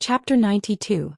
Chapter 92.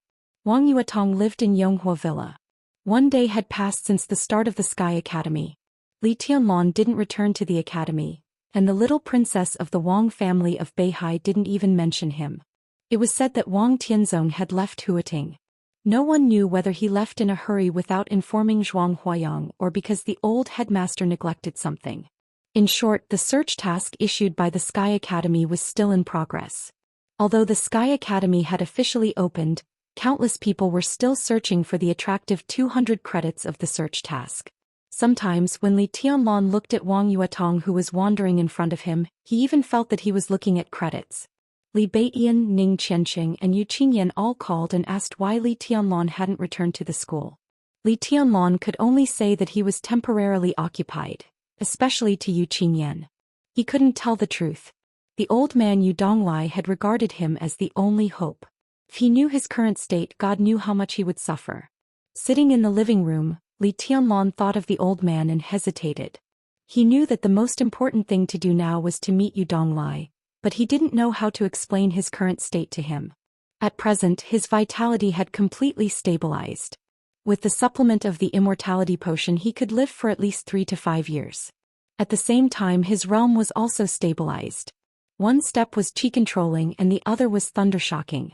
Wang Yuetong lived in Yonghua Villa. One day had passed since the start of the Sky Academy. Li Tianlan didn't return to the academy, and the little princess of the Wang family of Beihai didn't even mention him. It was said that Wang Tianzong had left Huating. No one knew whether he left in a hurry without informing Zhuang Huayang or because the old headmaster neglected something. In short, the search task issued by the Sky Academy was still in progress. Although the Sky Academy had officially opened, countless people were still searching for the attractive 200 credits of the search task. Sometimes when Li Tianlan looked at Wang Yuetong who was wandering in front of him, he even felt that he was looking at credits. Li Beiyan, Ning Qianxing and Yu Qingyan all called and asked why Li Tianlan hadn't returned to the school. Li Tianlan could only say that he was temporarily occupied, especially to Yu Qingyan. He couldn't tell the truth. The old man Yu Donglai had regarded him as the only hope. If he knew his current state, God knew how much he would suffer. Sitting in the living room, Li Tianlan thought of the old man and hesitated. He knew that the most important thing to do now was to meet Yu Donglai, but he didn't know how to explain his current state to him. At present, his vitality had completely stabilized. With the supplement of the immortality potion, he could live for at least 3 to 5 years. At the same time, his realm was also stabilized. One step was chi controlling and the other was thunder shocking.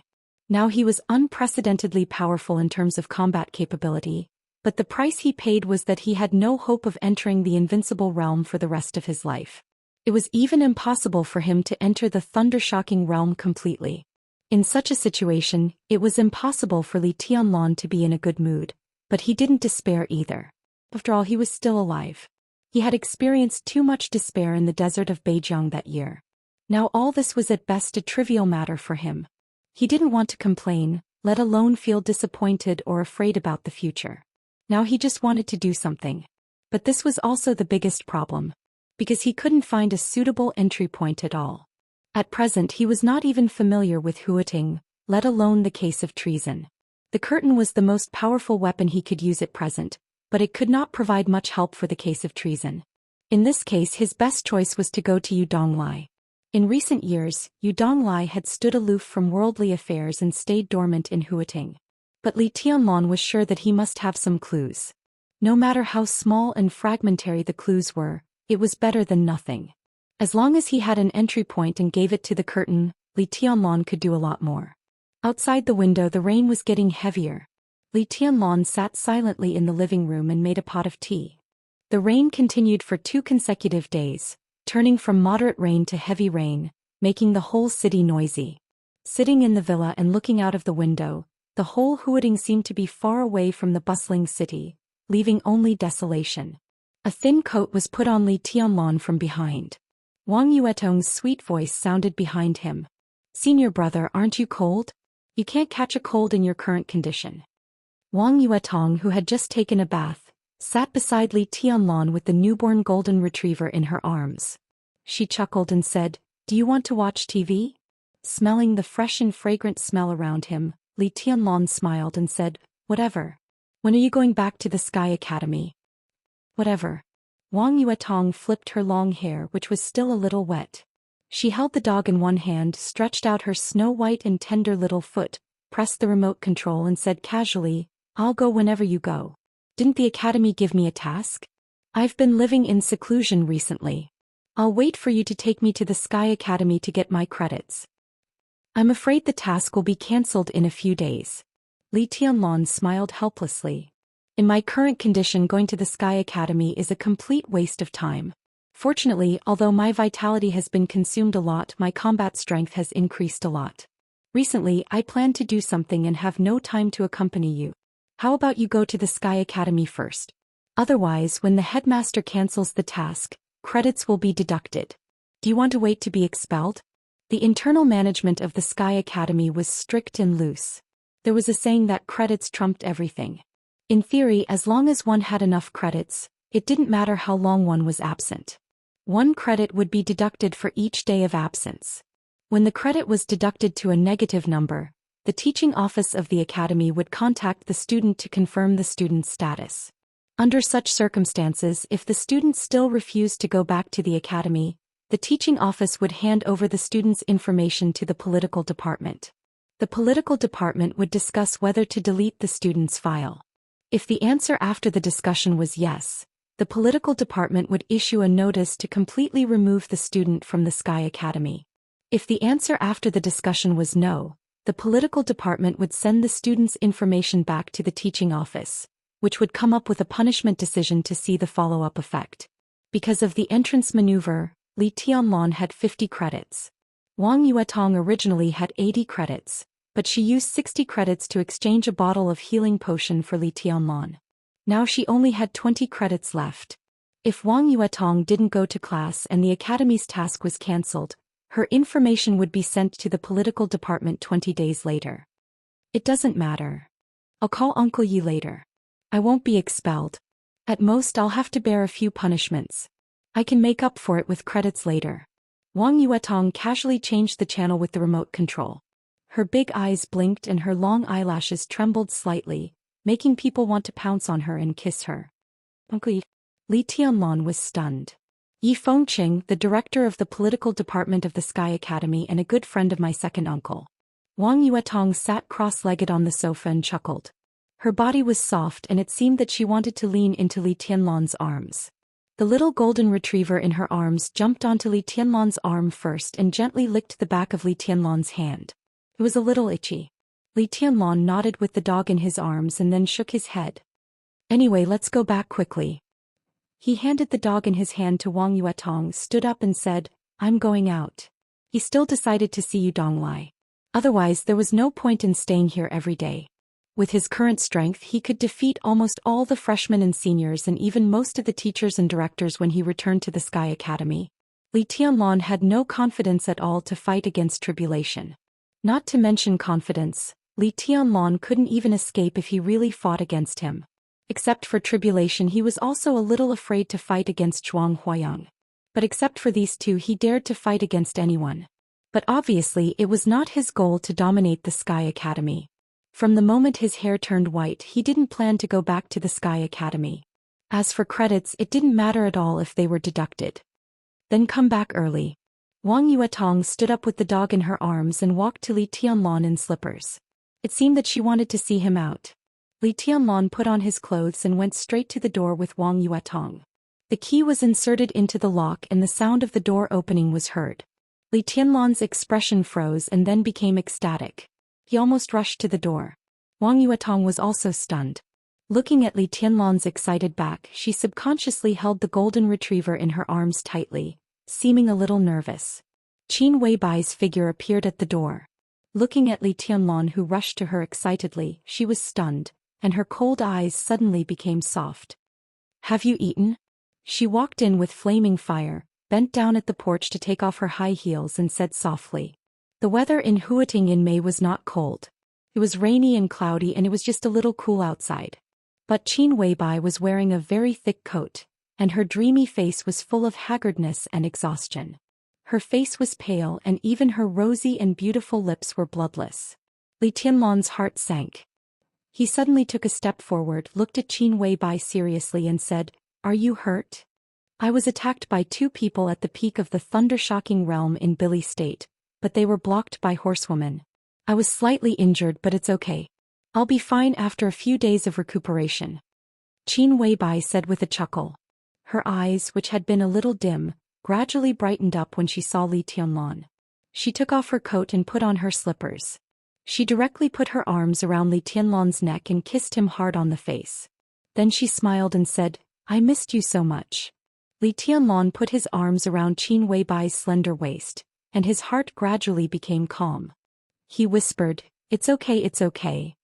Now he was unprecedentedly powerful in terms of combat capability, but the price he paid was that he had no hope of entering the invincible realm for the rest of his life. It was even impossible for him to enter the thunder-shocking realm completely. In such a situation, it was impossible for Li Tianlan to be in a good mood, but he didn't despair either. After all, he was still alive. He had experienced too much despair in the desert of Beijiang that year. Now all this was at best a trivial matter for him. He didn't want to complain, let alone feel disappointed or afraid about the future. Now he just wanted to do something. But this was also the biggest problem, because he couldn't find a suitable entry point at all. At present he was not even familiar with Huating, let alone the case of treason. The curtain was the most powerful weapon he could use at present, but it could not provide much help for the case of treason. In this case his best choice was to go to Yu Donglai. In recent years, Yu Donglai had stood aloof from worldly affairs and stayed dormant in Huating. But Li Tianlan was sure that he must have some clues. No matter how small and fragmentary the clues were, it was better than nothing. As long as he had an entry point and gave it to the curtain, Li Tianlan could do a lot more. Outside the window the rain was getting heavier. Li Tianlan sat silently in the living room and made a pot of tea. The rain continued for 2 consecutive days, turning from moderate rain to heavy rain, making the whole city noisy. Sitting in the villa and looking out of the window, the whole Huating seemed to be far away from the bustling city, leaving only desolation. A thin coat was put on Li Tianlan from behind. Wang Yuetong's sweet voice sounded behind him. "Senior brother, aren't you cold? You can't catch a cold in your current condition." Wang Yuetong, who had just taken a bath, sat beside Li Tianlan with the newborn golden retriever in her arms. She chuckled and said, "Do you want to watch TV?" Smelling the fresh and fragrant smell around him, Li Tianlan smiled and said, "Whatever. When are you going back to the Sky Academy?" "Whatever." Wang Yuetong flipped her long hair, which was still a little wet. She held the dog in one hand, stretched out her snow-white and tender little foot, pressed the remote control and said casually, "I'll go whenever you go. Didn't the academy give me a task? I've been living in seclusion recently. I'll wait for you to take me to the Sky Academy to get my credits." "I'm afraid the task will be cancelled in a few days." Li Tianlan smiled helplessly. "In my current condition, going to the Sky Academy is a complete waste of time. Fortunately, although my vitality has been consumed a lot, my combat strength has increased a lot. Recently, I plan to do something and have no time to accompany you. How about you go to the Sky Academy first? Otherwise, when the headmaster cancels the task, credits will be deducted. Do you want to wait to be expelled?" The internal management of the Sky Academy was strict and loose. There was a saying that credits trumped everything. In theory, as long as one had enough credits, it didn't matter how long one was absent. 1 credit would be deducted for each day of absence. When the credit was deducted to a negative number, the teaching office of the academy would contact the student to confirm the student's status. Under such circumstances, if the student still refused to go back to the academy, the teaching office would hand over the student's information to the political department. The political department would discuss whether to delete the student's file. If the answer after the discussion was yes, the political department would issue a notice to completely remove the student from the Sky Academy. If the answer after the discussion was no, the political department would send the student's information back to the teaching office, which would come up with a punishment decision to see the follow-up effect. Because of the entrance maneuver, Li Tianlan had 50 credits. Wang Yuetong originally had 80 credits, but she used 60 credits to exchange a bottle of healing potion for Li Tianlan. Now she only had 20 credits left. If Wang Yuetong didn't go to class and the academy's task was cancelled, her information would be sent to the political department 20 days later. It doesn't matter. I'll call Uncle Yi later. I won't be expelled. At most I'll have to bear a few punishments. I can make up for it with credits later. Wang Yuetong casually changed the channel with the remote control. Her big eyes blinked and her long eyelashes trembled slightly, making people want to pounce on her and kiss her. Uncle Yi. Li Tianlan was stunned. Yi Fengqing, the director of the political department of the Sky Academy and a good friend of my second uncle. Wang Yuetong sat cross-legged on the sofa and chuckled. Her body was soft and it seemed that she wanted to lean into Li Tianlan's arms. The little golden retriever in her arms jumped onto Li Tianlan's arm first and gently licked the back of Li Tianlan's hand. It was a little itchy. Li Tianlan nodded with the dog in his arms and then shook his head. Anyway, let's go back quickly. He handed the dog in his hand to Wang Yuetong, stood up and said, I'm going out. He still decided to see you Donglai. Otherwise there was no point in staying here every day. With his current strength he could defeat almost all the freshmen and seniors and even most of the teachers and directors when he returned to the Sky Academy. Li Tianlan had no confidence at all to fight against tribulation. Not to mention confidence, Li Tianlan couldn't even escape if he really fought against him. Except for tribulation he was also a little afraid to fight against Zhuang Huayang. But except for these two he dared to fight against anyone. But obviously it was not his goal to dominate the Sky Academy. From the moment his hair turned white he didn't plan to go back to the Sky Academy. As for credits it didn't matter at all if they were deducted. Then come back early. Wang Yuetong stood up with the dog in her arms and walked to Li Tianlan in slippers. It seemed that she wanted to see him out. Li Tianlan put on his clothes and went straight to the door with Wang Yuetong. The key was inserted into the lock and the sound of the door opening was heard. Li Tianlan's expression froze and then became ecstatic. He almost rushed to the door. Wang Yuetong was also stunned. Looking at Li Tianlan's excited back, she subconsciously held the golden retriever in her arms tightly, seeming a little nervous. Qin Weibai's figure appeared at the door. Looking at Li Tianlan who rushed to her excitedly, she was stunned, and her cold eyes suddenly became soft. Have you eaten? She walked in with flaming fire, bent down at the porch to take off her high heels and said softly. The weather in Huating in May was not cold. It was rainy and cloudy and it was just a little cool outside. But Qin Weibai was wearing a very thick coat, and her dreamy face was full of haggardness and exhaustion. Her face was pale and even her rosy and beautiful lips were bloodless. Li Tianlan's heart sank. He suddenly took a step forward, looked at Qin Weibai seriously and said, Are you hurt? I was attacked by two people at the peak of the thunder-shocking realm in Billy State, but they were blocked by horsewomen. I was slightly injured but it's okay. I'll be fine after a few days of recuperation. Qin Weibai said with a chuckle. Her eyes, which had been a little dim, gradually brightened up when she saw Li Tianlan. She took off her coat and put on her slippers. She directly put her arms around Li Tianlan's neck and kissed him hard on the face. Then she smiled and said, I missed you so much. Li Tianlan put his arms around Qin Weibai's slender waist, and his heart gradually became calm. He whispered, It's okay, it's okay.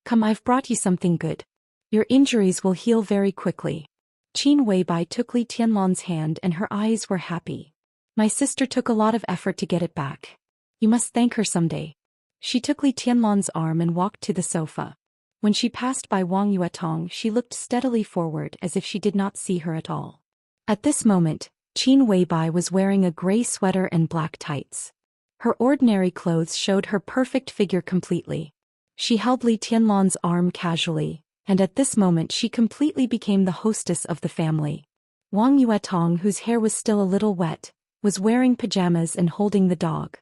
Come, I've brought you something good. Your injuries will heal very quickly. Qin Weibai took Li Tianlan's hand and her eyes were happy. My sister took a lot of effort to get it back. You must thank her someday. She took Li Tianlan's arm and walked to the sofa. When she passed by Wang Yuetong, she looked steadily forward as if she did not see her at all. At this moment, Qin Weibai was wearing a gray sweater and black tights. Her ordinary clothes showed her perfect figure completely. She held Li Tianlan's arm casually, and at this moment she completely became the hostess of the family. Wang Yuetong, whose hair was still a little wet, was wearing pajamas and holding the dog.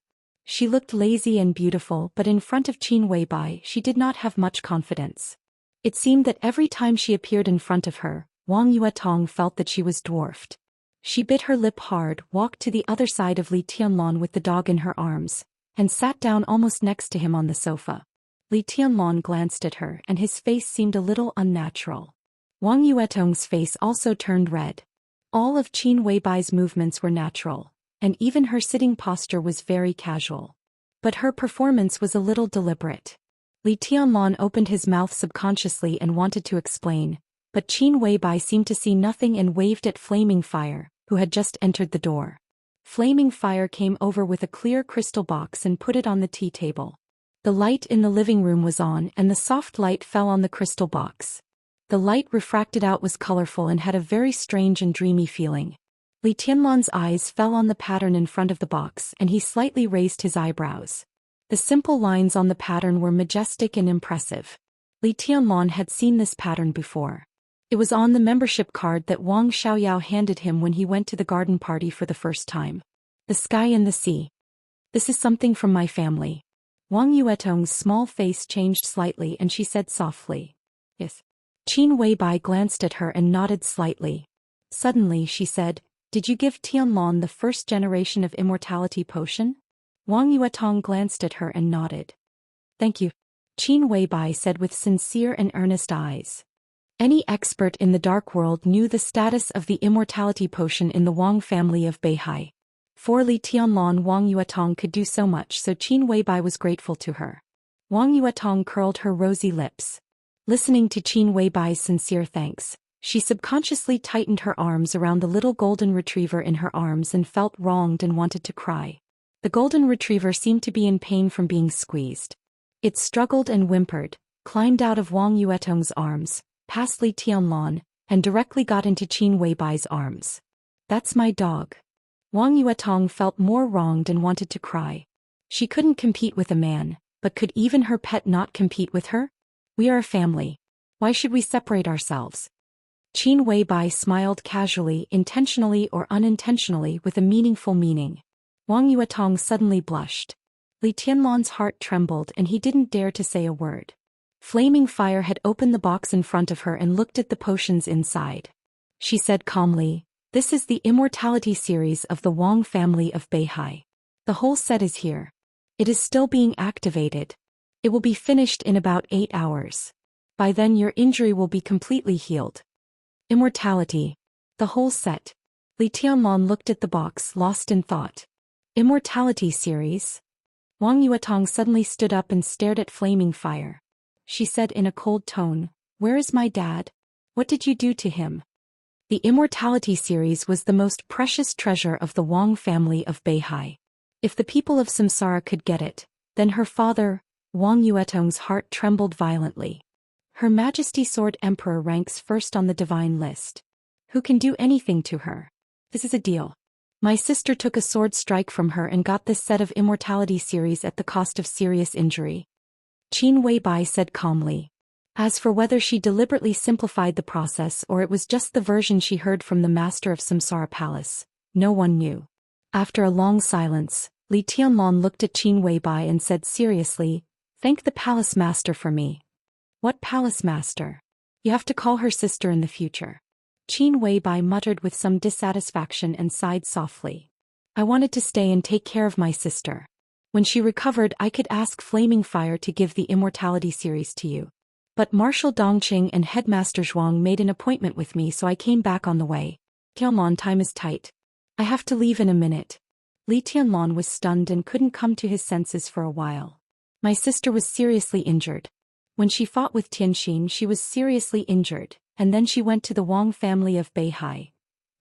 She looked lazy and beautiful, but in front of Qin Weibai she did not have much confidence. It seemed that every time she appeared in front of her, Wang Yuetong felt that she was dwarfed. She bit her lip hard, walked to the other side of Li Tianlan with the dog in her arms, and sat down almost next to him on the sofa. Li Tianlan glanced at her and his face seemed a little unnatural. Wang Yuetong's face also turned red. All of Qin Weibai's movements were natural, and even her sitting posture was very casual. But her performance was a little deliberate. Li Tianlan opened his mouth subconsciously and wanted to explain, but Qin Weibai seemed to see nothing and waved at Flaming Fire, who had just entered the door. Flaming Fire came over with a clear crystal box and put it on the tea table. The light in the living room was on and the soft light fell on the crystal box. The light refracted out was colorful and had a very strange and dreamy feeling. Li Tianlan's eyes fell on the pattern in front of the box and he slightly raised his eyebrows. The simple lines on the pattern were majestic and impressive. Li Tianlan had seen this pattern before. It was on the membership card that Wang Xiaoyao handed him when he went to the garden party for the first time. The sky and the sea. This is something from my family. Wang Yuetong's small face changed slightly and she said softly, "Yes." Qin Weibai glanced at her and nodded slightly. Suddenly she said, "Did you give Tianlan the first generation of immortality potion?" Wang Yuetong glanced at her and nodded. "Thank you," Qin Weibai said with sincere and earnest eyes. Any expert in the dark world knew the status of the immortality potion in the Wang family of Beihai. For Li Tianlan, Wang Yuetong could do so much, so Qin Weibai was grateful to her. Wang Yuetong curled her rosy lips. Listening to Qin Weibai's sincere thanks, she subconsciously tightened her arms around the little golden retriever in her arms and felt wronged and wanted to cry. The golden retriever seemed to be in pain from being squeezed. It struggled and whimpered, climbed out of Wang Yuetong's arms, past Li Tianlan, and directly got into Qin Weibai's arms. "That's my dog." Wang Yuetong felt more wronged and wanted to cry. She couldn't compete with a man, but could even her pet not compete with her? "We are a family. Why should we separate ourselves?" Qin Weibai smiled casually, intentionally or unintentionally, with a meaningful meaning. Wang Yuetong suddenly blushed. Li Tianlan's heart trembled and he didn't dare to say a word. Flaming Fire had opened the box in front of her and looked at the potions inside. She said calmly, "This is the Immortality series of the Wang family of Beihai. The whole set is here. It is still being activated. It will be finished in about 8 hours. By then your injury will be completely healed." Immortality. The whole set. Li Tianlan looked at the box, lost in thought. Immortality series? Wang Yuetong suddenly stood up and stared at Flaming Fire. She said in a cold tone, "Where is my dad? What did you do to him?" The Immortality series was the most precious treasure of the Wang family of Beihai. If the people of Samsara could get it, then her father, Wang Yuetong's heart trembled violently. Her Majesty Sword Emperor ranks first on the divine list. Who can do anything to her? This is a deal. My sister took a sword strike from her and got this set of Immortality series at the cost of serious injury. Qin Weibai said calmly. As for whether she deliberately simplified the process or it was just the version she heard from the master of Samsara Palace, no one knew. After a long silence, Li Tianlan looked at Qin Weibai and said seriously, "Thank the palace master for me." "What palace master?" "You have to call her sister in the future." Qin Weibai muttered with some dissatisfaction and sighed softly. "I wanted to stay and take care of my sister. When she recovered I could ask Flaming Fire to give the Immortality series to you. But Marshal Dongqing and Headmaster Zhuang made an appointment with me, so I came back on the way. Tianlan, time is tight. I have to leave in a minute." Li Tianlan was stunned and couldn't come to his senses for a while. "My sister was seriously injured. When she fought with Tianxin she was seriously injured, and then she went to the Wang family of Beihai."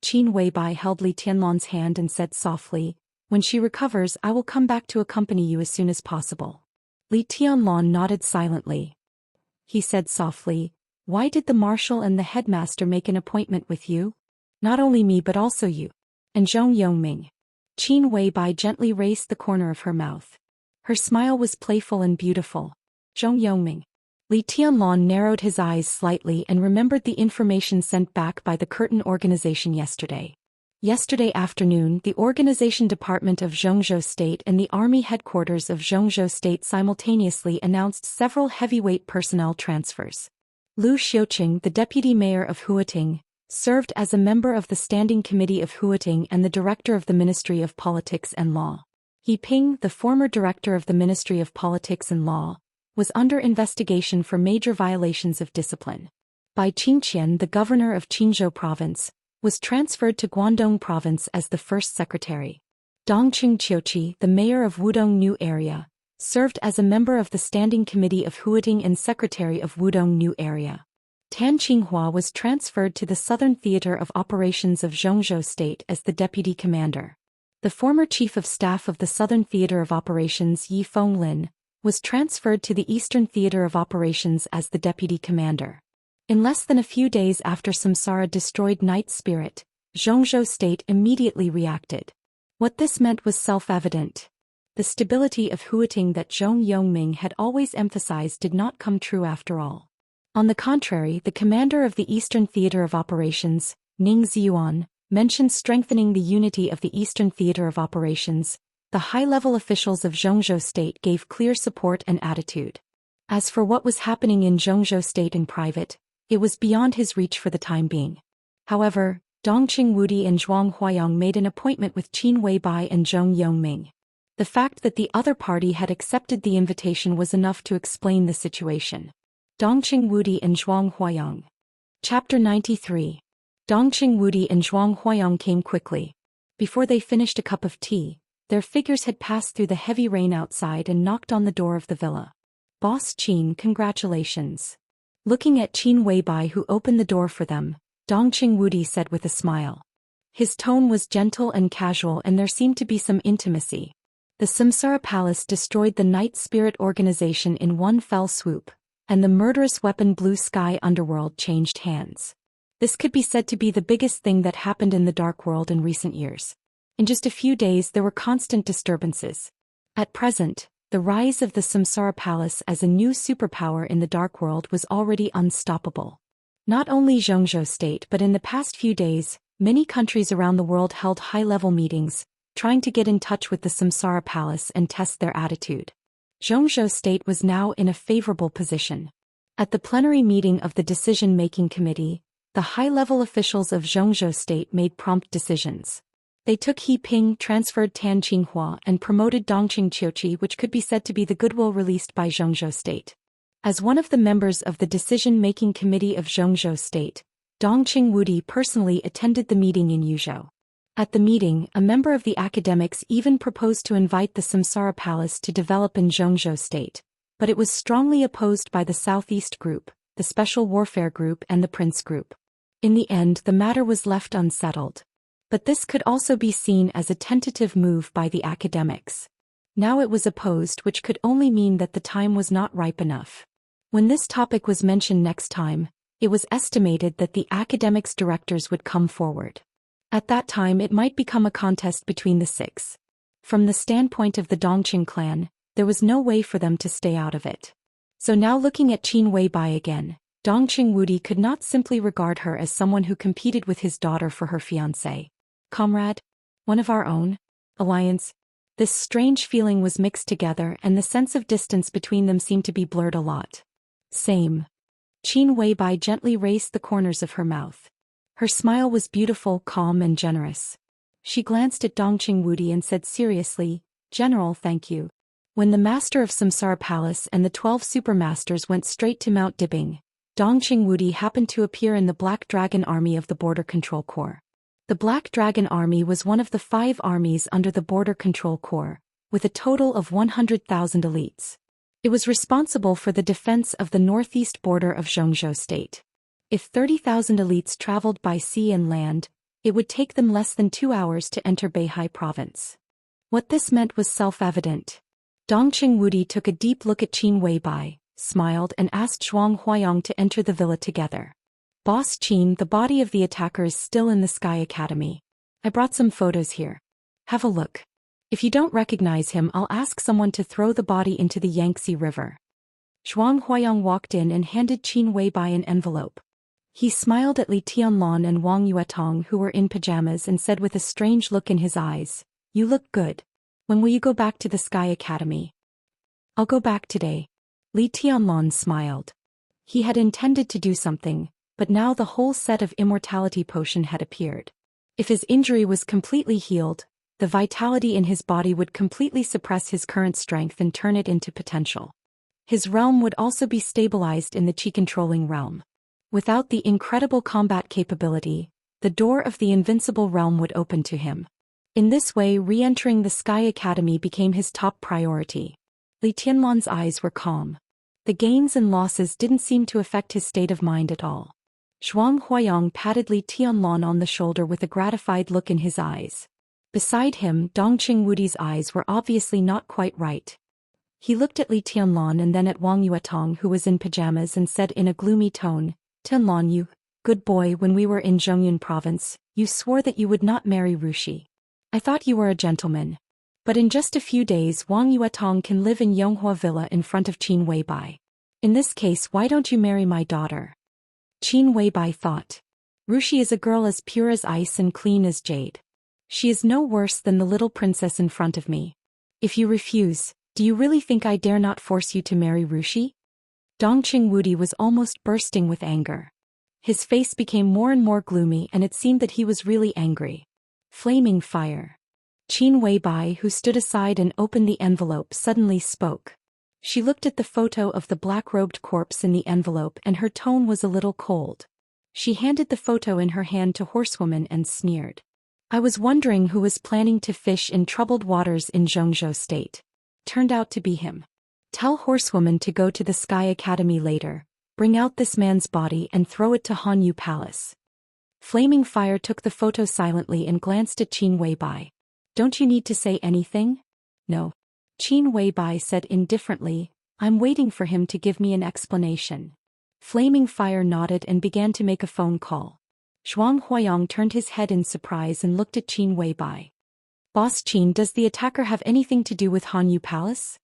Qin Weibai held Li Tianlan's hand and said softly, "When she recovers I will come back to accompany you as soon as possible." Li Tianlan nodded silently. He said softly, "Why did the marshal and the headmaster make an appointment with you?" "Not only me but also you. And Zhong Yongming." Qin Weibai gently raised the corner of her mouth. Her smile was playful and beautiful. "Zhong Yongming." Li Tianlan narrowed his eyes slightly and remembered the information sent back by the curtain organization yesterday. Yesterday afternoon, the Organization Department of Zhou State and the Army Headquarters of Zhou State simultaneously announced several heavyweight personnel transfers. Liu Xiaoqing, the deputy mayor of Huating, served as a member of the Standing Committee of Huating and the director of the Ministry of Politics and Law. He Ping, the former director of the Ministry of Politics and Law, was under investigation for major violations of discipline. Bai Qingqian, the governor of Qinzhou Province, was transferred to Guangdong Province as the first secretary. Dongqing Qiuqi, the mayor of Wudong New Area, served as a member of the Standing Committee of Huating and secretary of Wudong New Area. Tan Qinghua was transferred to the Southern Theater of Operations of Zhou State as the deputy commander. The former chief of staff of the Southern Theater of Operations Yi Fenglin was transferred to the Eastern Theater of Operations as the deputy commander. In less than a few days after Samsara destroyed Night Spirit, Zhou State immediately reacted. What this meant was self-evident. The stability of Huating that Zhong Yongming had always emphasized did not come true after all. On the contrary, the commander of the Eastern Theater of Operations, Ning Ziyuan, mentioned strengthening the unity of the Eastern Theater of Operations. The high-level officials of Zhou State gave clear support and attitude. As for what was happening in Zhou State in private, it was beyond his reach for the time being. However, Dongqing Wudi and Zhuang Huayang made an appointment with Qin Weibai and Zhong Yongming. The fact that the other party had accepted the invitation was enough to explain the situation. Dongqing Wudi and Zhuang Huayang. Chapter 93. Dongqing Wudi and Zhuang Huayang came quickly. Before they finished a cup of tea, their figures had passed through the heavy rain outside and knocked on the door of the villa. Boss Qin, congratulations. Looking at Qin Weibai, who opened the door for them, Dongqing Wudi said with a smile. His tone was gentle and casual and there seemed to be some intimacy. The Samsara Palace destroyed the Night Spirit organization in one fell swoop, and the murderous weapon Blue Sky Underworld changed hands. This could be said to be the biggest thing that happened in the Dark World in recent years. In just a few days there were constant disturbances. At present, the rise of the Samsara Palace as a new superpower in the Dark World was already unstoppable. Not only Zhou State but in the past few days, many countries around the world held high-level meetings, trying to get in touch with the Samsara Palace and test their attitude. Zhou State was now in a favorable position. At the plenary meeting of the Decision-Making Committee, the high-level officials of Zhou State made prompt decisions. They took He Ping, transferred Tan Qinghua, and promoted Dongqing Qiuqi, which could be said to be the goodwill released by Zhou State. As one of the members of the Decision-Making Committee of Zhou State, Dongqing Wudi personally attended the meeting in Yuzhou. At the meeting, a member of the academics even proposed to invite the Samsara Palace to develop in Zhou State, but it was strongly opposed by the Southeast Group, the Special Warfare Group and the Prince Group. In the end, the matter was left unsettled. But this could also be seen as a tentative move by the academics. Now it was opposed, which could only mean that the time was not ripe enough. When this topic was mentioned next time, it was estimated that the academics' directors would come forward. At that time it might become a contest between the six. From the standpoint of the Dongqing clan, there was no way for them to stay out of it. So now looking at Qin Weibai again, Dongqing Wudi could not simply regard her as someone who competed with his daughter for her fiancé. Comrade? One of our own? Alliance? This strange feeling was mixed together and the sense of distance between them seemed to be blurred a lot. Same. Qin Weibai gently raised the corners of her mouth. Her smile was beautiful, calm and generous. She glanced at Dongqing Wudi and said seriously, "General, thank you." When the master of Samsara Palace and the 12 supermasters went straight to Mount Dibing, Dongqing Wudi happened to appear in the Black Dragon Army of the Border Control Corps. The Black Dragon Army was one of the 5 armies under the Border Control Corps, with a total of 100,000 elites. It was responsible for the defense of the northeast border of Zhou State. If 30,000 elites traveled by sea and land, it would take them less than 2 hours to enter Beihai Province. What this meant was self-evident. Dongqing Wudi took a deep look at Qin Weibai, smiled and asked Zhuang Huayang to enter the villa together. Boss Qin, the body of the attacker is still in the Sky Academy. I brought some photos here. Have a look. If you don't recognize him, I'll ask someone to throw the body into the Yangtze River. Zhuang Huayang walked in and handed Qin Weibai an envelope. He smiled at Li Tianlan and Wang Yuetong, who were in pajamas, and said with a strange look in his eyes, "You look good. When will you go back to the Sky Academy?" "I'll go back today." Li Tianlan smiled. He had intended to do something, but now the whole set of immortality potion had appeared. If his injury was completely healed, the vitality in his body would completely suppress his current strength and turn it into potential. His realm would also be stabilized in the chi-controlling realm. Without the incredible combat capability, the door of the invincible realm would open to him. In this way, re-entering the Sky Academy became his top priority. Li Tianlan's eyes were calm. The gains and losses didn't seem to affect his state of mind at all. Zhuang Huayang patted Li Tianlan on the shoulder with a gratified look in his eyes. Beside him, Dongqing Wudi's eyes were obviously not quite right. He looked at Li Tianlan and then at Wang Yuetong, who was in pajamas, and said in a gloomy tone, "Tianlan, you good boy, when we were in Zhongyun province, you swore that you would not marry Rushi. I thought you were a gentleman. But in just a few days Wang Yuetong can live in Yonghua Villa in front of Qin Weibai. In this case, why don't you marry my daughter?" Qin Weibai thought. "Rushi is a girl as pure as ice and clean as jade. She is no worse than the little princess in front of me. If you refuse, do you really think I dare not force you to marry Rushi?" Dongqing Wudi was almost bursting with anger. His face became more and more gloomy, and it seemed that he was really angry. Flaming fire. Qin Weibai, who stood aside and opened the envelope, suddenly spoke. She looked at the photo of the black-robed corpse in the envelope, and her tone was a little cold. She handed the photo in her hand to Horsewoman and sneered. "I was wondering who was planning to fish in troubled waters in Zhongzhou State. Turned out to be him. Tell Horsewoman to go to the Sky Academy later, bring out this man's body and throw it to Hanyu Palace." Flaming Fire took the photo silently and glanced at Qin Weibai. "Don't you need to say anything?" "No." Qin Weibai said indifferently, "I'm waiting for him to give me an explanation." Flaming Fire nodded and began to make a phone call. Zhuang Huayang turned his head in surprise and looked at Qin Weibai. "Boss Qin, does the attacker have anything to do with Hanyu Palace?"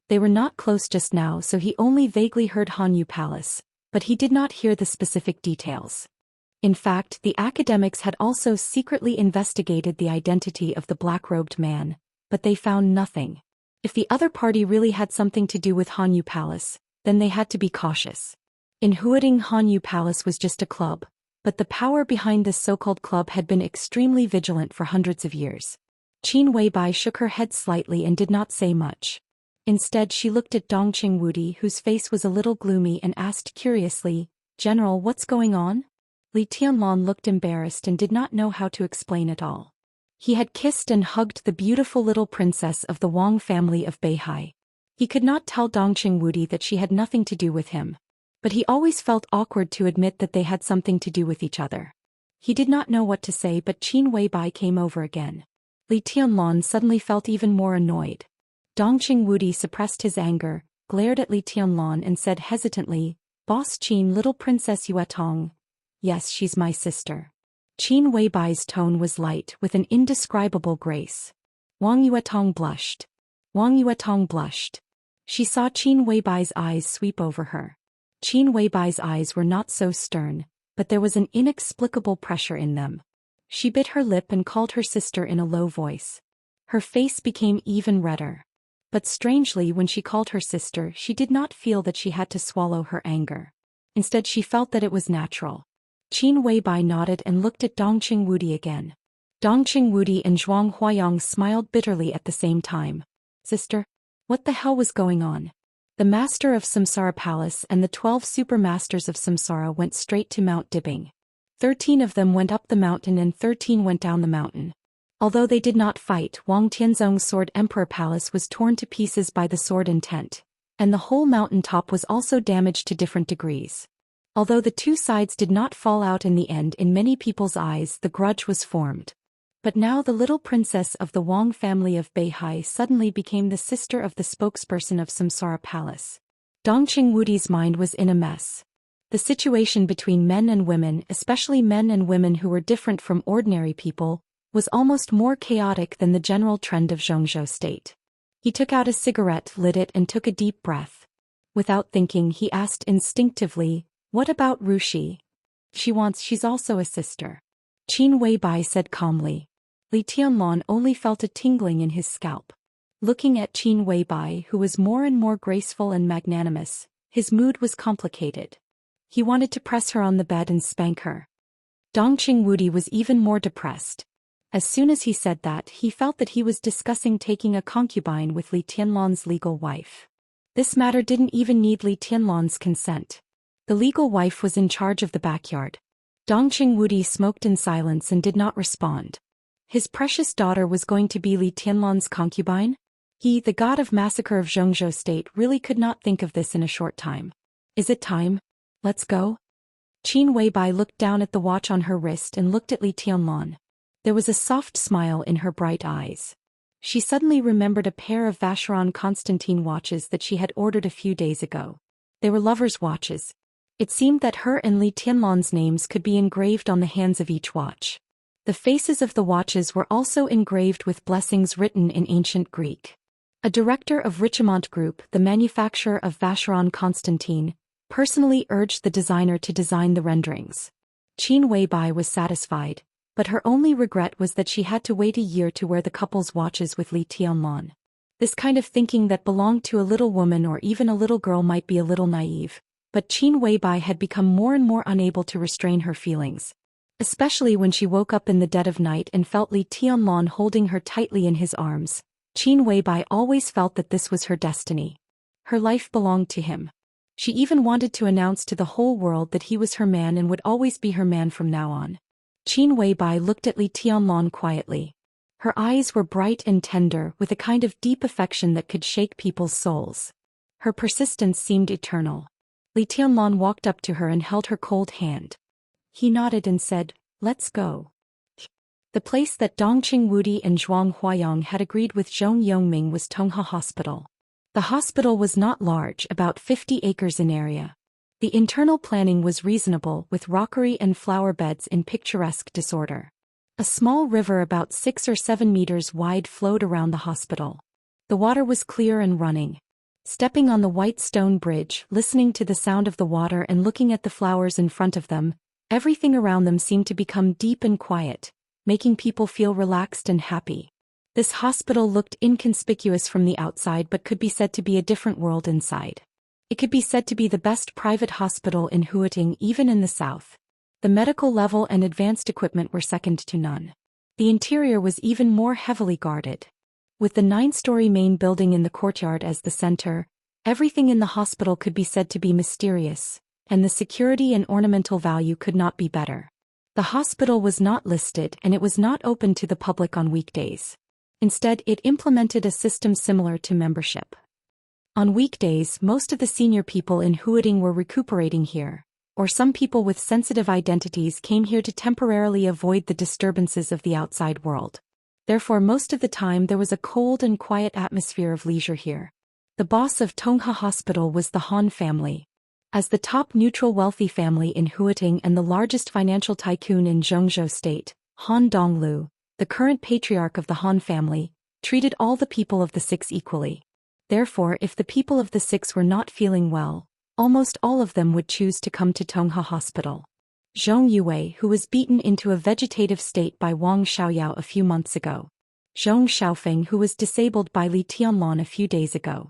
They were not close just now, so he only vaguely heard Hanyu Palace, but he did not hear the specific details. In fact, the academics had also secretly investigated the identity of the black-robed man, but they found nothing. If the other party really had something to do with Hanyu Palace, then they had to be cautious. In Huading, Hanyu Palace was just a club, but the power behind this so-called club had been extremely vigilant for hundreds of years. Qin Weibai shook her head slightly and did not say much. Instead, she looked at Dongqing Wudi, whose face was a little gloomy, and asked curiously, "General, what's going on?" Li Tianlan looked embarrassed and did not know how to explain it all. He had kissed and hugged the beautiful little princess of the Wang family of Beihai. He could not tell Dongqing Wudi that she had nothing to do with him, but he always felt awkward to admit that they had something to do with each other. He did not know what to say, but Qin Weibai came over again. Li Tianlan suddenly felt even more annoyed. Dongqing Wudi suppressed his anger, glared at Li Tianlan and said hesitantly, "Boss Qin, little Princess Yuetong. Yes, she's my sister." Qin Weibai's tone was light, with an indescribable grace. Wang Yuetong blushed. Wang Yuetong blushed. She saw Qin Weibai's eyes sweep over her. Qin Weibai's eyes were not so stern, but there was an inexplicable pressure in them. She bit her lip and called her sister in a low voice. Her face became even redder. But strangely, when she called her sister, she did not feel that she had to swallow her anger. Instead, she felt that it was natural. Qin Weibai nodded and looked at Dongqing Wudi again. Dongqing Wudi and Zhuang Huayang smiled bitterly at the same time. "Sister? What the hell was going on?" The master of Samsara Palace and the 12 super masters of Samsara went straight to Mount Dibbing. 13 of them went up the mountain and 13 went down the mountain. Although they did not fight, Wang Tianzong's Sword Emperor Palace was torn to pieces by the sword and tent, and the whole mountain top was also damaged to different degrees. Although the two sides did not fall out in the end, in many people's eyes the grudge was formed. But now the little princess of the Wang family of Beihai suddenly became the sister of the spokesperson of Samsara Palace. Dongqing Wudi's mind was in a mess. The situation between men and women, especially men and women who were different from ordinary people, was almost more chaotic than the general trend of Zhongzhou State. He took out a cigarette, lit it, and took a deep breath. Without thinking, he asked instinctively, "What about Rushi?" She's also a sister. Qin Weibai said calmly. Li Tianlan only felt a tingling in his scalp. Looking at Qin Weibai, who was more and more graceful and magnanimous, his mood was complicated. He wanted to press her on the bed and spank her. Dongqing Wudi was even more depressed. As soon as he said that, he felt that he was discussing taking a concubine with Li Tianlan's legal wife. This matter didn't even need Li Tianlan's consent. The legal wife was in charge of the backyard. Dongqing Wudi smoked in silence and did not respond. His precious daughter was going to be Li Tianlan's concubine? He, the god of massacre of Zhongzhou state, really could not think of this in a short time. Is it time? Let's go? Qin Weibai looked down at the watch on her wrist and looked at Li Tianlan. There was a soft smile in her bright eyes. She suddenly remembered a pair of Vacheron Constantine watches that she had ordered a few days ago. They were lovers' watches. It seemed that her and Li Tianlan's names could be engraved on the hands of each watch. The faces of the watches were also engraved with blessings written in ancient Greek. A director of Richemont Group, the manufacturer of Vacheron Constantine, personally urged the designer to design the renderings. Qin Weibai was satisfied, but her only regret was that she had to wait a year to wear the couple's watches with Li Tianlan. This kind of thinking that belonged to a little woman or even a little girl might be a little naive, but Qin Weibai had become more and more unable to restrain her feelings. Especially when she woke up in the dead of night and felt Li Tianlan holding her tightly in his arms. Qin Weibai always felt that this was her destiny. Her life belonged to him. She even wanted to announce to the whole world that he was her man and would always be her man from now on. Qin Weibai looked at Li Tianlan quietly. Her eyes were bright and tender, with a kind of deep affection that could shake people's souls. Her persistence seemed eternal. Li Tianlan walked up to her and held her cold hand. He nodded and said, "Let's go." The place that Dongqing Wudi and Zhuang Huayang had agreed with Zhong Yongming was Tongha Hospital. The hospital was not large, about 50 acres in area. The internal planning was reasonable, with rockery and flower beds in picturesque disorder. A small river about 6 or 7 meters wide flowed around the hospital. The water was clear and running. Stepping on the white stone bridge, listening to the sound of the water and looking at the flowers in front of them, everything around them seemed to become deep and quiet, making people feel relaxed and happy. This hospital looked inconspicuous from the outside but could be said to be a different world inside. It could be said to be the best private hospital in Huating, even in the south. The medical level and advanced equipment were second to none. The interior was even more heavily guarded. With the 9-story main building in the courtyard as the center, everything in the hospital could be said to be mysterious, and the security and ornamental value could not be better. The hospital was not listed and it was not open to the public on weekdays. Instead, it implemented a system similar to membership. On weekdays, most of the senior people in Huating were recuperating here, or some people with sensitive identities came here to temporarily avoid the disturbances of the outside world. Therefore, most of the time there was a cold and quiet atmosphere of leisure here. The boss of Tongha Hospital was the Han family. As the top neutral wealthy family in Huating and the largest financial tycoon in Zhongzhou state, Han Donglu, the current patriarch of the Han family, treated all the people of the six equally. Therefore, if the people of the six were not feeling well, almost all of them would choose to come to Tongha Hospital. Zhong Yue, who was beaten into a vegetative state by Wang Xiaoyao a few months ago. Zhong Xiaofeng, who was disabled by Li Tianlan a few days ago.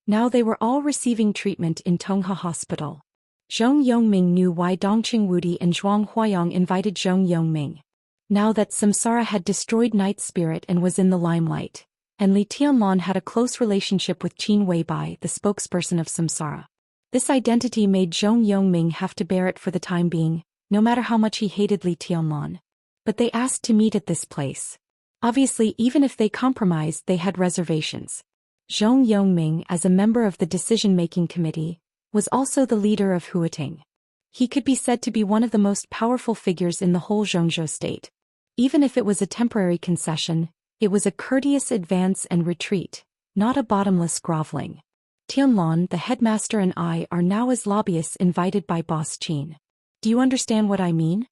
Now they were all receiving treatment in Tongha Hospital. Zhong Yongming knew why Dongqing Wudi and Zhuang Huayang invited Zhong Yongming. Now that Samsara had destroyed Night Spirit and was in the limelight, and Li Tianlan had a close relationship with Qin Weibai, the spokesperson of Samsara. This identity made Zhong Yongming have to bear it for the time being, no matter how much he hated Li Tianlan. But they asked to meet at this place. Obviously, even if they compromised, they had reservations. Zhong Yongming, as a member of the decision-making committee, was also the leader of Huating. He could be said to be one of the most powerful figures in the whole Zhongzhou state. Even if it was a temporary concession, it was a courteous advance and retreat, not a bottomless groveling. Tianlan, the headmaster, and I are now as lobbyists invited by Boss Qin. Do you understand what I mean?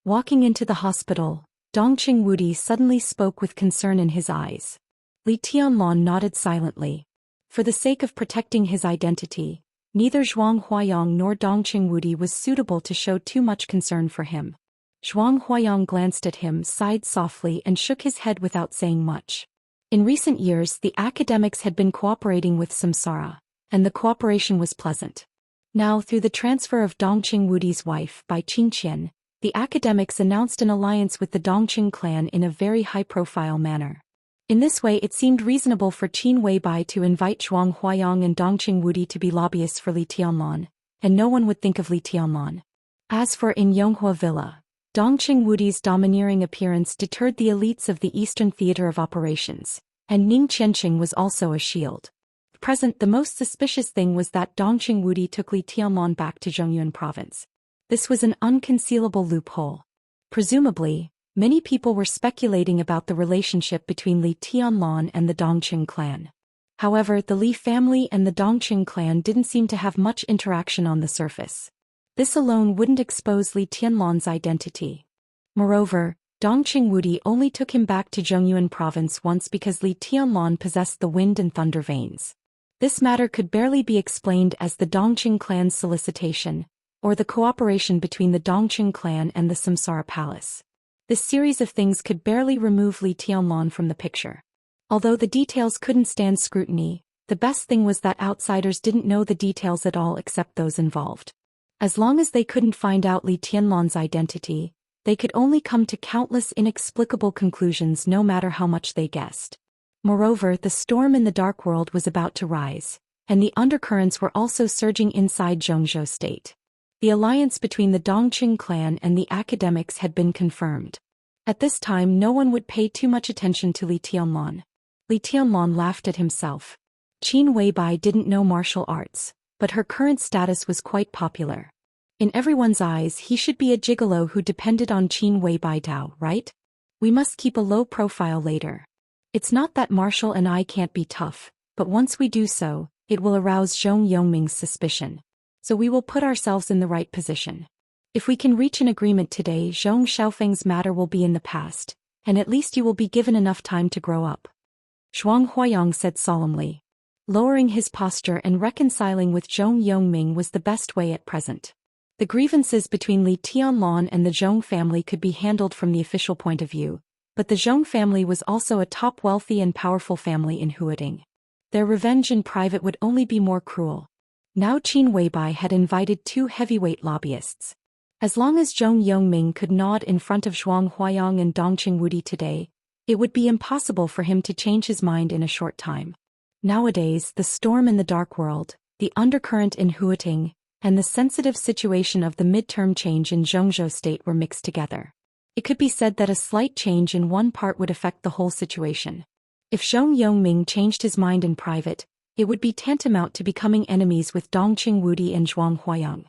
Walking into the hospital, Dongqing Wudi suddenly spoke with concern in his eyes. Li Tianlan nodded silently. For the sake of protecting his identity, Neither Zhuang Huayang nor Dongqing Wudi was suitable to show too much concern for him. Zhuang Huayang glanced at him, sighed softly and shook his head without saying much. In recent years the academics had been cooperating with Samsara, and the cooperation was pleasant. Now through the transfer of Dongqing Wudi's wife by Xianxia, the academics announced an alliance with the Dongqing clan in a very high-profile manner. In this way it seemed reasonable for Qin Weibai to invite Zhuang Huayang and Dongqing Wudi to be lobbyists for Li Tianlan, and no one would think of Li Tianlan. As for in Yonghua Villa, Dongqing Wudi's domineering appearance deterred the elites of the Eastern Theater of Operations, and Ning Qianqing was also a shield. At present the most suspicious thing was that Dongqing Wudi took Li Tianlan back to Zhongyuan province. This was an unconcealable loophole. Presumably, many people were speculating about the relationship between Li Tianlan and the Dongqing clan. However, the Li family and the Dongqing clan didn't seem to have much interaction on the surface. This alone wouldn't expose Li Tianlan's identity. Moreover, Dongqing Wudi only took him back to Zhongyuan province once because Li Tianlan possessed the wind and thunder veins. This matter could barely be explained as the Dongqing clan's solicitation, or the cooperation between the Dongqing clan and the Samsara palace. This series of things could barely remove Li Tianlan from the picture. Although the details couldn't stand scrutiny, the best thing was that outsiders didn't know the details at all except those involved. As long as they couldn't find out Li Tianlan's identity, they could only come to countless inexplicable conclusions no matter how much they guessed. Moreover, the storm in the dark world was about to rise, and the undercurrents were also surging inside Zhongzhou state. The alliance between the Dongqing clan and the academics had been confirmed. At this time no one would pay too much attention to Li Tianlan. Li Tianlan laughed at himself. Qin Weibai didn't know martial arts, but her current status was quite popular. In everyone's eyes he should be a gigolo who depended on Qin Weibai Dao, right? We must keep a low profile later. It's not that Marshall and I can't be tough, but once we do so, it will arouse Zhong Yongming's suspicion. So we will put ourselves in the right position. If we can reach an agreement today, Zhong Xiaofeng's matter will be in the past, and at least you will be given enough time to grow up. Zhuang Huayang said solemnly. Lowering his posture and reconciling with Zhong Yongming was the best way at present. The grievances between Li Tianlan and the Zhong family could be handled from the official point of view, but the Zhong family was also a top wealthy and powerful family in Huading. Their revenge in private would only be more cruel. Now Qin Weibai had invited 2 heavyweight lobbyists. As long as Zhong Yongming could nod in front of Zhuang Huayang and Dongqing Wudi today, it would be impossible for him to change his mind in a short time. Nowadays, the storm in the dark world, the undercurrent in Huating, and the sensitive situation of the midterm change in Zhongzhou state were mixed together. It could be said that a slight change in one part would affect the whole situation. If Zhong Yongming changed his mind in private, it would be tantamount to becoming enemies with Dongqing Wudi and Zhuang Huayang.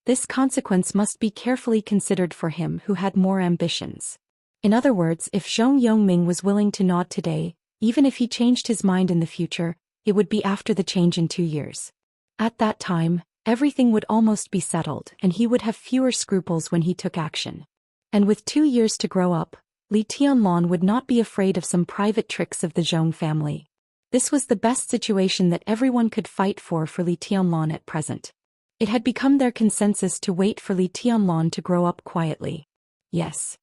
This consequence must be carefully considered for him who had more ambitions. In other words, if Zhong Yongming was willing to nod today, even if he changed his mind in the future, it would be after the change in 2 years. At that time, everything would almost be settled and he would have fewer scruples when he took action. And with 2 years to grow up, Li Tianlan would not be afraid of some private tricks of the Zhong family. This was the best situation that everyone could fight for Li Tianlan at present. It had become their consensus to wait for Li Tianlan to grow up quietly. Yes.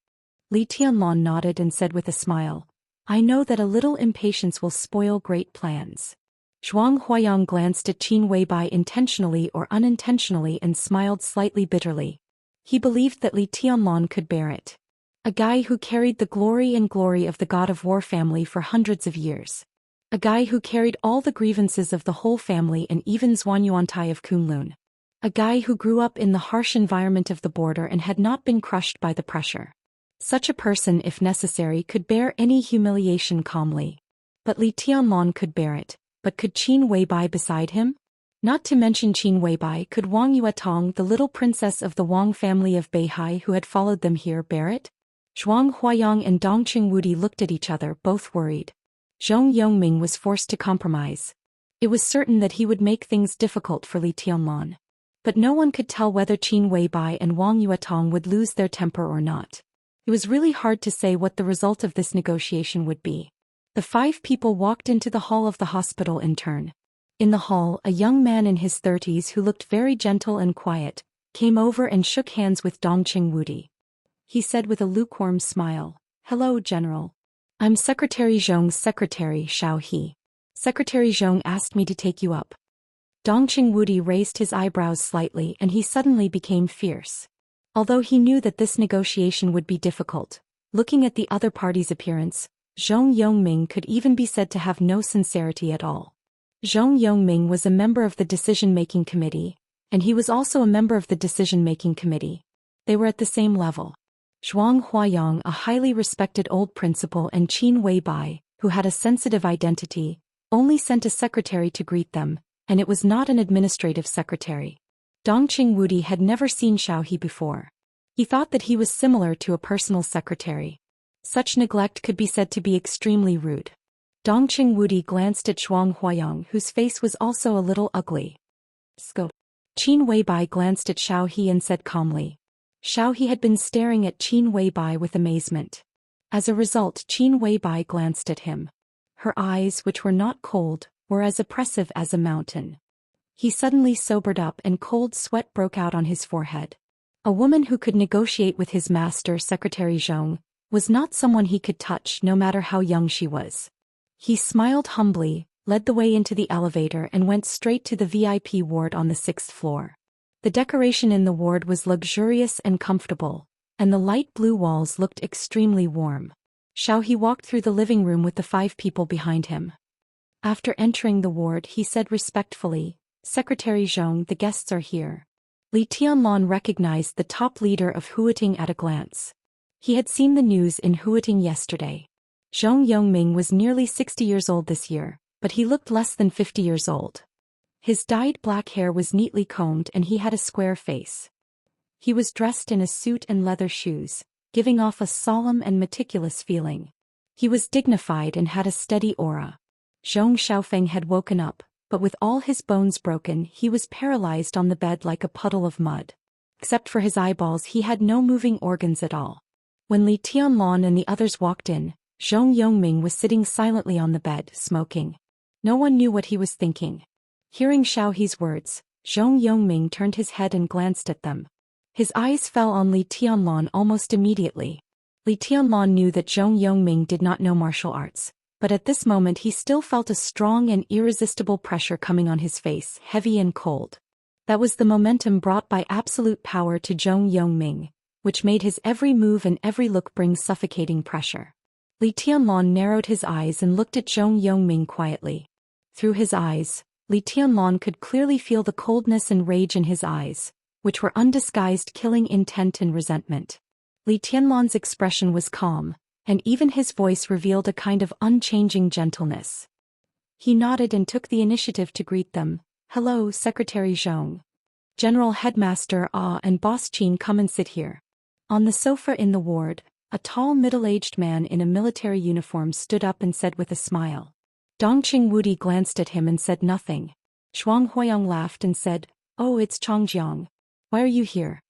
Li Tianlan nodded and said with a smile, I know that a little impatience will spoil great plans. Zhuang Huayang glanced at Qin Weibai intentionally or unintentionally and smiled slightly bitterly. He believed that Li Tianlan could bear it. A guy who carried the glory of the god of war family for hundreds of years. A guy who carried all the grievances of the whole family and even Zhuanyuantai of Kunlun. A guy who grew up in the harsh environment of the border and had not been crushed by the pressure. Such a person, if necessary, could bear any humiliation calmly. But Li Tianlan could bear it, but could Qin Weibai beside him? Not to mention Qin Weibai, could Wang Yuetong, the little princess of the Wang family of Beihai who had followed them here, bear it? Zhuang Huayang and Dongqing Wudi looked at each other, both worried. Zhong Yongming was forced to compromise. It was certain that he would make things difficult for Li Tianlan. But no one could tell whether Qin Weibai and Wang Yuetong would lose their temper or not. It was really hard to say what the result of this negotiation would be. The 5 people walked into the hall of the hospital in turn. In the hall, a young man in his 30s who looked very gentle and quiet, came over and shook hands with Dongqing Wudi. He said with a lukewarm smile, "Hello, General. I'm Secretary Zhong's secretary, Xiao He. Secretary Zhong asked me to take you up." Dongqing Wudi raised his eyebrows slightly and he suddenly became fierce. Although he knew that this negotiation would be difficult, looking at the other party's appearance, Zhong Yongming could even be said to have no sincerity at all. Zhong Yongming was a member of the decision-making committee, and he was also a member of the decision-making committee. They were at the same level. Zhuang Huayang, a highly respected old principal, and Qin Weibai, who had a sensitive identity, only sent a secretary to greet them, and it was not an administrative secretary. Dongqing Wudi had never seen Xiao He before. He thought that he was similar to a personal secretary. Such neglect could be said to be extremely rude. Dongqing Wudi glanced at Zhuang Huayang, whose face was also a little ugly. Scope. Qin Weibai glanced at Xiao He and said calmly. Xiao He had been staring at Qin Weibai with amazement. As a result, Qin Weibai glanced at him. Her eyes, which were not cold, were as oppressive as a mountain. He suddenly sobered up and cold sweat broke out on his forehead. A woman who could negotiate with his master, Secretary Zhong, was not someone he could touch no matter how young she was. He smiled humbly, led the way into the elevator and went straight to the VIP ward on the 6th floor. The decoration in the ward was luxurious and comfortable, and the light blue walls looked extremely warm. Xiao He walked through the living room with the 5 people behind him. After entering the ward, he said respectfully, "Secretary Zhong, the guests are here." Li Tianlan recognized the top leader of Huiting at a glance. He had seen the news in Huiting yesterday. Zhong Yongming was nearly 60 years old this year, but he looked less than 50 years old. His dyed black hair was neatly combed and he had a square face. He was dressed in a suit and leather shoes, giving off a solemn and meticulous feeling. He was dignified and had a steady aura. Zhong Xiaofeng had woken up, but with all his bones broken, he was paralyzed on the bed like a puddle of mud. Except for his eyeballs, he had no moving organs at all. When Li Tianlan and the others walked in, Zhong Yongming was sitting silently on the bed, smoking. No one knew what he was thinking. Hearing Xiao He's words, Zhong Yongming turned his head and glanced at them. His eyes fell on Li Tianlan almost immediately. Li Tianlan knew that Zhong Yongming did not know martial arts, but at this moment he still felt a strong and irresistible pressure coming on his face, heavy and cold. That was the momentum brought by absolute power to Zhong Yongming, which made his every move and every look bring suffocating pressure. Li Tianlan narrowed his eyes and looked at Zhong Yongming quietly. Through his eyes, Li Tianlan could clearly feel the coldness and rage in his eyes, which were undisguised killing intent and resentment. Li Tianlan's expression was calm, and even his voice revealed a kind of unchanging gentleness. He nodded and took the initiative to greet them. "Hello, Secretary Zhong. General Headmaster Ah and Boss Qin, come and sit here." On the sofa in the ward, a tall middle-aged man in a military uniform stood up and said with a smile. Dongqing Wudi glanced at him and said nothing. Zhuang Huayang laughed and said, "Oh, it's Changjiang. Why are you here?"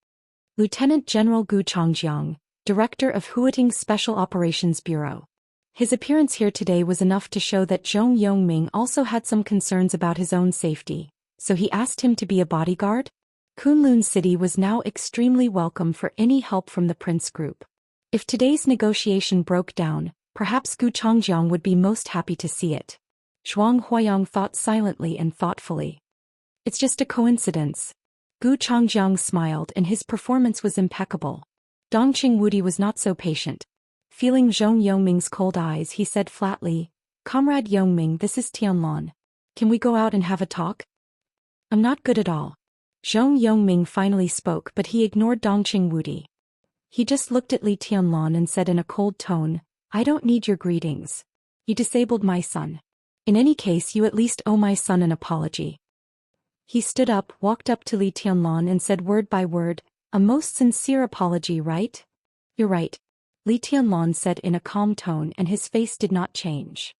Lieutenant General Gu Changjiang, director of Huiting Special Operations Bureau. His appearance here today was enough to show that Zhong Yongming also had some concerns about his own safety, so he asked him to be a bodyguard. Kunlun City was now extremely welcome for any help from the Prince Group. If today's negotiation broke down, perhaps Gu Changjiang would be most happy to see it. Zhuang Huayang thought silently and thoughtfully. "It's just a coincidence." Gu Changjiang smiled and his performance was impeccable. Dongqing Wudi was not so patient. Feeling Zhong Yongming's cold eyes, he said flatly, "Comrade Yongming, this is Tianlan. Can we go out and have a talk?" "I'm not good at all." Zhong Yongming finally spoke, but he ignored Dongqing Wudi. He just looked at Li Tianlan and said in a cold tone, "I don't need your greetings. You disabled my son. In any case, you at least owe my son an apology." He stood up, walked up to Li Tianlan and said word by word, "A most sincere apology, right?" "You're right," Li Tianlan said in a calm tone, and his face did not change.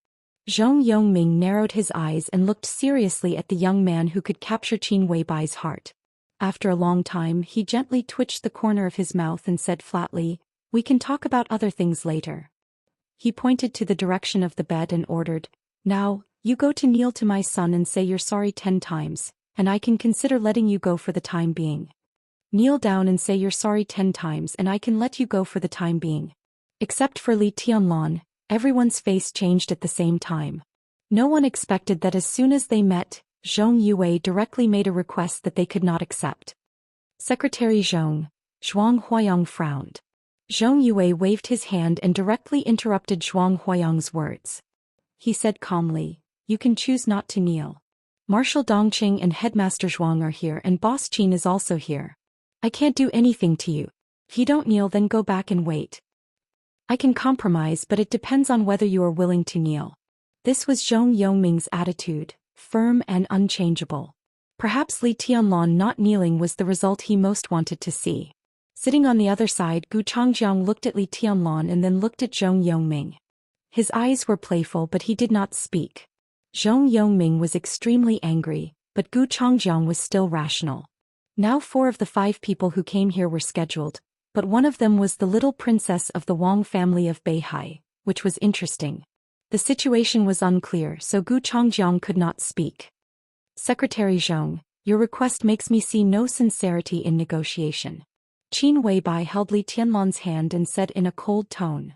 Zhong Yongming narrowed his eyes and looked seriously at the young man who could capture Qin Weibai's heart. After a long time, he gently twitched the corner of his mouth and said flatly, "We can talk about other things later." He pointed to the direction of the bed and ordered, "Now, You go to kneel to my son and say you're sorry 10 times, and I can consider letting you go for the time being. Kneel down and say you're sorry 10 times and I can let you go for the time being. Except for Li Tianlan, everyone's face changed at the same time. No one expected that as soon as they met, Zhong Yue directly made a request that they could not accept. Secretary Zhong, Zhuang Huayang frowned. Zhong Yue waved his hand and directly interrupted Zhuang Huayang's words. He said calmly, you can choose not to kneel. Marshal Dongqing and Headmaster Zhuang are here and Boss Qin is also here. I can't do anything to you. If you don't kneel then go back and wait. I can compromise but it depends on whether you are willing to kneel. This was Zhong Yongming's attitude, firm and unchangeable. Perhaps Li Tianlan not kneeling was the result he most wanted to see. Sitting on the other side, Gu Changjiang looked at Li Tianlan and then looked at Zhong Yongming. His eyes were playful but he did not speak. Zhong Yongming was extremely angry, but Gu Changjiang was still rational. Now 4 of the 5 people who came here were scheduled, but one of them was the little princess of the Wang family of Beihai, which was interesting. The situation was unclear so Gu Changjiang could not speak. Secretary Zhong, your request makes me see no sincerity in negotiation. Qin Weibai held Li Tianlan's hand and said in a cold tone.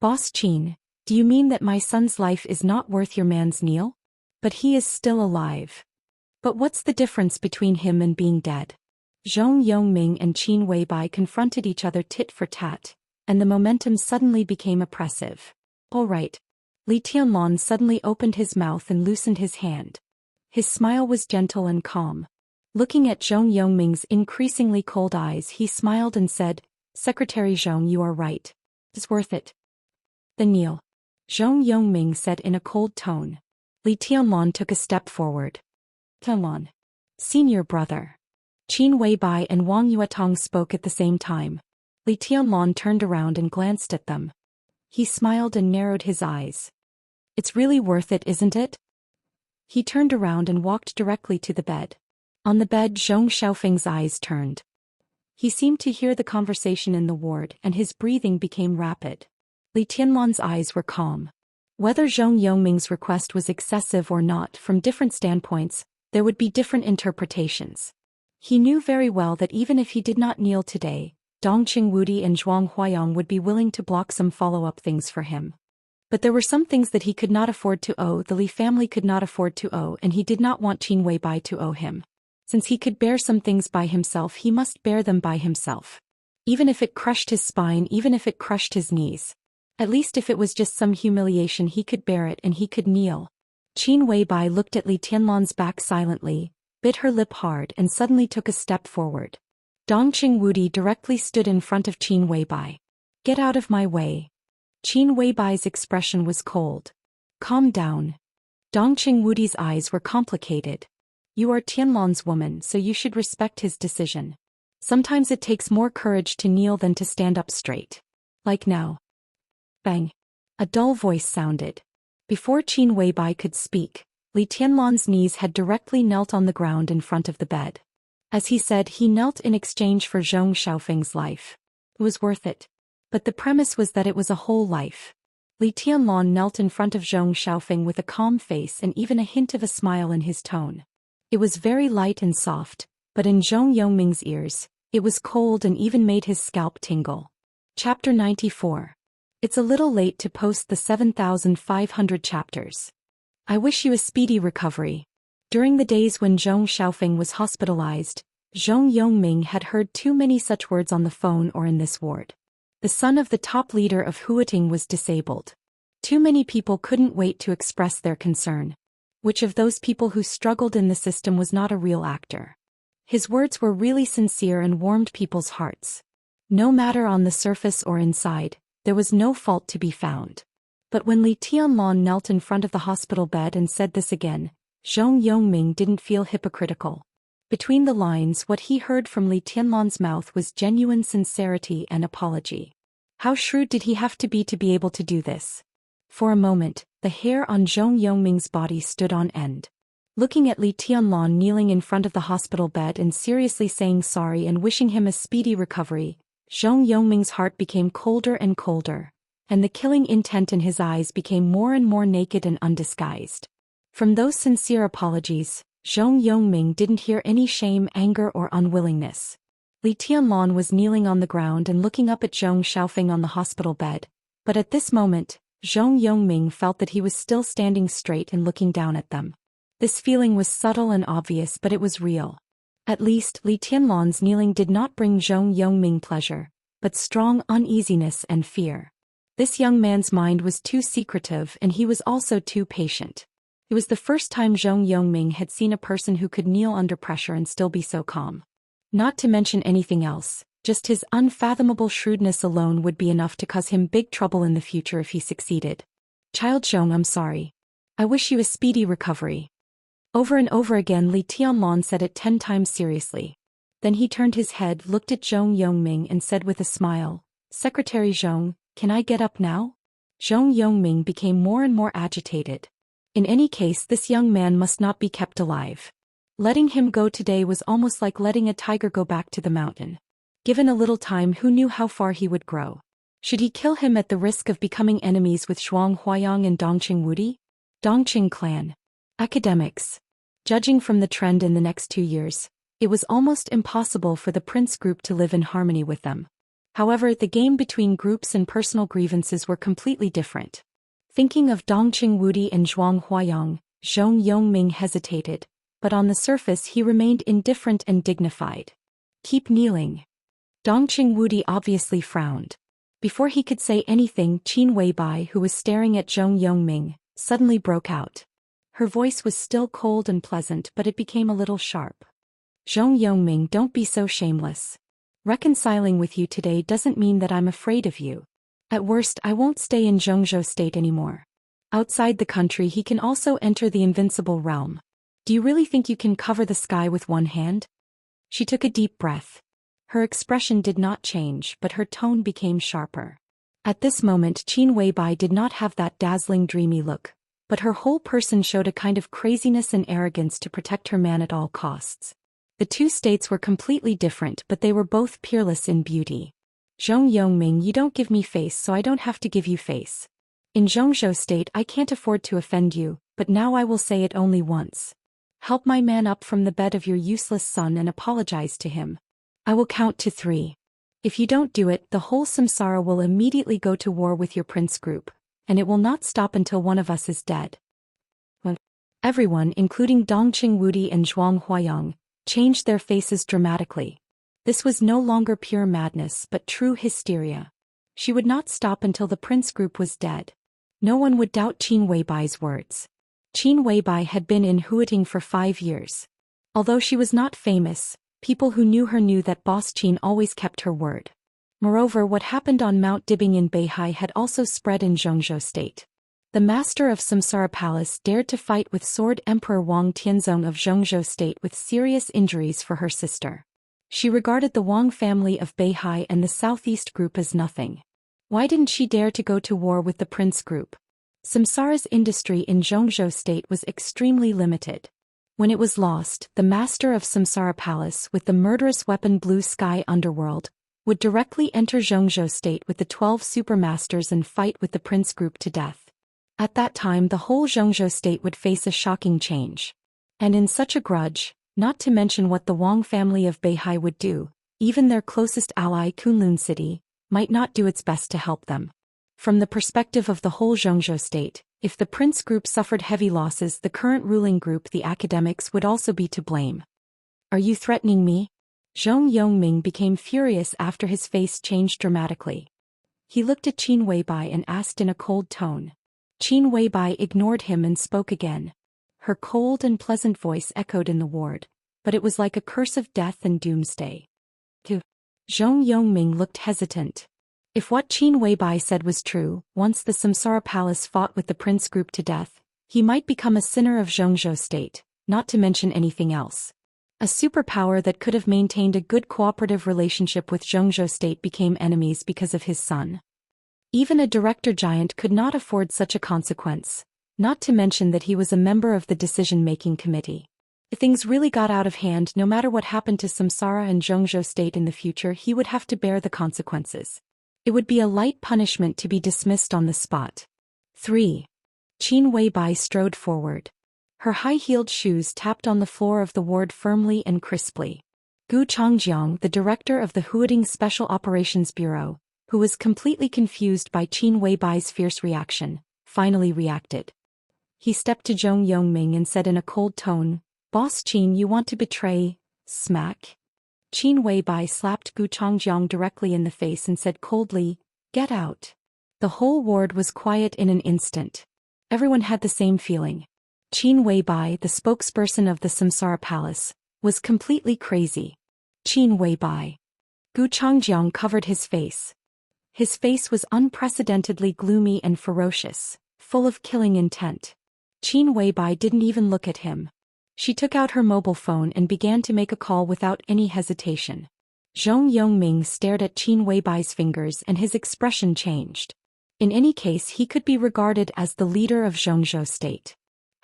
Boss Qin, do you mean that my son's life is not worth your man's kneel? But he is still alive. But what's the difference between him and being dead? Zhong Yongming and Qin Weibai confronted each other tit for tat, and the momentum suddenly became oppressive. All right. Li Tianlan suddenly opened his mouth and loosened his hand. His smile was gentle and calm. Looking at Zhong Yongming's increasingly cold eyes, he smiled and said, Secretary Zhong, you are right. It's worth it. Then kneel. Zhong Yongming said in a cold tone. Li Tianlan took a step forward. Tianlan. Senior brother. Qin Weibai and Wang Yuetong spoke at the same time. Li Tianlan turned around and glanced at them. He smiled and narrowed his eyes. It's really worth it, isn't it? He turned around and walked directly to the bed. On the bed, Zhong Xiaofeng's eyes turned. He seemed to hear the conversation in the ward and his breathing became rapid. Li Tianlan's eyes were calm. Whether Zhong Yongming's request was excessive or not, from different standpoints, there would be different interpretations. He knew very well that even if he did not kneel today, Dongqing Wudi and Zhuang Huayang would be willing to block some follow-up things for him. But there were some things that he could not afford to owe, the Li family could not afford to owe, and he did not want Qin Weibai to owe him. Since he could bear some things by himself, he must bear them by himself. Even if it crushed his spine, even if it crushed his knees. At least if it was just some humiliation, he could bear it and he could kneel. Qin Weibai looked at Li Tianlan's back silently, bit her lip hard and suddenly took a step forward. Dongqing Wudi directly stood in front of Qin Weibai. Get out of my way. Qin Weibai's expression was cold. Calm down. Dongqing Wudi's eyes were complicated. You are Tianlan's woman, so you should respect his decision. Sometimes it takes more courage to kneel than to stand up straight. Like now. Bang. A dull voice sounded. Before Qin Weibai could speak, Li Tianlan's knees had directly knelt on the ground in front of the bed. As he said, he knelt in exchange for Zhong Xiaofeng's life. It was worth it. But the premise was that it was a whole life. Li Tianlan knelt in front of Zhong Xiaofeng with a calm face and even a hint of a smile in his tone. It was very light and soft, but in Zhong Yongming's ears, it was cold and even made his scalp tingle. Chapter 94. It's a little late to post the 7,500 chapters. I wish you a speedy recovery. During the days when Zhong Xiaofeng was hospitalized, Zhong Yongming had heard too many such words on the phone or in this ward. The son of the top leader of Huating was disabled. Too many people couldn't wait to express their concern. Which of those people who struggled in the system was not a real actor? His words were really sincere and warmed people's hearts. No matter on the surface or inside, there was no fault to be found. But when Li Tianlan knelt in front of the hospital bed and said this again, Zhong Yongming didn't feel hypocritical. Between the lines, what he heard from Li Tianlan's mouth was genuine sincerity and apology. How shrewd did he have to be able to do this? For a moment, the hair on Zhong Yongming's body stood on end. Looking at Li Tianlan kneeling in front of the hospital bed and seriously saying sorry and wishing him a speedy recovery, Zhong Yongming's heart became colder and colder, and the killing intent in his eyes became more and more naked and undisguised. From those sincere apologies, Zhong Yongming didn't hear any shame, anger, or unwillingness. Li Tianlan was kneeling on the ground and looking up at Zhong Xiaofeng on the hospital bed, but at this moment, Zhong Yongming felt that he was still standing straight and looking down at them. This feeling was subtle and obvious, but it was real. At least, Li Tianlan's kneeling did not bring Zhong Yongming pleasure, but strong uneasiness and fear. This young man's mind was too secretive and he was also too patient. It was the first time Zhong Yongming had seen a person who could kneel under pressure and still be so calm. Not to mention anything else, just his unfathomable shrewdness alone would be enough to cause him big trouble in the future if he succeeded. Child Zhong, I'm sorry. I wish you a speedy recovery. Over and over again Li Tianlan said it 10 times seriously. Then he turned his head, looked at Zhong Yongming and said with a smile, Secretary Zhong, can I get up now? Zhong Yongming became more and more agitated. In any case, this young man must not be kept alive. Letting him go today was almost like letting a tiger go back to the mountain. Given a little time, who knew how far he would grow? Should he kill him at the risk of becoming enemies with Zhuang Huayang and Dongqing Wudi? Dongqing clan. Academics. Judging from the trend in the next 2 years, it was almost impossible for the Prince group to live in harmony with them. However, the game between groups and personal grievances were completely different. Thinking of Dongqing Wudi and Zhuang Huayang, Zhong Yongming hesitated, but on the surface he remained indifferent and dignified. Keep kneeling. Dongqing Wudi obviously frowned. Before he could say anything, Qin Weibai, who was staring at Zhong Yongming, suddenly broke out. Her voice was still cold and pleasant, but it became a little sharp. Zhong Yongming, don't be so shameless. Reconciling with you today doesn't mean that I'm afraid of you. At worst, I won't stay in Zhongzhou state anymore. Outside the country he can also enter the invincible realm. Do you really think you can cover the sky with one hand? She took a deep breath. Her expression did not change, but her tone became sharper. At this moment Qin Weibai did not have that dazzling dreamy look, but her whole person showed a kind of craziness and arrogance to protect her man at all costs. The two states were completely different, but they were both peerless in beauty. Zhong Yongming, you don't give me face, so I don't have to give you face. In Zhongzhou state I can't afford to offend you, but now I will say it only once. Help my man up from the bed of your useless son and apologize to him. I will count to 3. If you don't do it, the whole samsara will immediately go to war with your prince group, and it will not stop until one of us is dead. Well, everyone, including Dongqing Wudi and Zhuang Huayang, changed their faces dramatically. This was no longer pure madness but true hysteria. She would not stop until the prince group was dead. No one would doubt Qin Weibai's words. Qin Weibai had been in Huiting for 5 years. Although she was not famous, people who knew her knew that Boss Qin always kept her word. Moreover, what happened on Mount Dibing in Beihai had also spread in Zhongzhou state. The master of Samsara Palace dared to fight with Sword Emperor Wang Tianzong of Zhongzhou state with serious injuries for her sister. She regarded the Wang family of Beihai and the Southeast group as nothing. Why didn't she dare to go to war with the Prince group? Samsara's industry in Zhongzhou state was extremely limited. When it was lost, the master of Samsara Palace with the murderous weapon Blue Sky Underworld would directly enter Zhongzhou state with the 12 supermasters and fight with the Prince group to death. At that time the whole Zhongzhou state would face a shocking change. And in such a grudge, not to mention what the Wang family of Beihai would do, even their closest ally Kunlun City might not do its best to help them. From the perspective of the whole Zhongzhou state, if the Prince group suffered heavy losses, the current ruling group, the academics, would also be to blame. Are you threatening me? Zhong Yongming became furious after his face changed dramatically. He looked at Qin Weibai and asked in a cold tone. Qin Weibai ignored him and spoke again. Her cold and pleasant voice echoed in the ward, but it was like a curse of death and doomsday. Zhong Yongming looked hesitant. If what Qin Weibai said was true, once the Samsara Palace fought with the Prince group to death, he might become a sinner of Zhongzhou state, not to mention anything else. A superpower that could have maintained a good cooperative relationship with Zhongzhou state became enemies because of his son. Even a director giant could not afford such a consequence, not to mention that he was a member of the decision-making committee. If things really got out of hand, no matter what happened to Samsara and Zhongzhou state in the future, he would have to bear the consequences. It would be a light punishment to be dismissed on the spot. 3. Qin Weibai strode forward. Her high-heeled shoes tapped on the floor of the ward firmly and crisply. Gu Changjiang, the director of the Huading Special Operations Bureau, who was completely confused by Qin Weibai's fierce reaction, finally reacted. He stepped to Zhong Yongming and said in a cold tone, "Boss Qin, you want to betray?" Smack. Qin Weibai slapped Gu Changjiang directly in the face and said coldly, "Get out." The whole ward was quiet in an instant. Everyone had the same feeling. Qin Weibai, the spokesperson of the Samsara Palace, was completely crazy. Qin Weibai. Gu Changjiang covered his face. His face was unprecedentedly gloomy and ferocious, full of killing intent. Qin Weibai didn't even look at him. She took out her mobile phone and began to make a call without any hesitation. Zhong Yongming stared at Qin Weibai's fingers and his expression changed. In any case, he could be regarded as the leader of Zhongzhou state.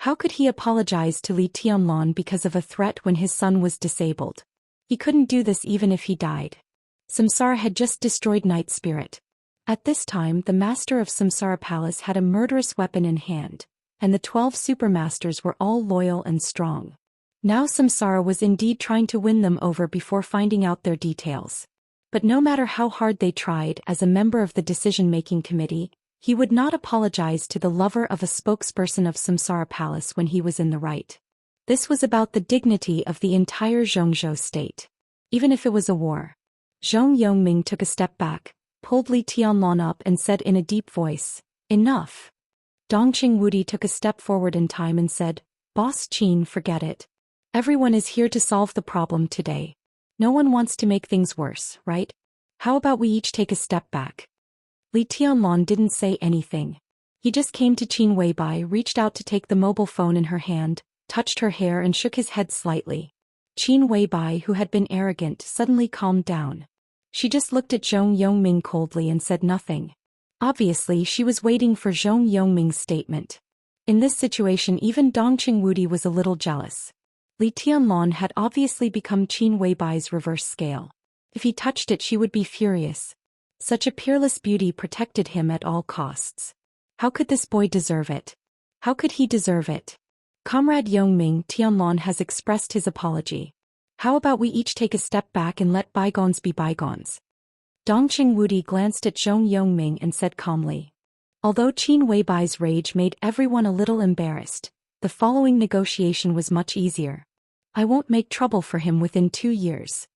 How could he apologize to Li Tianlan because of a threat when his son was disabled? He couldn't do this even if he died. Samsara had just destroyed Night Spirit. At this time, the master of Samsara Palace had a murderous weapon in hand, and the 12 supermasters were all loyal and strong. Now Samsara was indeed trying to win them over before finding out their details. But no matter how hard they tried, as a member of the decision-making committee, he would not apologize to the lover of a spokesperson of Samsara Palace when he was in the right. This was about the dignity of the entire Zhongzhou state. Even if it was a war. Zhong Yongming took a step back, pulled Li Tianlan up and said in a deep voice, "Enough." Dongqing Wudi took a step forward in time and said, "Boss Qin, forget it. Everyone is here to solve the problem today. No one wants to make things worse, right? How about we each take a step back?" Li Tianlan didn't say anything. He just came to Qin Weibai, reached out to take the mobile phone in her hand, touched her hair and shook his head slightly. Qin Weibai, who had been arrogant, suddenly calmed down. She just looked at Zhong Yongming coldly and said nothing. Obviously, she was waiting for Zhong Yongming's statement. In this situation, even Dongqing Wudi was a little jealous. Li Tianlan had obviously become Qin Weibai's reverse scale. If he touched it, she would be furious. Such a peerless beauty protected him at all costs. How could this boy deserve it? How could he deserve it? Comrade Yongming, Tianlan has expressed his apology. How about we each take a step back and let bygones be bygones? Dongqing Wudi glanced at Zhong Yongming and said calmly. Although Qin Weibai's rage made everyone a little embarrassed, the following negotiation was much easier. "I won't make trouble for him within 2 years.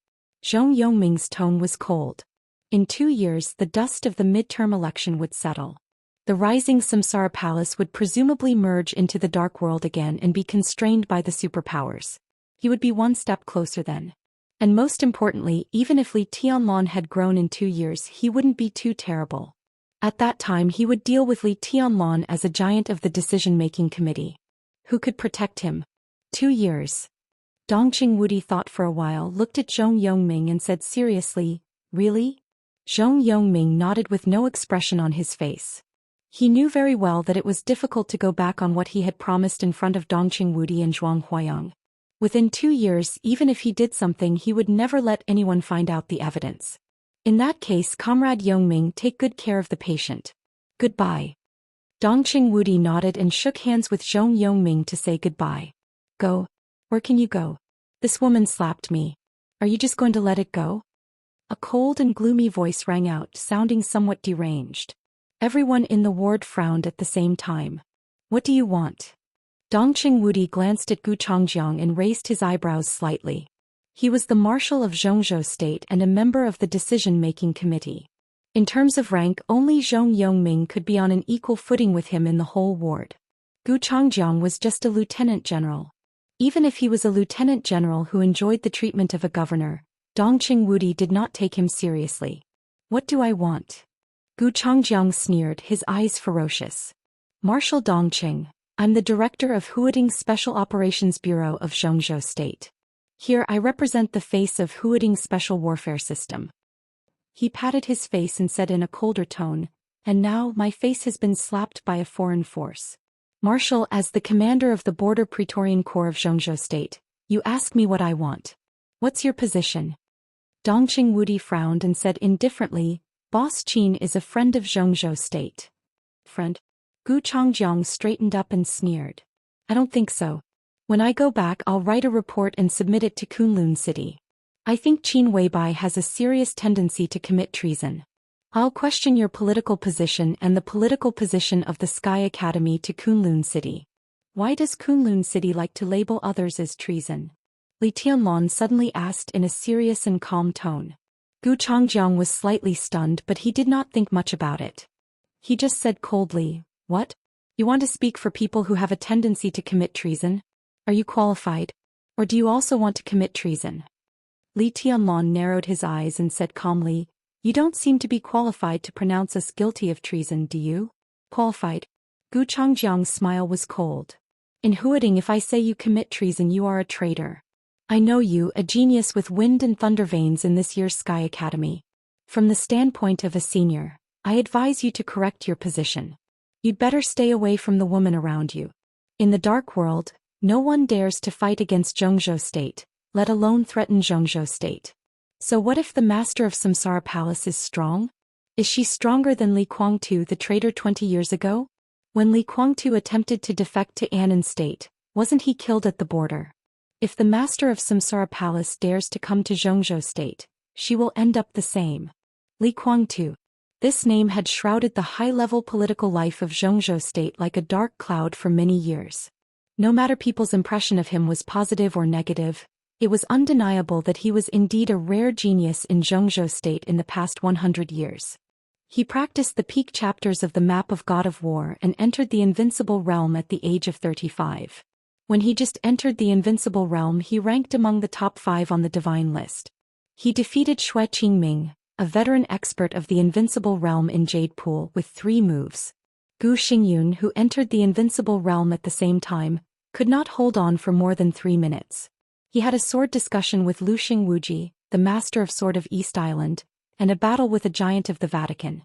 Zhong Yongming's tone was cold. In 2 years, the dust of the midterm election would settle. The rising Samsara Palace would presumably merge into the Dark World again and be constrained by the superpowers. He would be one step closer then. And most importantly, even if Li Tianlan had grown in 2 years, he wouldn't be too terrible. At that time, he would deal with Li Tianlan as a giant of the decision-making committee. Who could protect him? 2 years. Dongqing Wudi thought for a while, looked at Zhong Yongming and said seriously, "Really?" Zhong Yongming nodded with no expression on his face. He knew very well that it was difficult to go back on what he had promised in front of Dongqing Wudi and Zhuang Huayang. Within 2 years, even if he did something, he would never let anyone find out the evidence. In that case, Comrade Yongming, take good care of the patient. Goodbye. Dongqing Wudi nodded and shook hands with Zhong Yongming to say goodbye. Go? Where can you go? This woman slapped me. Are you just going to let it go? A cold and gloomy voice rang out, sounding somewhat deranged. Everyone in the ward frowned at the same time. What do you want? Dongqing Wudi glanced at Gu Changjiang and raised his eyebrows slightly. He was the marshal of Zhongzhou state and a member of the decision-making committee. In terms of rank, only Zhong Yongming could be on an equal footing with him in the whole ward. Gu Changjiang was just a lieutenant general. Even if he was a lieutenant general who enjoyed the treatment of a governor, Dongqing Wudi did not take him seriously. What do I want? Gu Changjiang sneered, his eyes ferocious. Marshal Dongqing, I'm the director of Huading's Special Operations Bureau of Zhongzhou State. Here I represent the face of Huading's Special Warfare System. He patted his face and said in a colder tone, and now my face has been slapped by a foreign force. Marshal, as the commander of the Border Praetorian Corps of Zhongzhou State, you ask me what I want. What's your position? Dongqing Wudi frowned and said indifferently, Boss Qin is a friend of Zhongzhou State. Friend? Gu Changjiang straightened up and sneered. I don't think so. When I go back, I'll write a report and submit it to Kunlun City. I think Qin Weibai has a serious tendency to commit treason. I'll question your political position and the political position of the Sky Academy to Kunlun City. Why does Kunlun City like to label others as treason? Li Tianlong suddenly asked in a serious and calm tone. Gu Changjiang was slightly stunned, but he did not think much about it. He just said coldly, "What? You want to speak for people who have a tendency to commit treason? Are you qualified? Or do you also want to commit treason?" Li Tianlong narrowed his eyes and said calmly, "You don't seem to be qualified to pronounce us guilty of treason, do you?" "Qualified?" Gu Changjiang's smile was cold. "In Huading, if I say you commit treason, you are a traitor. I know you, a genius with wind and thunder veins in this year's Sky Academy. From the standpoint of a senior, I advise you to correct your position. You'd better stay away from the woman around you. In the dark world, no one dares to fight against Zhongzhou State, let alone threaten Zhongzhou State. So what if the master of Samsara Palace is strong? Is she stronger than Li Kuangtu, the traitor 20 years ago? When Li Kuangtu attempted to defect to Annan State, wasn't he killed at the border? If the master of Samsara Palace dares to come to Zhongzhou State, she will end up the same. Li Kuangtu. This name had shrouded the high-level political life of Zhongzhou State like a dark cloud for many years. No matter people's impression of him was positive or negative, it was undeniable that he was indeed a rare genius in Zhongzhou State in the past 100 years. He practiced the peak chapters of the map of God of War and entered the Invincible Realm at the age of 35. When he just entered the Invincible Realm, he ranked among the top 5 on the Divine list. He defeated Xue Qingming, a veteran expert of the Invincible Realm in Jade Pool, with 3 moves. Gu Xingyun, who entered the Invincible Realm at the same time, could not hold on for more than 3 minutes. He had a sword discussion with Lu Xingwuji, the master of Sword of East Island, and a battle with a giant of the Vatican.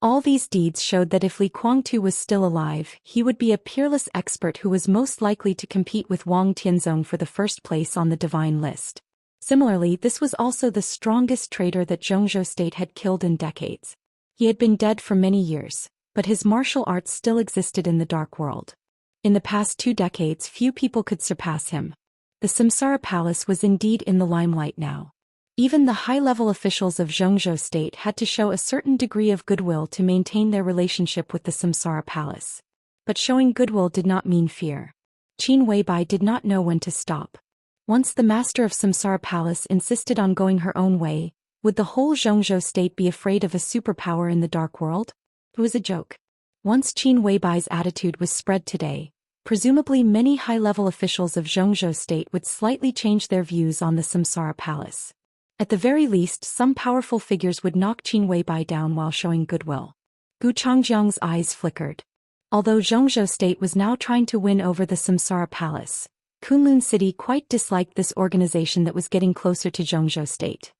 All these deeds showed that if Li Kuangtu was still alive, he would be a peerless expert who was most likely to compete with Wang Tianzong for the first place on the Divine list. Similarly, this was also the strongest traitor that Zhongzhou State had killed in decades. He had been dead for many years, but his martial arts still existed in the dark world. In the past 2 decades, few people could surpass him. The Samsara Palace was indeed in the limelight now. Even the high-level officials of Zhongzhou State had to show a certain degree of goodwill to maintain their relationship with the Samsara Palace. But showing goodwill did not mean fear. Qin Weibai did not know when to stop. Once the master of Samsara Palace insisted on going her own way, would the whole Zhongzhou State be afraid of a superpower in the dark world? It was a joke. Once Qin Weibai's attitude was spread today, presumably many high-level officials of Zhongzhou State would slightly change their views on the Samsara Palace. At the very least, some powerful figures would knock Qin Weibai down while showing goodwill. Gu Changjiang's eyes flickered. Although Zhongzhou State was now trying to win over the Samsara Palace, Kunlun City quite disliked this organization that was getting closer to Zhongzhou State.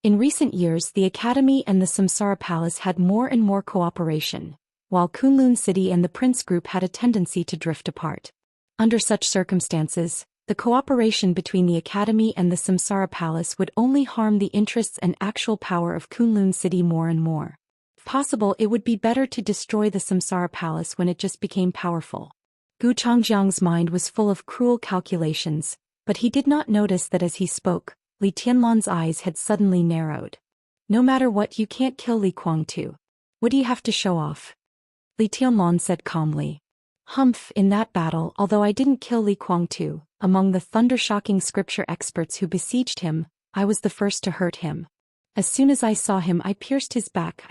In recent years, the Academy and the Samsara Palace had more and more cooperation, while Kunlun City and the Prince Group had a tendency to drift apart. Under such circumstances, the cooperation between the Academy and the Samsara Palace would only harm the interests and actual power of Kunlun City more and more. If possible, it would be better to destroy the Samsara Palace when it just became powerful. Gu Changjiang's mind was full of cruel calculations, but he did not notice that as he spoke, Li Tianlong's eyes had suddenly narrowed. "No matter what, you can't kill Li Kuangtu. What do you have to show off?" Li Tianlong said calmly. "Humph, in that battle, although I didn't kill Li Kuangtu, among the thunder-shocking scripture experts who besieged him, I was the first to hurt him. As soon as I saw him, I pierced his back."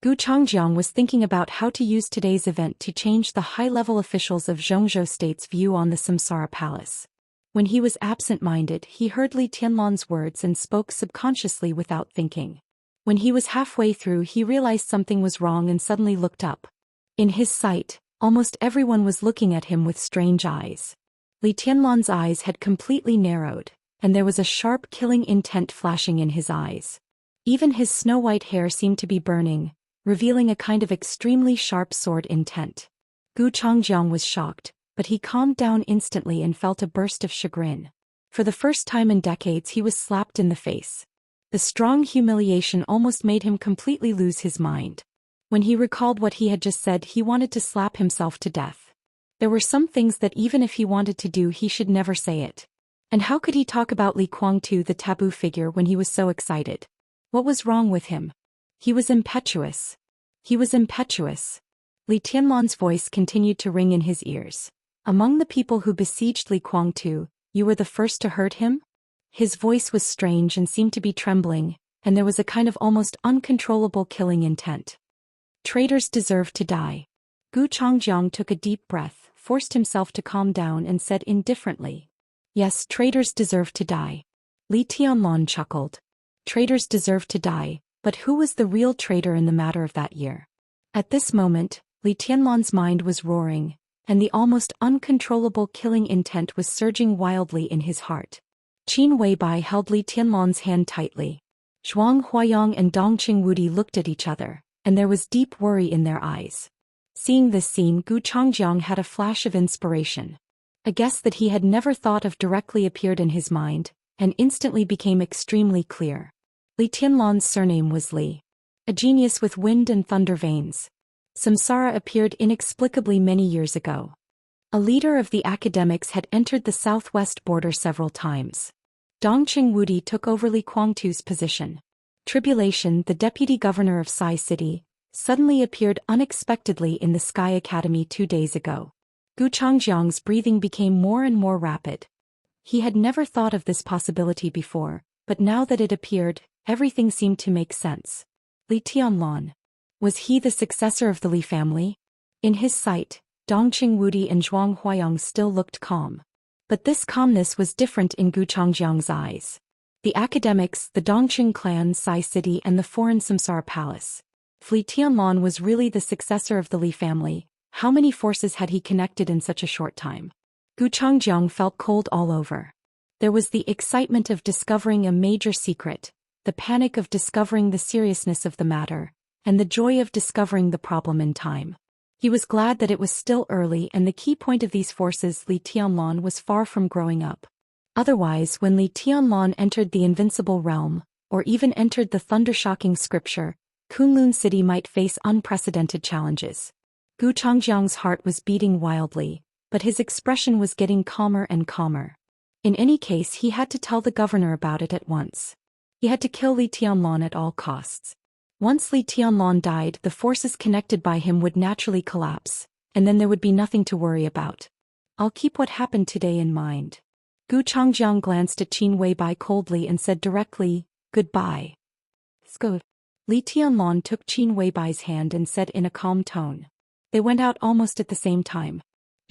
Gu Changjiang was thinking about how to use today's event to change the high-level officials of Zhongzhou State's view on the Samsara Palace. When he was absent-minded, he heard Li Tianlong's words and spoke subconsciously without thinking. When he was halfway through, he realized something was wrong and suddenly looked up. In his sight, almost everyone was looking at him with strange eyes. Li Tianlong's eyes had completely narrowed, and there was a sharp killing intent flashing in his eyes. Even his snow-white hair seemed to be burning, revealing a kind of extremely sharp sword intent. Gu Changjiang was shocked, but he calmed down instantly and felt a burst of chagrin. For the first time in decades, he was slapped in the face. The strong humiliation almost made him completely lose his mind. When he recalled what he had just said, he wanted to slap himself to death. There were some things that even if he wanted to do he should never say it. And how could he talk about Li Guangtu, the taboo figure, when he was so excited? What was wrong with him? He was impetuous. He was impetuous. Li Tianlan's voice continued to ring in his ears. Among the people who besieged Li Guangtu, you were the first to hurt him? His voice was strange and seemed to be trembling, and there was a kind of almost uncontrollable killing intent. Traitors deserve to die. Gu Changjiang took a deep breath, forced himself to calm down and said indifferently. Yes, traitors deserve to die. Li Tianlan chuckled. Traitors deserve to die, but who was the real traitor in the matter of that year? At this moment, Li Tianlan's mind was roaring, and the almost uncontrollable killing intent was surging wildly in his heart. Qin Weibai held Li Tianlan's hand tightly. Zhuang Huayang and Dongqing Wudi looked at each other, and there was deep worry in their eyes. Seeing this scene, Gu Changjiang had a flash of inspiration. A guess that he had never thought of directly appeared in his mind, and instantly became extremely clear. Li Tianlan's surname was Li. A genius with wind and thunder veins. Samsara appeared inexplicably many years ago. A leader of the academics had entered the southwest border several times. Dongqing Wudi took over Li Guangtu's position. Tribulation, the deputy governor of Sai City, suddenly appeared unexpectedly in the Sky Academy 2 days ago. Gu Changjiang's breathing became more and more rapid. He had never thought of this possibility before, but now that it appeared, everything seemed to make sense. Li Tianlan. Was he the successor of the Li family? In his sight, Dongqing Wudi and Zhuang Huayang still looked calm. But this calmness was different in Gu Changjiang's eyes. The academics, the Dongqing clan, Sai City, and the foreign Samsara palace. If Li Tianlan was really the successor of the Li family, how many forces had he connected in such a short time? Gu Changjiang felt cold all over. There was the excitement of discovering a major secret, the panic of discovering the seriousness of the matter, and the joy of discovering the problem in time. He was glad that it was still early, and the key point of these forces, Li Tianlan, was far from growing up. Otherwise, when Li Tianlan entered the invincible realm, or even entered the thunder-shocking scripture, Kunlun City might face unprecedented challenges. Gu Changjiang's heart was beating wildly, but his expression was getting calmer and calmer. In any case, he had to tell the governor about it at once. He had to kill Li Tianlan at all costs. Once Li Tianlan died, the forces connected by him would naturally collapse, and then there would be nothing to worry about. I'll keep what happened today in mind. Gu Changjiang glanced at Qin Weibai coldly and said directly, goodbye. Sco. Li Tianlan took Qin Weibai's hand and said in a calm tone. They went out almost at the same time.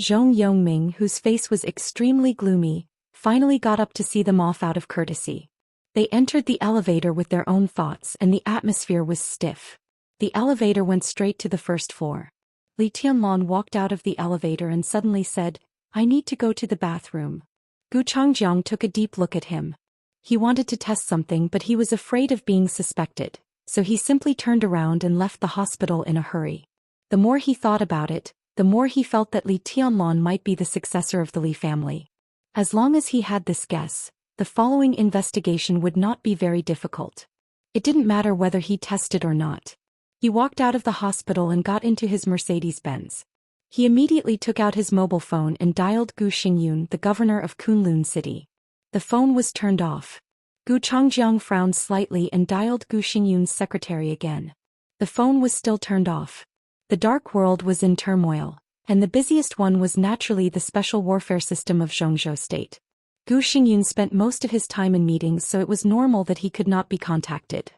Zhong Yongming, whose face was extremely gloomy, finally got up to see them off out of courtesy. They entered the elevator with their own thoughts, and the atmosphere was stiff. The elevator went straight to the first floor. Li Tianlan walked out of the elevator and suddenly said, I need to go to the bathroom. Gu Changjiang took a deep look at him. He wanted to test something, but he was afraid of being suspected, so he simply turned around and left the hospital in a hurry. The more he thought about it, the more he felt that Li Tianlan might be the successor of the Li family. As long as he had this guess, the following investigation would not be very difficult. It didn't matter whether he tested or not. He walked out of the hospital and got into his Mercedes-Benz. He immediately took out his mobile phone and dialed Gu Xingyun, the governor of Kunlun City. The phone was turned off. Gu Changjiang frowned slightly and dialed Gu Xingyun's secretary again. The phone was still turned off. The dark world was in turmoil, and the busiest one was naturally the special warfare system of Zhongzhou State. Gu Xingyun spent most of his time in meetings, so it was normal that he could not be contacted.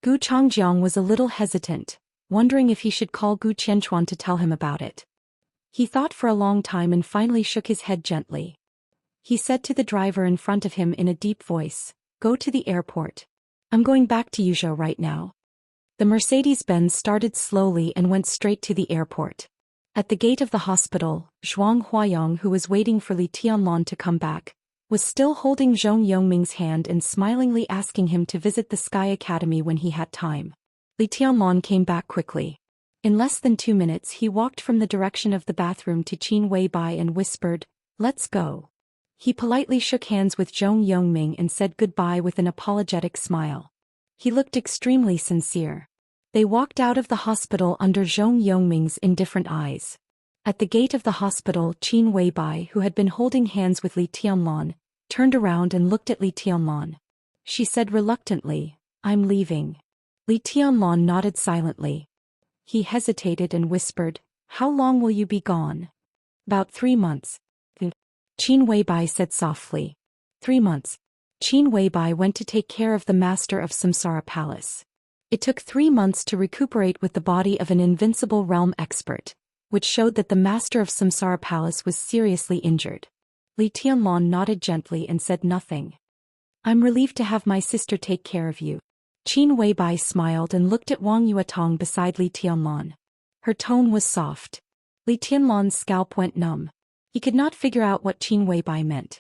Gu Changjiang was a little hesitant, wondering if he should call Gu Qianchuan to tell him about it. He thought for a long time and finally shook his head gently. He said to the driver in front of him in a deep voice, Go to the airport. I'm going back to Yuzhou right now. The Mercedes-Benz started slowly and went straight to the airport. At the gate of the hospital, Zhuang Huayang, who was waiting for Li Tianlan to come back, was still holding Zhong Yongming's hand and smilingly asking him to visit the Sky Academy when he had time. Li Tianlan came back quickly. In less than 2 minutes he walked from the direction of the bathroom to Qin Weibai and whispered, Let's go. He politely shook hands with Zhong Yongming and said goodbye with an apologetic smile. He looked extremely sincere. They walked out of the hospital under Zhong Yongming's indifferent eyes. At the gate of the hospital, Qin Weibai, who had been holding hands with Li Tianlan, turned around and looked at Li Tianlan. She said reluctantly, "I'm leaving." Li Tianlan nodded silently. He hesitated and whispered, "How long will you be gone?" "About 3 months. Qin Weibai said softly. 3 months. Qin Weibai went to take care of the master of Samsara Palace. It took 3 months to recuperate with the body of an invincible realm expert, which showed that the master of Samsara Palace was seriously injured. Li Tianlan nodded gently and said nothing. "I'm relieved to have my sister take care of you." Qin Weibai smiled and looked at Wang Yuetong beside Li Tianlan. Her tone was soft. Li Tianlan's scalp went numb. He could not figure out what Qin Weibai meant.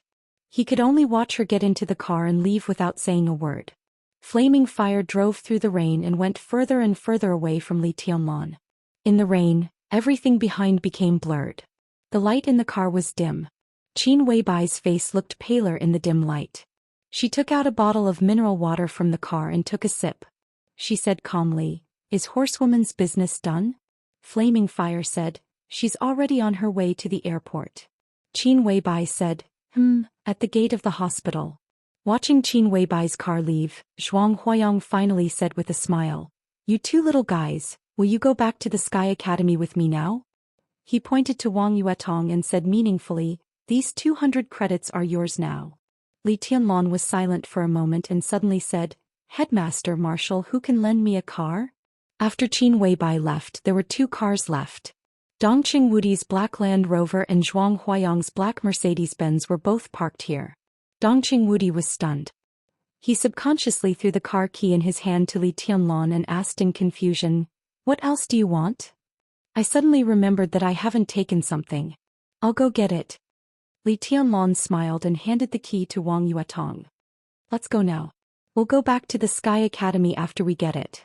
He could only watch her get into the car and leave without saying a word. Flaming fire drove through the rain and went further and further away from Li Tianlan. In the rain, everything behind became blurred. The light in the car was dim. Qin Weibai's face looked paler in the dim light. She took out a bottle of mineral water from the car and took a sip. She said calmly, "Is horsewoman's business done?" Flaming fire said, "She's already on her way to the airport." Qin Weibai said, at the gate of the hospital. Watching Qin Weibai's car leave, Zhuang Huayang finally said with a smile, "You two little guys, will you go back to the Sky Academy with me now?" He pointed to Wang Yuetong and said meaningfully, "These 200 credits are yours now." Li Tianlan was silent for a moment and suddenly said, "Headmaster Marshal, who can lend me a car?" After Qin Weibai left, there were 2 cars left. Dongqing Wudi's black Land Rover and Zhuang Huayang's black Mercedes-Benz were both parked here. Dongqing Wudi was stunned. He subconsciously threw the car key in his hand to Li Tianlan and asked in confusion, "What else do you want?" "I suddenly remembered that I haven't taken something. I'll go get it." Li Tianlan smiled and handed the key to Wang Yuetong. "Let's go now. We'll go back to the Sky Academy after we get it."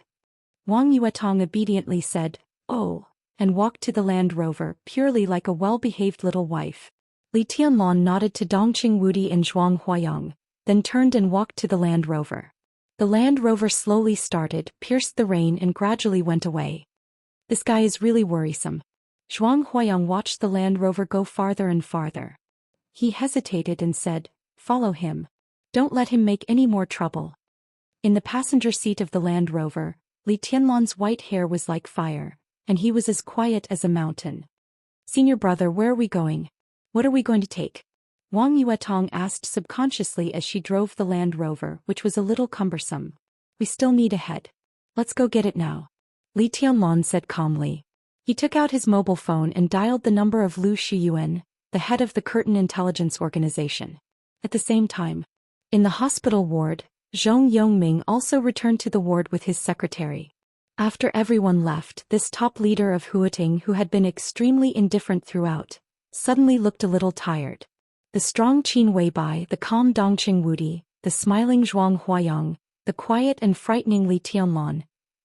Wang Yuetong obediently said, "Oh," and walked to the Land Rover, purely like a well-behaved little wife. Li Tianlan nodded to Dongqing Wudi and Zhuang Huayang, then turned and walked to the Land Rover. The Land Rover slowly started, pierced the rain and gradually went away. "This guy is really worrisome." Zhuang Huayang watched the Land Rover go farther and farther. He hesitated and said, "Follow him. Don't let him make any more trouble." In the passenger seat of the Land Rover, Li Tianlan's white hair was like fire, and he was as quiet as a mountain. "Senior brother, where are we going? What are we going to take?" Wang Yuetong asked subconsciously as she drove the Land Rover, which was a little cumbersome. "We still need a head. Let's go get it now," Li Tianlan said calmly. He took out his mobile phone and dialed the number of Lu Shiyuan, the head of the Curtain Intelligence Organization. At the same time, in the hospital ward, Zhong Yongming also returned to the ward with his secretary. After everyone left, this top leader of Huating, who had been extremely indifferent throughout, suddenly looked a little tired. The strong Qin Weibai, the calm Dongqing Wudi, the smiling Zhuang Huayang, the quiet and frightening Li Tianlan,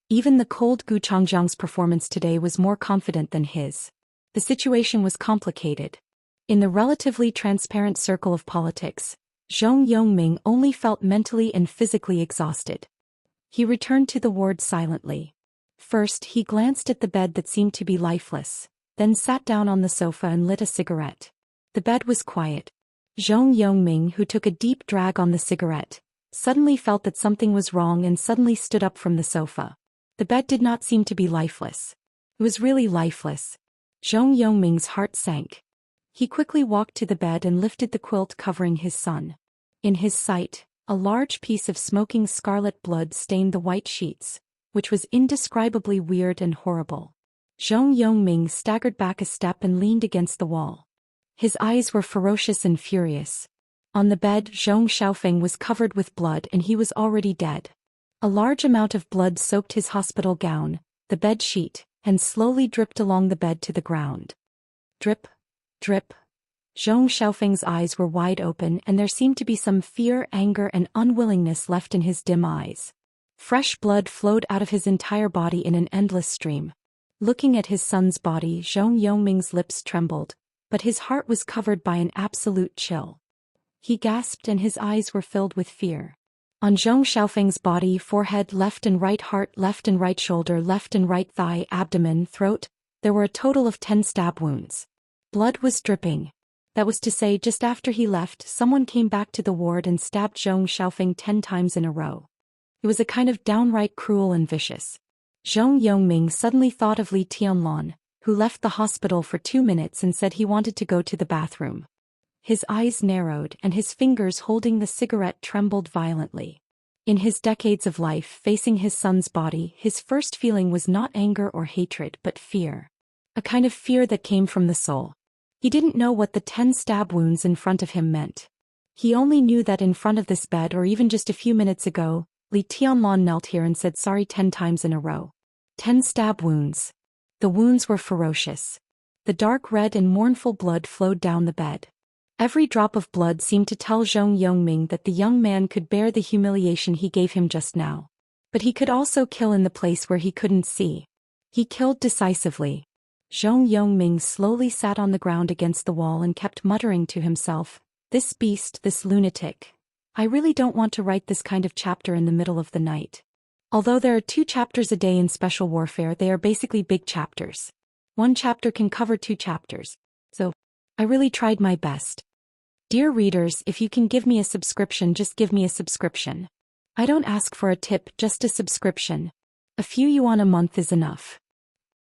even the cold Gu Changjiang's performance today was more confident than his. The situation was complicated. In the relatively transparent circle of politics, Zhong Yongming only felt mentally and physically exhausted. He returned to the ward silently. First, he glanced at the bed that seemed to be lifeless, then sat down on the sofa and lit a cigarette. The bed was quiet. Zhong Yongming, who took a deep drag on the cigarette, suddenly felt that something was wrong and suddenly stood up from the sofa. The bed did not seem to be lifeless. It was really lifeless. Zhong Yongming's heart sank. He quickly walked to the bed and lifted the quilt covering his son. In his sight, a large piece of smoking scarlet blood stained the white sheets, which was indescribably weird and horrible. Zhong Yongming staggered back a step and leaned against the wall. His eyes were ferocious and furious. On the bed, Zhong Xiaofeng was covered with blood and he was already dead. A large amount of blood soaked his hospital gown, the bed sheet, and slowly dripped along the bed to the ground. Drip, drip. Zhong Xiaofeng's eyes were wide open and there seemed to be some fear, anger and unwillingness left in his dim eyes. Fresh blood flowed out of his entire body in an endless stream. Looking at his son's body, Zhong Yongming's lips trembled, but his heart was covered by an absolute chill. He gasped and his eyes were filled with fear. On Zhong Xiaofeng's body, forehead, left and right heart, left and right shoulder, left and right thigh, abdomen, throat, there were a total of 10 stab wounds. Blood was dripping. That was to say, just after he left, someone came back to the ward and stabbed Zhou Xian 10 times in a row. It was a kind of downright cruel and vicious. Zhou Yongming suddenly thought of Li Tianlan, who left the hospital for 2 minutes and said he wanted to go to the bathroom. His eyes narrowed and his fingers holding the cigarette trembled violently. In his decades of life facing his son's body, his first feeling was not anger or hatred but fear. A kind of fear that came from the soul. He didn't know what the 10 stab wounds in front of him meant. He only knew that in front of this bed, or even just a few minutes ago, Li Tianlan knelt here and said sorry 10 times in a row. 10 stab wounds. The wounds were ferocious. The dark red and mournful blood flowed down the bed. Every drop of blood seemed to tell Zhou Yongming that the young man could bear the humiliation he gave him just now. But he could also kill in the place where he couldn't see. He killed decisively. Zhou Yongming slowly sat on the ground against the wall and kept muttering to himself, "This beast, this lunatic. I really don't want to write this kind of chapter in the middle of the night." Although there are 2 chapters a day in Special Warfare, they are basically big chapters. 1 chapter can cover 2 chapters. So, I really tried my best. Dear readers, if you can give me a subscription, just give me a subscription. I don't ask for a tip, just a subscription. A few yuan a month is enough.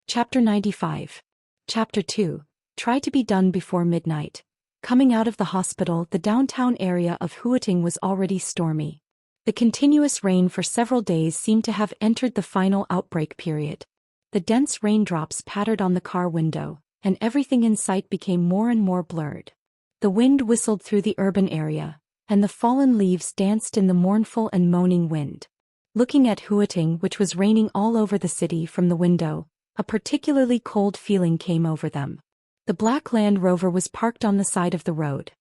Chapter 95. Chapter 2. Try to be done before midnight. Coming out of the hospital, the downtown area of Huating was already stormy. The continuous rain for several days seemed to have entered the final outbreak period. The dense raindrops pattered on the car window, and everything in sight became more and more blurred. The wind whistled through the urban area, and the fallen leaves danced in the mournful and moaning wind. Looking at Huating, which was raining all over the city from the window, a particularly cold feeling came over them. The black Land Rover was parked on the side of the road.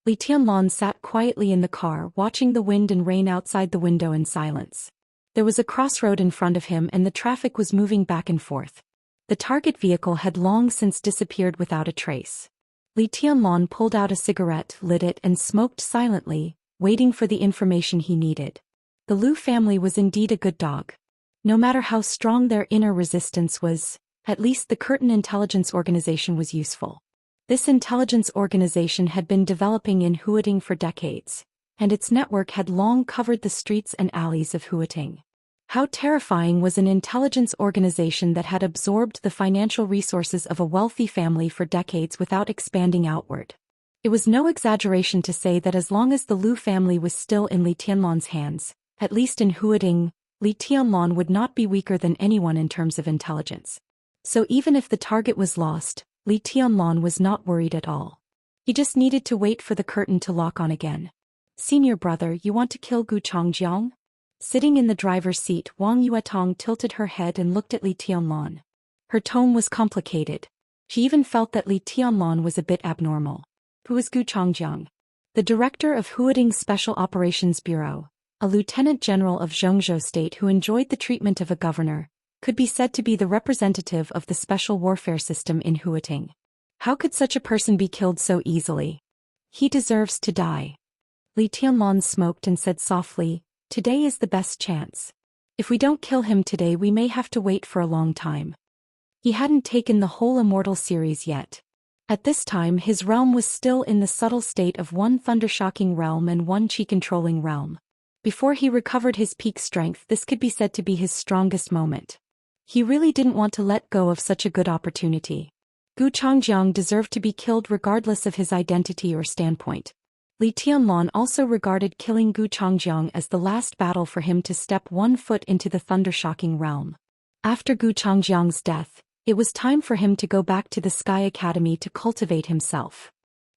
Li Tianlan sat quietly in the car, watching the wind and rain outside the window in silence. There was a crossroad in front of him and the traffic was moving back and forth. The target vehicle had long since disappeared without a trace. Li Tianlan pulled out a cigarette, lit it and smoked silently, waiting for the information he needed. The Liu family was indeed a good dog. No matter how strong their inner resistance was, at least the Curtin intelligence organization was useful. This intelligence organization had been developing in Huating for decades, and its network had long covered the streets and alleys of Huating. How terrifying was an intelligence organization that had absorbed the financial resources of a wealthy family for decades without expanding outward. It was no exaggeration to say that as long as the Liu family was still in Li Tianlan's hands, at least in Huating, Li Tianlan would not be weaker than anyone in terms of intelligence. So even if the target was lost, Li Tianlan was not worried at all. He just needed to wait for the curtain to lock on again. "Senior brother, you want to kill Gu Changjiang?" Sitting in the driver's seat, Wang Yuetong tilted her head and looked at Li Tianlan. Her tone was complicated. She even felt that Li Tianlan was a bit abnormal. Who is Gu Changjiang? The director of Huating Special Operations Bureau, a lieutenant general of Zhongzhou State who enjoyed the treatment of a governor, could be said to be the representative of the special warfare system in Huating. How could such a person be killed so easily? He deserves to die. Li Tianlan smoked and said softly, "Today is the best chance. If we don't kill him today, we may have to wait for a long time." He hadn't taken the whole Immortal series yet. At this time his realm was still in the subtle state of one thundershocking realm and one chi-controlling realm. Before he recovered his peak strength, this could be said to be his strongest moment. He really didn't want to let go of such a good opportunity. Gu Changjiang deserved to be killed regardless of his identity or standpoint. Li Tianlan also regarded killing Gu Changjiang as the last battle for him to step one foot into the thundershocking realm. After Gu Changjiang's death, it was time for him to go back to the Sky Academy to cultivate himself.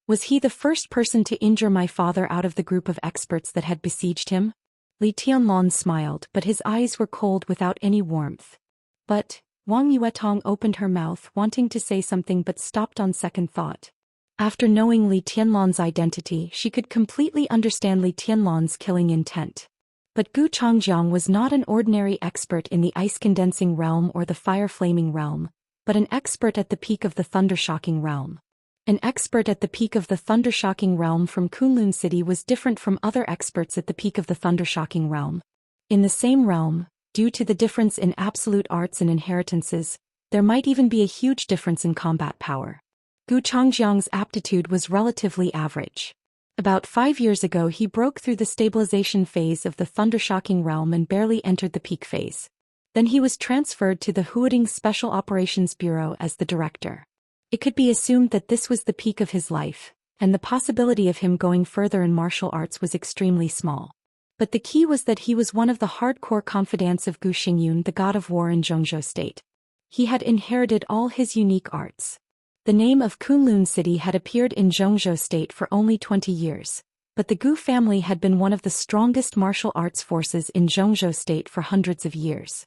Was he the first person to injure my father out of the group of experts that had besieged him? Li Tianlan smiled, but his eyes were cold without any warmth. But, Wang Yuetong opened her mouth wanting to say something but stopped on second thought. After knowing Li Tianlan's identity, she could completely understand Li Tianlan's killing intent. But Gu Changjiang was not an ordinary expert in the ice-condensing realm or the fire-flaming realm, but an expert at the peak of the thundershocking realm. An expert at the peak of the thundershocking realm from Kunlun City was different from other experts at the peak of the thundershocking realm. In the same realm, due to the difference in absolute arts and inheritances, there might even be a huge difference in combat power. Gu Changjiang's aptitude was relatively average. About 5 years ago he broke through the stabilization phase of the thundershocking realm and barely entered the peak phase. Then he was transferred to the Huading Special Operations Bureau as the director. It could be assumed that this was the peak of his life, and the possibility of him going further in martial arts was extremely small. But the key was that he was one of the hardcore confidants of Gu Xingyun, the god of war in Zhongzhou state. He had inherited all his unique arts. The name of Kunlun City had appeared in Zhongzhou state for only 20 years, but the Gu family had been one of the strongest martial arts forces in Zhongzhou state for hundreds of years.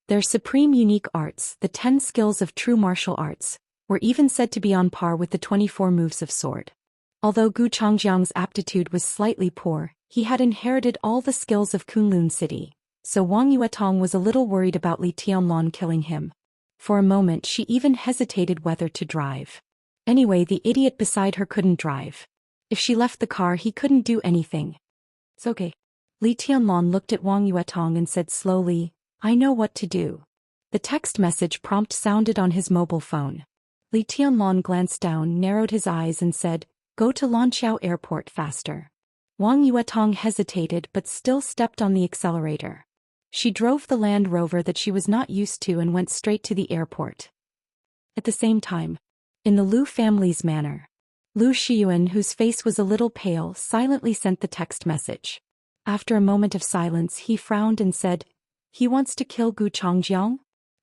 Their supreme unique arts, the 10 skills of true martial arts, were even said to be on par with the 24 moves of sword. Although Gu Changjiang's aptitude was slightly poor, he had inherited all the skills of Kunlun City, so Wang Yuetong was a little worried about Li Tianlan killing him. For a moment she even hesitated whether to drive. Anyway, the idiot beside her couldn't drive. If she left the car he couldn't do anything. It's okay. Li Tianlan looked at Wang Yuetong and said slowly, "I know what to do." The text message prompt sounded on his mobile phone. Li Tianlan glanced down, narrowed his eyes and said, "Go to Lanqiao Airport faster." Wang Yuetong hesitated but still stepped on the accelerator. She drove the Land Rover that she was not used to and went straight to the airport. At the same time, in the Lu family's manor, Lu Xiyuan, whose face was a little pale, silently sent the text message. After a moment of silence he frowned and said, "He wants to kill Gu Changjiang?"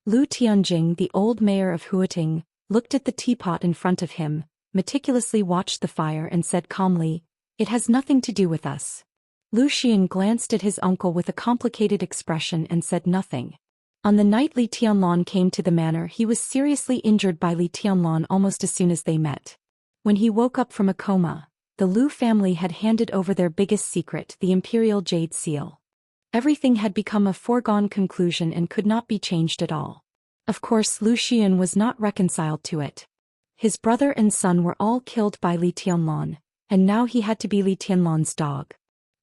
Lu Tianjing, the old mayor of Huating, looked at the teapot in front of him, meticulously watched the fire and said calmly, "It has nothing to do with us." Lu Xian glanced at his uncle with a complicated expression and said nothing. On the night Li Tianlan came to the manor he was seriously injured by Li Tianlan almost as soon as they met. When he woke up from a coma, the Lu family had handed over their biggest secret, the Imperial Jade Seal. Everything had become a foregone conclusion and could not be changed at all. Of course Lu Xian was not reconciled to it. His brother and son were all killed by Li Tianlan, and now he had to be Li Tianlan's dog.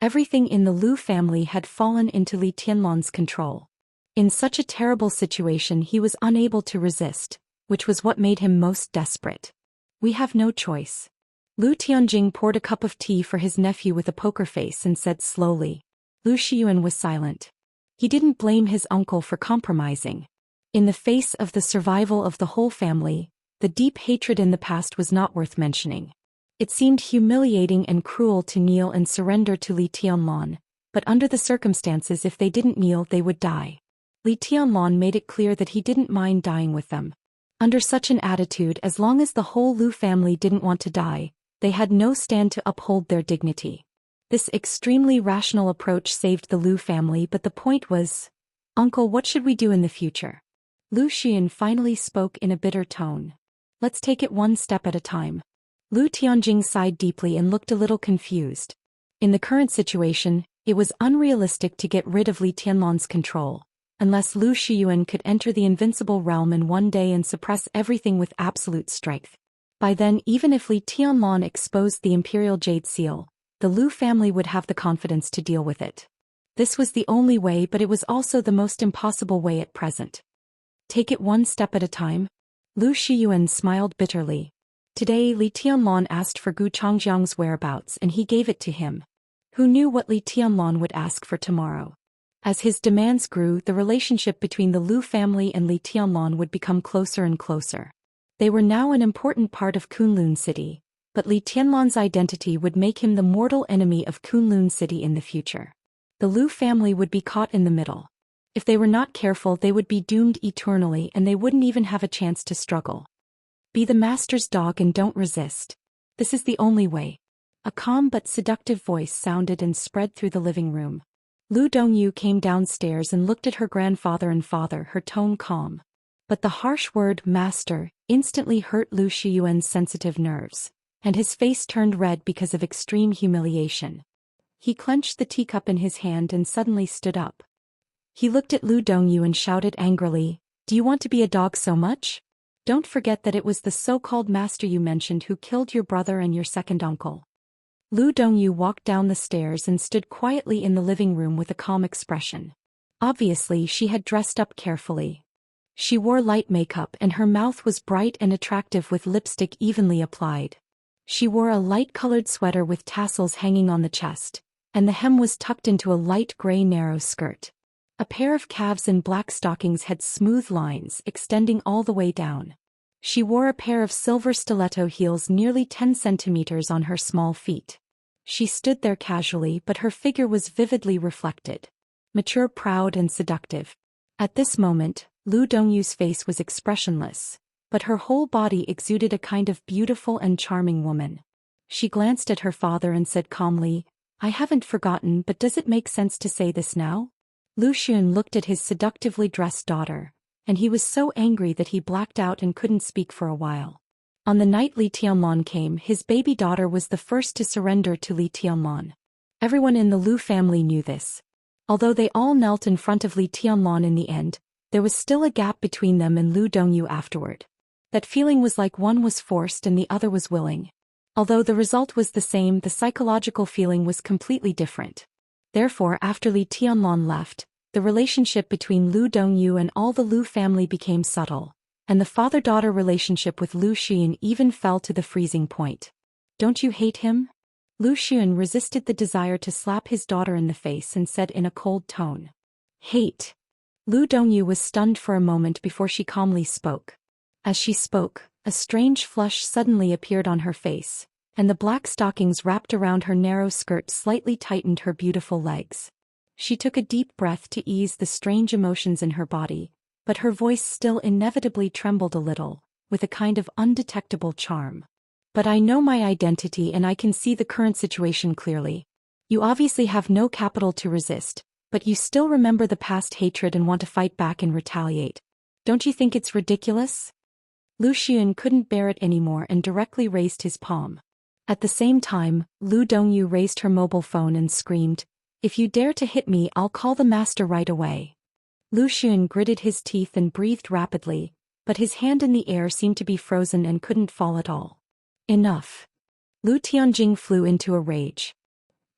Everything in the Lu family had fallen into Li Tianlan's control. In such a terrible situation he was unable to resist, which was what made him most desperate. "We have no choice." Lu Tianjing poured a cup of tea for his nephew with a poker face and said slowly. Lu Xiyuan was silent. He didn't blame his uncle for compromising. In the face of the survival of the whole family, the deep hatred in the past was not worth mentioning. It seemed humiliating and cruel to kneel and surrender to Li Tianlan, but under the circumstances if they didn't kneel they would die. Li Tianlan made it clear that he didn't mind dying with them. Under such an attitude, as long as the whole Lu family didn't want to die, they had no stand to uphold their dignity. This extremely rational approach saved the Lu family, but the point was, "Uncle, what should we do in the future?" Lu Xian finally spoke in a bitter tone. "Let's take it one step at a time." Lu Tianjing sighed deeply and looked a little confused. In the current situation, it was unrealistic to get rid of Li Tianlan's control, unless Lu Xiyuan could enter the invincible realm in one day and suppress everything with absolute strength. By then, even if Li Tianlan exposed the Imperial Jade Seal, the Lu family would have the confidence to deal with it. This was the only way, but it was also the most impossible way at present. Take it one step at a time? Lu Xiyuan smiled bitterly. Today Li Tianlan asked for Gu Changjiang's whereabouts and he gave it to him. Who knew what Li Tianlan would ask for tomorrow? As his demands grew, the relationship between the Lu family and Li Tianlan would become closer and closer. They were now an important part of Kunlun City, but Li Tianlan's identity would make him the mortal enemy of Kunlun City in the future. The Lu family would be caught in the middle. If they were not careful, they would be doomed eternally and they wouldn't even have a chance to struggle. Be the master's dog and don't resist. This is the only way. A calm but seductive voice sounded and spread through the living room. Lu Dongyu came downstairs and looked at her grandfather and father, her tone calm. But the harsh word, master, instantly hurt Lu Xiyuan's sensitive nerves, and his face turned red because of extreme humiliation. He clenched the teacup in his hand and suddenly stood up. He looked at Lu Dongyu and shouted angrily, "Do you want to be a dog so much? Don't forget that it was the so-called master you mentioned who killed your brother and your second uncle." Lu Dongyu walked down the stairs and stood quietly in the living room with a calm expression. Obviously she had dressed up carefully. She wore light makeup and her mouth was bright and attractive with lipstick evenly applied. She wore a light-colored sweater with tassels hanging on the chest, and the hem was tucked into a light gray narrow skirt. A pair of calves in black stockings had smooth lines extending all the way down. She wore a pair of silver stiletto heels nearly 10 centimeters on her small feet. She stood there casually, but her figure was vividly reflected. Mature, proud, and seductive. At this moment, Lu Dongyu's face was expressionless, but her whole body exuded a kind of beautiful and charming woman. She glanced at her father and said calmly, "I haven't forgotten, but does it make sense to say this now?" Lu Xian looked at his seductively dressed daughter, and he was so angry that he blacked out and couldn't speak for a while. On the night Li Tianlan came, his baby daughter was the first to surrender to Li Tianlan. Everyone in the Lu family knew this. Although they all knelt in front of Li Tianlan in the end, there was still a gap between them and Lu Dongyu afterward. That feeling was like one was forced and the other was willing. Although the result was the same, the psychological feeling was completely different. Therefore, after Li Tianlan left, the relationship between Lu Dongyu and all the Lu family became subtle, and the father-daughter relationship with Lu Xian even fell to the freezing point. "Don't you hate him?" Lu Xian resisted the desire to slap his daughter in the face and said in a cold tone. "Hate." Lu Dongyu was stunned for a moment before she calmly spoke. As she spoke, a strange flush suddenly appeared on her face, and the black stockings wrapped around her narrow skirt slightly tightened her beautiful legs. She took a deep breath to ease the strange emotions in her body, but her voice still inevitably trembled a little, with a kind of undetectable charm. "But I know my identity and I can see the current situation clearly. You obviously have no capital to resist, but you still remember the past hatred and want to fight back and retaliate. Don't you think it's ridiculous?" Lu Xian couldn't bear it anymore and directly raised his palm. At the same time, Lu Dongyu raised her mobile phone and screamed, "If you dare to hit me, I'll call the master right away." Lu Xian gritted his teeth and breathed rapidly, but his hand in the air seemed to be frozen and couldn't fall at all. "Enough." Lu Tianjing flew into a rage.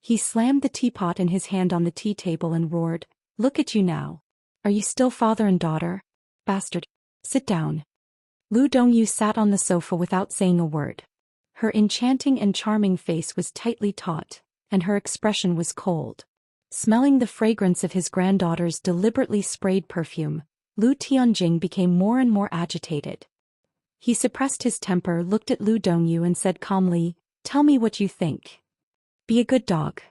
He slammed the teapot in his hand on the tea table and roared, "Look at you now. Are you still father and daughter? Bastard. Sit down." Lu Dongyu sat on the sofa without saying a word. Her enchanting and charming face was tightly taut, and her expression was cold. Smelling the fragrance of his granddaughter's deliberately sprayed perfume, Lu Tianjing became more and more agitated. He suppressed his temper, looked at Lu Dongyu and said calmly, "Tell me what you think. Be a good dog.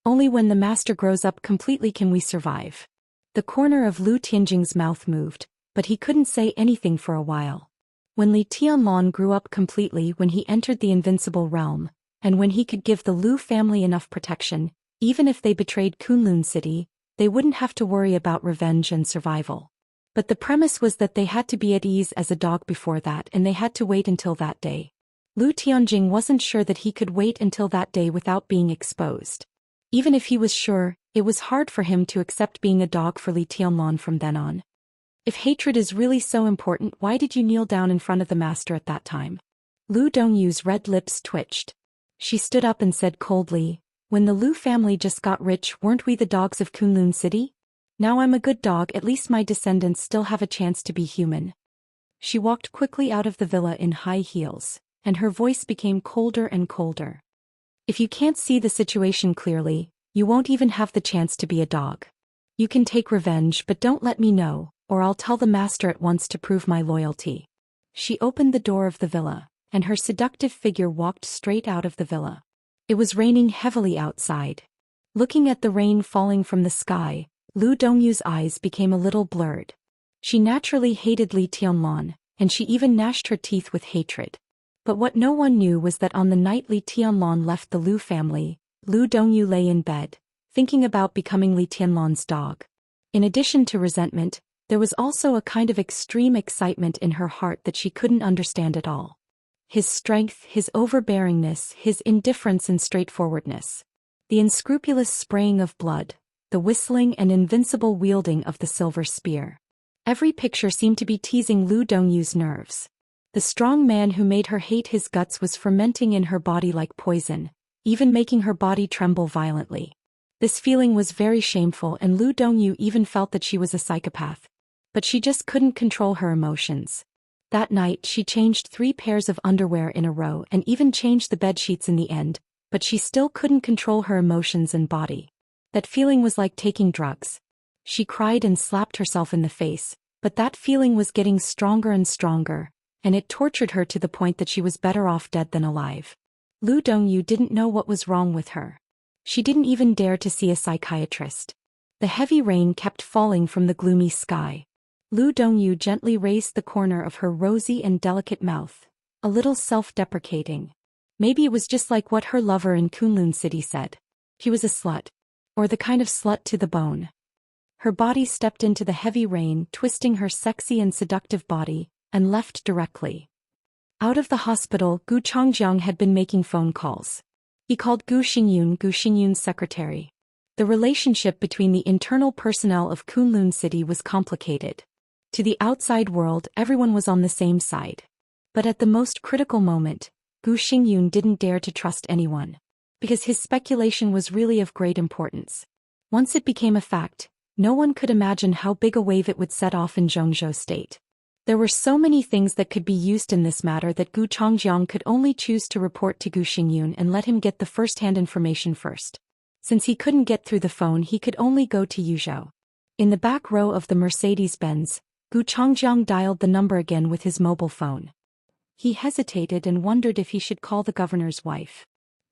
Only when the master grows up completely can we survive." The corner of Lu Tianjing's mouth moved, but he couldn't say anything for a while. When Li Tianlan grew up completely, when he entered the invincible realm, and when he could give the Lu family enough protection, even if they betrayed Kunlun City, they wouldn't have to worry about revenge and survival. But the premise was that they had to be at ease as a dog before that, and they had to wait until that day. Lu Tianjing wasn't sure that he could wait until that day without being exposed. Even if he was sure, it was hard for him to accept being a dog for Li Tianlan from then on. If hatred is really so important, why did you kneel down in front of the master at that time? Lu Dongyu's red lips twitched. She stood up and said coldly, "When the Lu family just got rich, weren't we the dogs of Kunlun City? Now I'm a good dog, at least my descendants still have a chance to be human." She walked quickly out of the villa in high heels, and her voice became colder and colder. "If you can't see the situation clearly, you won't even have the chance to be a dog. You can take revenge, but don't let me know, or I'll tell the master at once to prove my loyalty." She opened the door of the villa, and her seductive figure walked straight out of the villa. It was raining heavily outside. Looking at the rain falling from the sky, Lu Dongyu's eyes became a little blurred. She naturally hated Li Tianlan, and she even gnashed her teeth with hatred. But what no one knew was that on the night Li Tianlan left the Lu family, Lu Dongyu lay in bed, thinking about becoming Li Tianlan's dog. In addition to resentment, there was also a kind of extreme excitement in her heart that she couldn't understand at all. His strength, his overbearingness, his indifference and straightforwardness. The unscrupulous spraying of blood, the whistling and invincible wielding of the silver spear. Every picture seemed to be teasing Lu Dongyu's nerves. The strong man who made her hate his guts was fermenting in her body like poison, even making her body tremble violently. This feeling was very shameful, and Lu Dongyu even felt that she was a psychopath. but she just couldn't control her emotions. That night she changed 3 pairs of underwear in a row and even changed the bedsheets in the end, but she still couldn't control her emotions and body. That feeling was like taking drugs. She cried and slapped herself in the face, but that feeling was getting stronger and stronger, and it tortured her to the point that she was better off dead than alive. Lu Dongyu didn't know what was wrong with her. She didn't even dare to see a psychiatrist. The heavy rain kept falling from the gloomy sky. Lu Dongyu gently raised the corner of her rosy and delicate mouth, a little self-deprecating. Maybe it was just like what her lover in Kunlun City said. She was a slut. Or the kind of slut to the bone. Her body stepped into the heavy rain, twisting her sexy and seductive body, and left directly. Out of the hospital, Gu Changjiang had been making phone calls. He called Gu Xingyun's secretary. The relationship between the internal personnel of Kunlun City was complicated. To the outside world, everyone was on the same side. But at the most critical moment, Gu Xingyun didn't dare to trust anyone. Because his speculation was really of great importance. Once it became a fact, no one could imagine how big a wave it would set off in Zhongzhou State. There were so many things that could be used in this matter that Gu Changjiang could only choose to report to Gu Xingyun and let him get the first-hand information first. Since he couldn't get through the phone, he could only go to Yuzhou. In the back row of the Mercedes-Benz, Gu Changjiang dialed the number again with his mobile phone. He hesitated and wondered if he should call the governor's wife.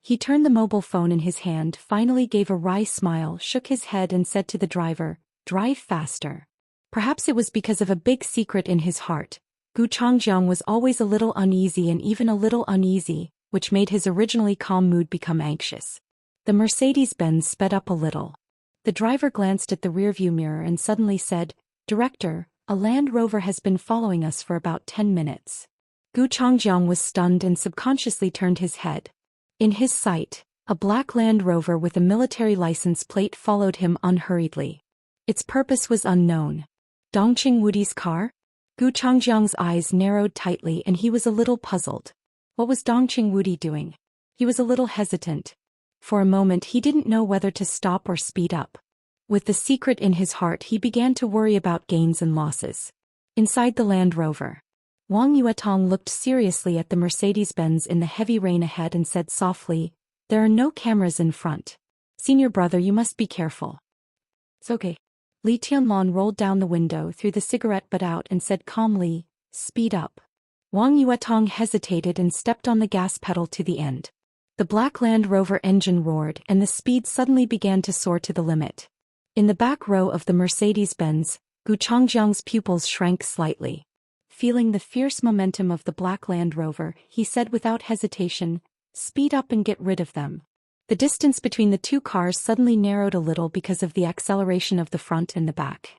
He turned the mobile phone in his hand, finally gave a wry smile, shook his head and said to the driver, "Drive faster." Perhaps it was because of a big secret in his heart. Gu Changjiang was always a little uneasy and even a little uneasy, which made his originally calm mood become anxious. The Mercedes-Benz sped up a little. The driver glanced at the rearview mirror and suddenly said, "Director, a Land Rover has been following us for about 10 minutes. Gu Changjiang was stunned and subconsciously turned his head. In his sight, a black Land Rover with a military license plate followed him unhurriedly. Its purpose was unknown. Dongqing Wudi's car? Gu Changjiang's eyes narrowed tightly and he was a little puzzled. What was Dongqing Wudi doing? He was a little hesitant. For a moment he didn't know whether to stop or speed up. With the secret in his heart he began to worry about gains and losses. Inside the Land Rover, Wang Yuetong looked seriously at the Mercedes-Benz in the heavy rain ahead and said softly, "There are no cameras in front. Senior brother, you must be careful." "It's okay." Li Tianlong rolled down the window, threw the cigarette butt out and said calmly, "Speed up." Wang Yuetong hesitated and stepped on the gas pedal to the end. The black Land Rover engine roared and the speed suddenly began to soar to the limit. In the back row of the Mercedes-Benz, Gu Changjiang's pupils shrank slightly. Feeling the fierce momentum of the black Land Rover, he said without hesitation, "Speed up and get rid of them." The distance between the two cars suddenly narrowed a little because of the acceleration of the front and the back.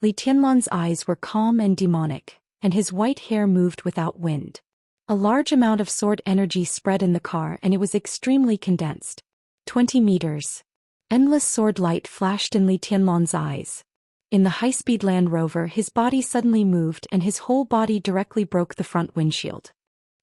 Li Tianlong's eyes were calm and demonic, and his white hair moved without wind. A large amount of sword energy spread in the car and it was extremely condensed. 20 meters. Endless sword light flashed in Li Tianlong's eyes. In the high-speed Land Rover, his body suddenly moved and his whole body directly broke the front windshield.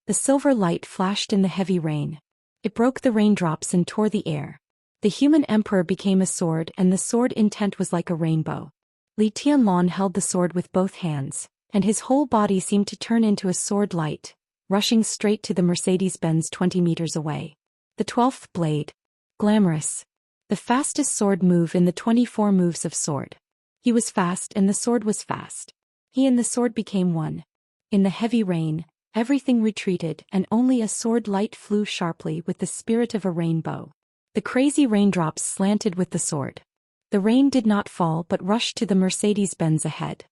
The silver light flashed in the heavy rain. It broke the raindrops and tore the air. The human emperor became a sword and the sword intent was like a rainbow. Li Tianlong held the sword with both hands, and his whole body seemed to turn into a sword light, rushing straight to the Mercedes-Benz 20 meters away. The 12th blade. Glamorous. The fastest sword move in the 24 moves of sword. He was fast and the sword was fast. He and the sword became one. In the heavy rain, everything retreated and only a sword light flew sharply with the spirit of a rainbow. The crazy raindrops slanted with the sword. The rain did not fall but rushed to the Mercedes-Benz ahead.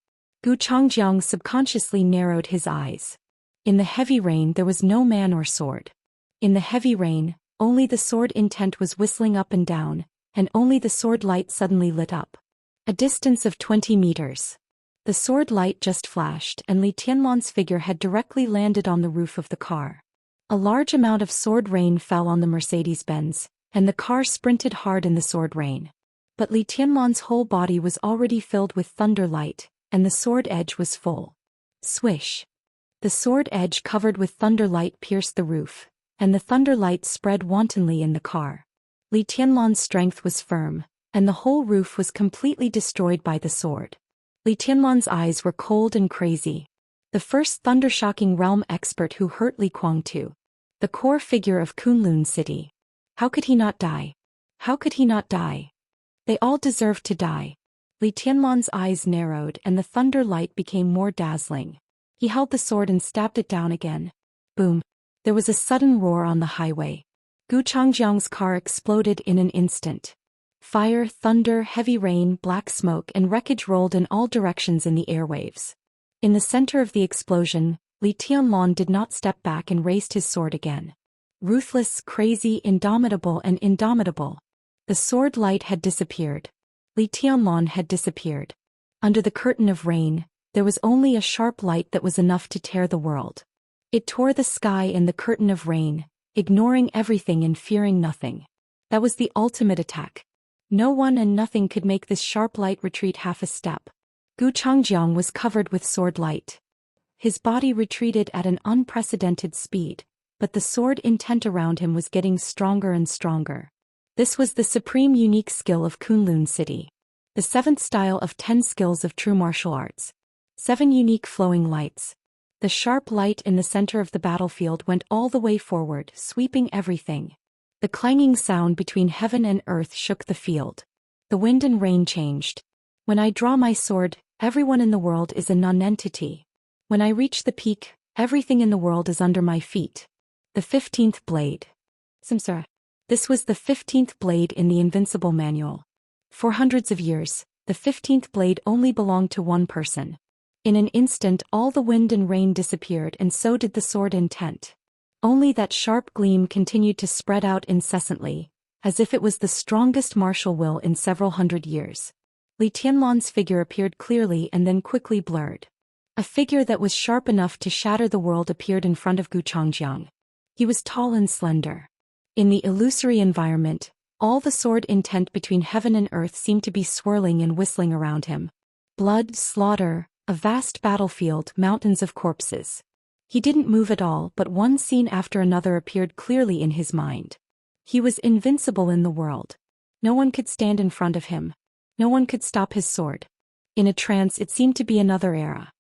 Gu Changjiang subconsciously narrowed his eyes. In the heavy rain there was no man or sword. In the heavy rain, only the sword intent was whistling up and down, and only the sword light suddenly lit up. A distance of 20 meters. The sword light just flashed and Li Tianlong's figure had directly landed on the roof of the car. A large amount of sword rain fell on the Mercedes-Benz, and the car sprinted hard in the sword rain. But Li Tianlong's whole body was already filled with thunder light, and the sword edge was full. Swish. The sword edge covered with thunder light pierced the roof, and the thunder light spread wantonly in the car. Li Tianlong's strength was firm, and the whole roof was completely destroyed by the sword. Li Tianlan's eyes were cold and crazy. The first thunder-shocking realm expert who hurt Li Guangtu. The core figure of Kunlun City. How could he not die? How could he not die? They all deserved to die. Li Tianlan's eyes narrowed and the thunder light became more dazzling. He held the sword and stabbed it down again. Boom. There was a sudden roar on the highway. Gu Changjiang's car exploded in an instant. Fire, thunder, heavy rain, black smoke and wreckage rolled in all directions in the airwaves. In the center of the explosion, Li Tianlan did not step back and raised his sword again. Ruthless, crazy, indomitable and indomitable. The sword light had disappeared. Li Tianlan had disappeared. Under the curtain of rain, there was only a sharp light that was enough to tear the world. It tore the sky and the curtain of rain, ignoring everything and fearing nothing. That was the ultimate attack. No one and nothing could make this sharp light retreat half a step. Gu Changjiang was covered with sword light. His body retreated at an unprecedented speed, but the sword intent around him was getting stronger and stronger. This was the supreme unique skill of Kunlun City. The 7th style of 10 skills of true martial arts. 7 unique flowing lights. The sharp light in the center of the battlefield went all the way forward, sweeping everything. The clanging sound between heaven and earth shook the field. The wind and rain changed. When I draw my sword, everyone in the world is a non-entity. When I reach the peak, everything in the world is under my feet. The 15th blade. Samsara. This was the 15th blade in the Invincible Manual. For hundreds of years, the 15th blade only belonged to one person. In an instant all the wind and rain disappeared and so did the sword intent. Only that sharp gleam continued to spread out incessantly, as if it was the strongest martial will in several hundred years. Li Tianlan's figure appeared clearly and then quickly blurred. A figure that was sharp enough to shatter the world appeared in front of Gu Changjiang. He was tall and slender. In the illusory environment, all the sword intent between heaven and earth seemed to be swirling and whistling around him. Blood, slaughter, a vast battlefield, mountains of corpses. He didn't move at all, but one scene after another appeared clearly in his mind. He was invincible in the world. No one could stand in front of him. No one could stop his sword. In a trance it seemed to be another era.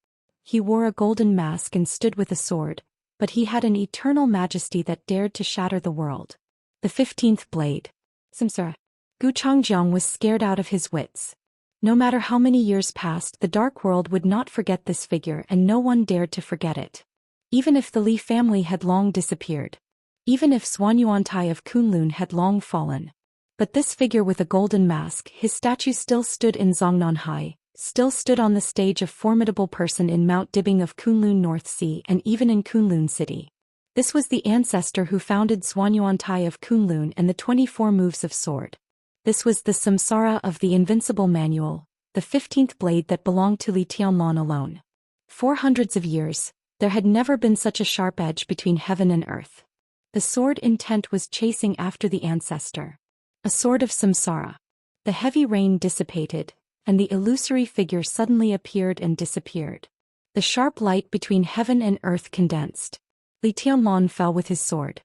He wore a golden mask and stood with a sword, but he had an eternal majesty that dared to shatter the world. The 15th blade. Samsara. Gu Changjiang was scared out of his wits. No matter how many years passed, the dark world would not forget this figure and no one dared to forget it. Even if the Li family had long disappeared. Even if Xuanyuantai of Kunlun had long fallen. But this figure with a golden mask, his statue still stood in Zongnanhai, still stood on the stage, a formidable person in Mount Dibing of Kunlun North Sea and even in Kunlun City. This was the ancestor who founded Xuanyuantai of Kunlun and the 24 moves of sword. This was the samsara of the Invincible Manual, the 15th blade that belonged to Li Tianlan alone. For hundreds of years, there had never been such a sharp edge between heaven and earth. The sword intent was chasing after the ancestor. A sword of samsara. The heavy rain dissipated, and the illusory figure suddenly appeared and disappeared. The sharp light between heaven and earth condensed. Li Tianlan fell with his sword.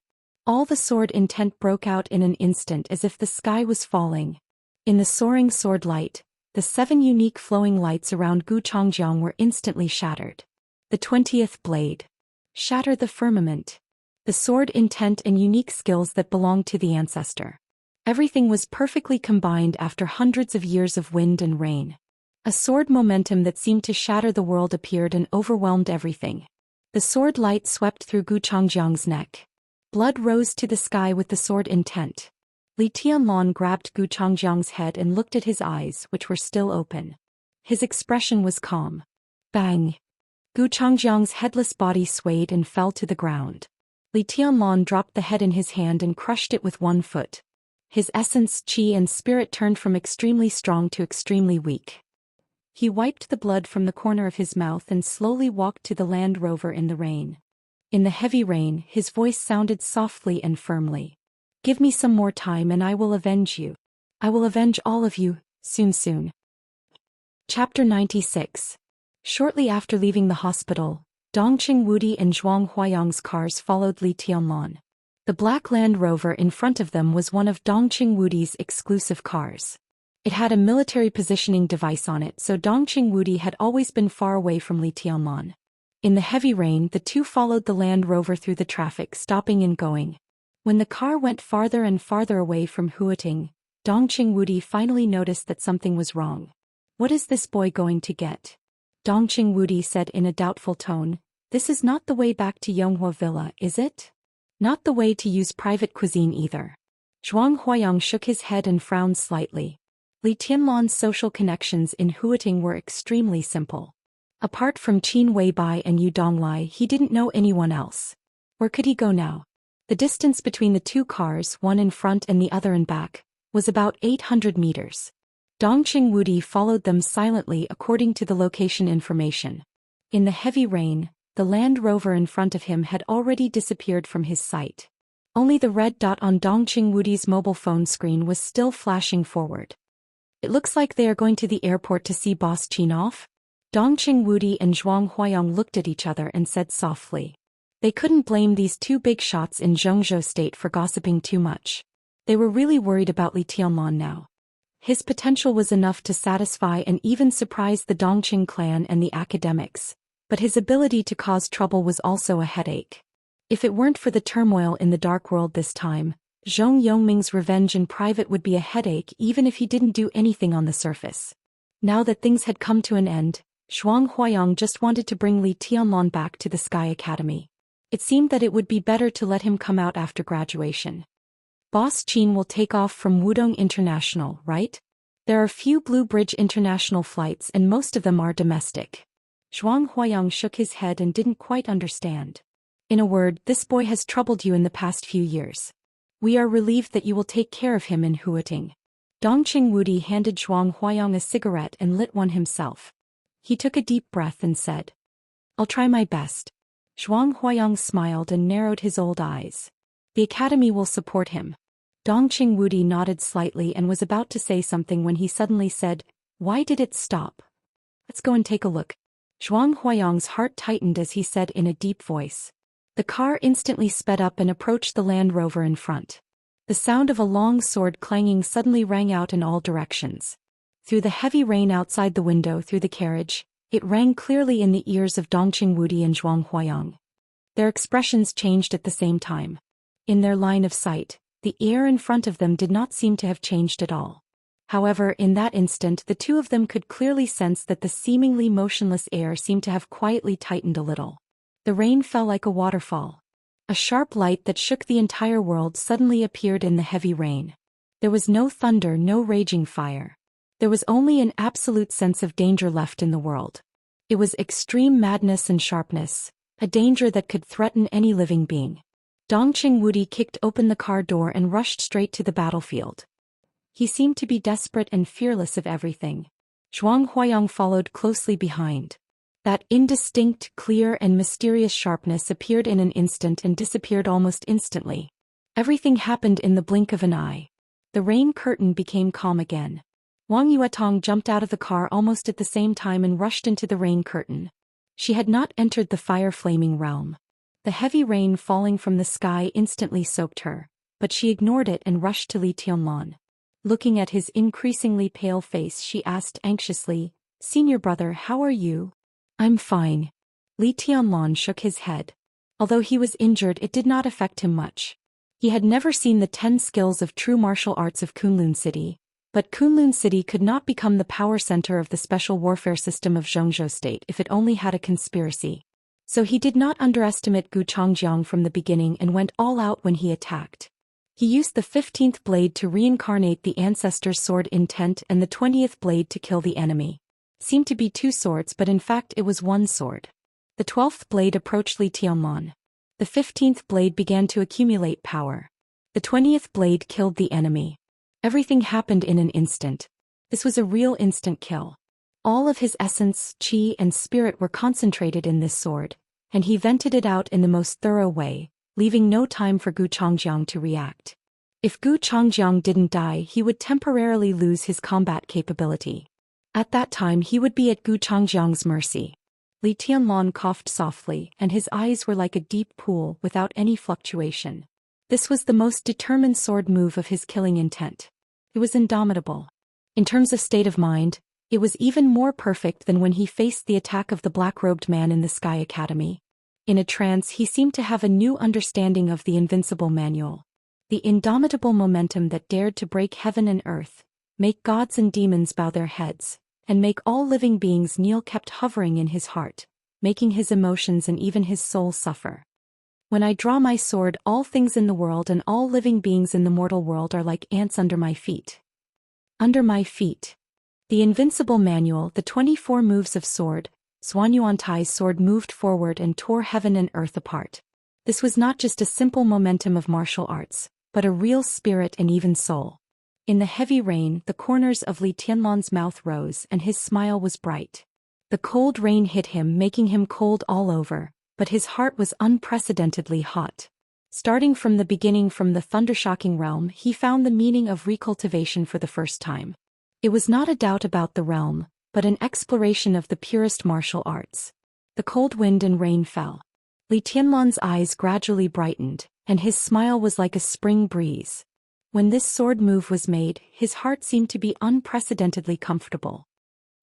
All the sword intent broke out in an instant as if the sky was falling. In the soaring sword light, the 7 unique flowing lights around Gu Changjiang were instantly shattered. The 20th blade. Shatter the firmament. The sword intent and unique skills that belonged to the ancestor. Everything was perfectly combined after hundreds of years of wind and rain. A sword momentum that seemed to shatter the world appeared and overwhelmed everything. The sword light swept through Gu Changjiang's neck. Blood rose to the sky with the sword intent. Li Tianlan grabbed Gu Changjiang's head and looked at his eyes, which were still open. His expression was calm. Bang! Gu Changjiang's headless body swayed and fell to the ground. Li Tianlan dropped the head in his hand and crushed it with one foot. His essence, qi and spirit turned from extremely strong to extremely weak. He wiped the blood from the corner of his mouth and slowly walked to the Land Rover in the rain. In the heavy rain, his voice sounded softly and firmly. Give me some more time and I will avenge you. I will avenge all of you, soon. Chapter 96. Shortly after leaving the hospital, Dongqing Wudi and Zhuang Huayang's cars followed Li Tianlan. The black Land Rover in front of them was one of Dongqing Wudi's exclusive cars. It had a military positioning device on it, so Dongqing Wudi had always been far away from Li Tianlan. In the heavy rain, the two followed the Land Rover through the traffic, stopping and going. When the car went farther and farther away from Huating, Dongqing Wudi finally noticed that something was wrong. "What is this boy going to get?" Dongqing Wudi said in a doubtful tone. "This is not the way back to Yonghua Villa, is it? Not the way to use private cuisine either." Zhuang Huayang shook his head and frowned slightly. Li Tianlan's social connections in Huating were extremely simple. Apart from Qin Weibai and Yu Donglai, he didn't know anyone else. Where could he go now? The distance between the two cars, one in front and the other in back, was about 800 meters. Dongqing Wudi followed them silently according to the location information. In the heavy rain, the Land Rover in front of him had already disappeared from his sight. Only the red dot on Dongqing Wudi's mobile phone screen was still flashing forward. "It looks like they are going to the airport to see Boss Qin off." Dongqing Wudi and Zhuang Huayang looked at each other and said softly. They couldn't blame these two big shots in Zhengzhou state for gossiping too much. They were really worried about Li Tianlan now. His potential was enough to satisfy and even surprise the Dongqing clan and the academics, but his ability to cause trouble was also a headache. If it weren't for the turmoil in the dark world this time, Zhong Yongming's revenge in private would be a headache even if he didn't do anything on the surface. Now that things had come to an end, Zhuang Huayang just wanted to bring Li Tianlan back to the Sky Academy. It seemed that it would be better to let him come out after graduation. Boss Qin will take off from Wudong International, right? There are few Blue Bridge International flights and most of them are domestic. Zhuang Huayang shook his head and didn't quite understand. "In a word, this boy has troubled you in the past few years. We are relieved that you will take care of him in Huating." Dongqing Wudi handed Zhuang Huayang a cigarette and lit one himself. He took a deep breath and said, "I'll try my best." Zhuang Huayang smiled and narrowed his old eyes. "The academy will support him." Dongqing Wudi nodded slightly and was about to say something when he suddenly said, "Why did it stop? Let's go and take a look." Zhuang Huayang's heart tightened as he said in a deep voice. The car instantly sped up and approached the Land Rover in front. The sound of a long sword clanging suddenly rang out in all directions. Through the heavy rain outside the window through the carriage, it rang clearly in the ears of Dongqing Wudi and Zhuang Huayang. Their expressions changed at the same time. In their line of sight, the air in front of them did not seem to have changed at all. However, in that instant the two of them could clearly sense that the seemingly motionless air seemed to have quietly tightened a little. The rain fell like a waterfall. A sharp light that shook the entire world suddenly appeared in the heavy rain. There was no thunder, no raging fire. There was only an absolute sense of danger left in the world. It was extreme madness and sharpness, a danger that could threaten any living being. Dongqing Wudi kicked open the car door and rushed straight to the battlefield. He seemed to be desperate and fearless of everything. Zhuang Huayang followed closely behind. That indistinct, clear and mysterious sharpness appeared in an instant and disappeared almost instantly. Everything happened in the blink of an eye. The rain curtain became calm again. Wang Yuetong jumped out of the car almost at the same time and rushed into the rain curtain. She had not entered the fire-flaming realm. The heavy rain falling from the sky instantly soaked her, but she ignored it and rushed to Li Tianlan. Looking at his increasingly pale face, she asked anxiously, "Senior brother, how are you?" "I'm fine." Li Tianlan shook his head. Although he was injured, it did not affect him much. He had never seen the 10 skills of true martial arts of Kunlun City, but Kunlun City could not become the power center of the special warfare system of Zhengzhou State if it only had a conspiracy. So he did not underestimate Gu Changjiang from the beginning and went all out when he attacked. He used the 15th blade to reincarnate the ancestor's sword intent and the 20th blade to kill the enemy. Seemed to be 2 swords, but in fact it was 1 sword. The 12th blade approached Li Tianlan. The 15th blade began to accumulate power. The 20th blade killed the enemy. Everything happened in an instant. This was a real instant kill. All of his essence, qi and spirit were concentrated in this sword, and he vented it out in the most thorough way, leaving no time for Gu Changjiang to react. If Gu Changjiang didn't die, he would temporarily lose his combat capability. At that time he would be at Gu Changjiang's mercy. Li Tianlan coughed softly, and his eyes were like a deep pool without any fluctuation. This was the most determined sword move of his killing intent. It was indomitable. In terms of state of mind, it was even more perfect than when he faced the attack of the black-robed man in the Sky Academy. In a trance, he seemed to have a new understanding of the invincible manual. The indomitable momentum that dared to break heaven and earth, make gods and demons bow their heads, and make all living beings kneel, kept hovering in his heart, making his emotions and even his soul suffer. When I draw my sword, all things in the world and all living beings in the mortal world are like ants under my feet. Under my feet. The invincible manual, the 24 moves of sword, Xuanyuantai's sword moved forward and tore heaven and earth apart. This was not just a simple momentum of martial arts, but a real spirit and even soul. In the heavy rain, the corners of Li Tianlan's mouth rose and his smile was bright. The cold rain hit him, making him cold all over, but his heart was unprecedentedly hot. Starting from the beginning, from the thundershocking realm, he found the meaning of recultivation for the first time. It was not a doubt about the realm, but an exploration of the purest martial arts. The cold wind and rain fell. Li Tianlan's eyes gradually brightened, and his smile was like a spring breeze. When this sword move was made, his heart seemed to be unprecedentedly comfortable.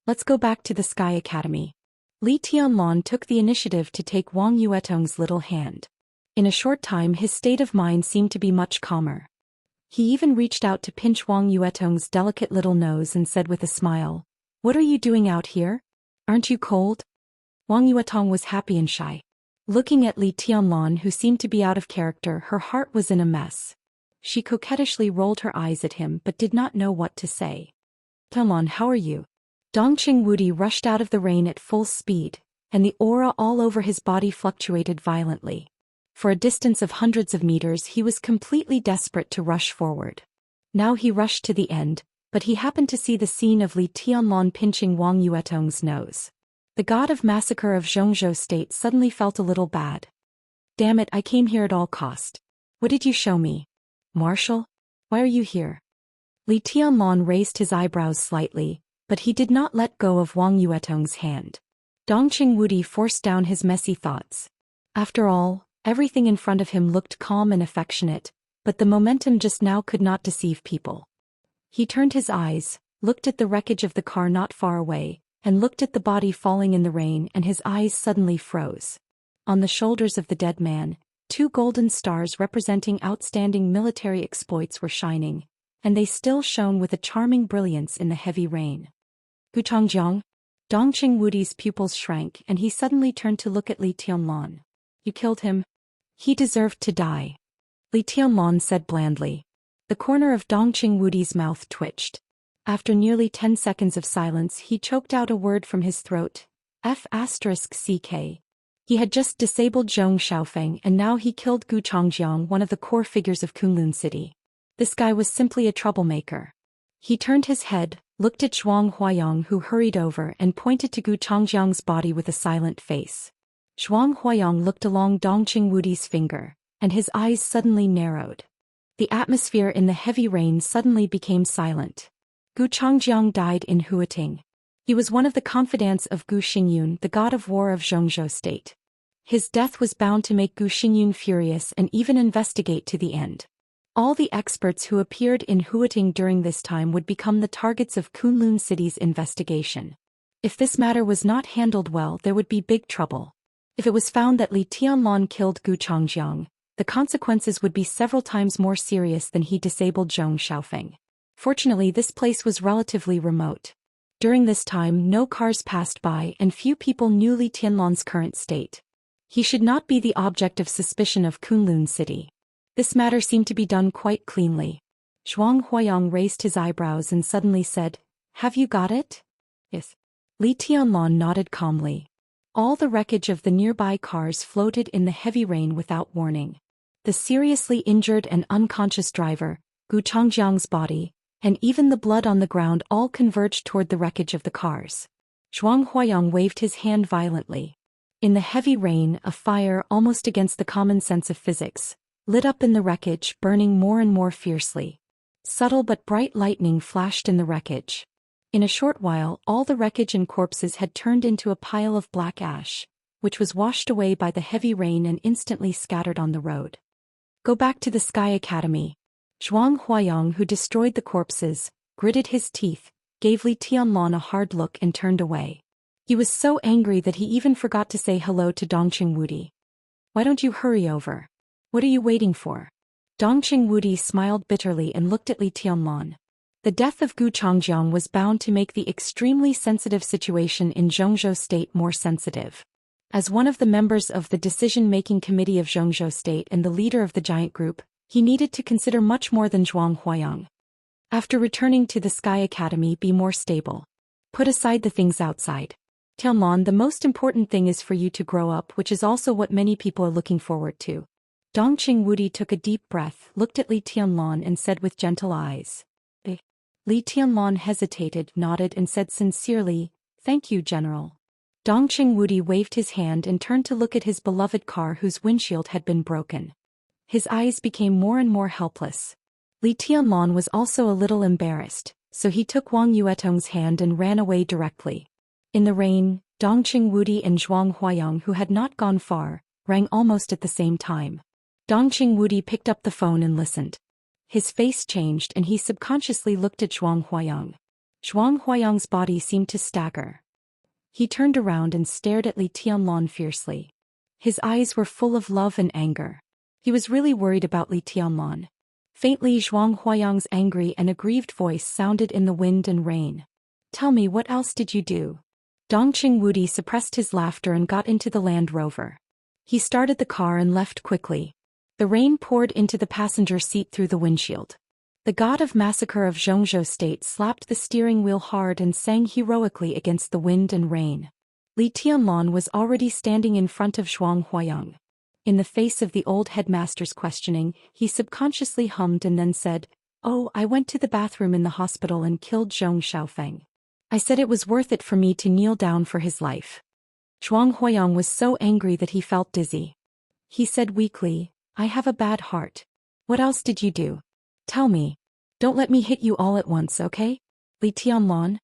Let's go back to the Sky Academy. Li Tianlan took the initiative to take Wang Yuetong's little hand. In a short time, his state of mind seemed to be much calmer. He even reached out to pinch Wang Yuetong's delicate little nose and said with a smile, "What are you doing out here? Aren't you cold?" Wang Yuetong was happy and shy. Looking at Li Tianlan, who seemed to be out of character, her heart was in a mess. She coquettishly rolled her eyes at him but did not know what to say. "Tianlan, how are you?" Dongqing Wudi rushed out of the rain at full speed, and the aura all over his body fluctuated violently. For a distance of hundreds of meters, he was completely desperate to rush forward. Now he rushed to the end, but he happened to see the scene of Li Tianlan pinching Wang Yuetong's nose. The god of massacre of Zhou State suddenly felt a little bad. "Damn it, I came here at all cost. What did you show me? Marshal? Why are you here?" Li Tianlan raised his eyebrows slightly, but he did not let go of Wang Yuetong's hand. Dongqing Wudi forced down his messy thoughts. After all, everything in front of him looked calm and affectionate, but the momentum just now could not deceive people. He turned his eyes, looked at the wreckage of the car not far away, and looked at the body falling in the rain, and his eyes suddenly froze. On the shoulders of the dead man, 2 golden stars representing outstanding military exploits were shining, and they still shone with a charming brilliance in the heavy rain. "Guchangjiang?" Dongqing Wudi's pupils shrank and he suddenly turned to look at Li Tianlan. "You killed him? He deserved to die," Li Tianlan said blandly. The corner of Dongqing Wudi's mouth twitched. After nearly 10 seconds of silence, he choked out a word from his throat. F***CK. He had just disabled Zhong Xiaofeng and now he killed Gu Changjiang, one of the core figures of Kunlun City. This guy was simply a troublemaker. He turned his head, looked at Zhuang Huayang, who hurried over and pointed to Gu Changjiang's body with a silent face. Zhuang Huayang looked along Dongqing Wudi's finger, and his eyes suddenly narrowed. The atmosphere in the heavy rain suddenly became silent. Gu Changjiang died in Huating. He was one of the confidants of Gu Xingyun, the god of war of Zhou State. His death was bound to make Gu Xingyun furious and even investigate to the end. All the experts who appeared in Huating during this time would become the targets of Kunlun City's investigation. If this matter was not handled well, there would be big trouble. If it was found that Li Tianlan killed Gu Changjiang, the consequences would be several times more serious than he disabled Zhong Xiaofeng. Fortunately, this place was relatively remote. During this time, no cars passed by and few people knew Li Tianlan's current state. He should not be the object of suspicion of Kunlun City. This matter seemed to be done quite cleanly. Zhuang Huayang raised his eyebrows and suddenly said, "Have you got it?" "Yes." Li Tianlan nodded calmly. All the wreckage of the nearby cars floated in the heavy rain without warning. The seriously injured and unconscious driver, Gu Changjiang's body, and even the blood on the ground all converged toward the wreckage of the cars. Zhuang Huayang waved his hand violently. In the heavy rain, a fire, almost against the common sense of physics, lit up in the wreckage, burning more and more fiercely. Subtle but bright lightning flashed in the wreckage. In a short while, all the wreckage and corpses had turned into a pile of black ash, which was washed away by the heavy rain and instantly scattered on the road. "Go back to the Sky Academy." Zhuang Huayang, who destroyed the corpses, gritted his teeth, gave Li Tianlan a hard look and turned away. He was so angry that he even forgot to say hello to Dongqing Wudi. "Why don't you hurry over? What are you waiting for?" Dongqing Wudi smiled bitterly and looked at Li Tianlan. The death of Gu Changjiang was bound to make the extremely sensitive situation in Zhongzhou State more sensitive. As one of the members of the decision-making committee of Zhongzhou State and the leader of the giant group, he needed to consider much more than Zhuang Huayang. After returning to the Sky Academy, be more stable. Put aside the things outside. Tianlan, the most important thing is for you to grow up, which is also what many people are looking forward to. Dongqing Wudi took a deep breath, looked at Li Tianlan and said with gentle eyes. Li Tianlan hesitated, nodded and said sincerely, "Thank you, General." Dongqing Wudi waved his hand and turned to look at his beloved car whose windshield had been broken. His eyes became more and more helpless. Li Tianlan was also a little embarrassed, so he took Wang Yuetong's hand and ran away directly. In the rain, Dongqing Wudi and Zhuang Huayang, who had not gone far, rang almost at the same time. Dongqing Wudi picked up the phone and listened. His face changed and he subconsciously looked at Zhuang Huayang. Zhuang Huayang's body seemed to stagger. He turned around and stared at Li Tianlan fiercely. His eyes were full of love and anger. He was really worried about Li Tianlan. Faintly, Zhuang Huayang's angry and aggrieved voice sounded in the wind and rain. "Tell me, what else did you do?" Dongqing Wudi suppressed his laughter and got into the Land Rover. He started the car and left quickly. The rain poured into the passenger seat through the windshield. The god of massacre of Zhongzhou State slapped the steering wheel hard and sang heroically against the wind and rain. Li Tianlan was already standing in front of Zhuang Huayang. In the face of the old headmaster's questioning, he subconsciously hummed and then said, "Oh, I went to the bathroom in the hospital and killed Zhong Xiaofeng. I said it was worth it for me to kneel down for his life." Zhuang Huayang was so angry that he felt dizzy. He said weakly, "I have a bad heart. What else did you do? Tell me. Don't let me hit you all at once, okay? Li Tianlan?"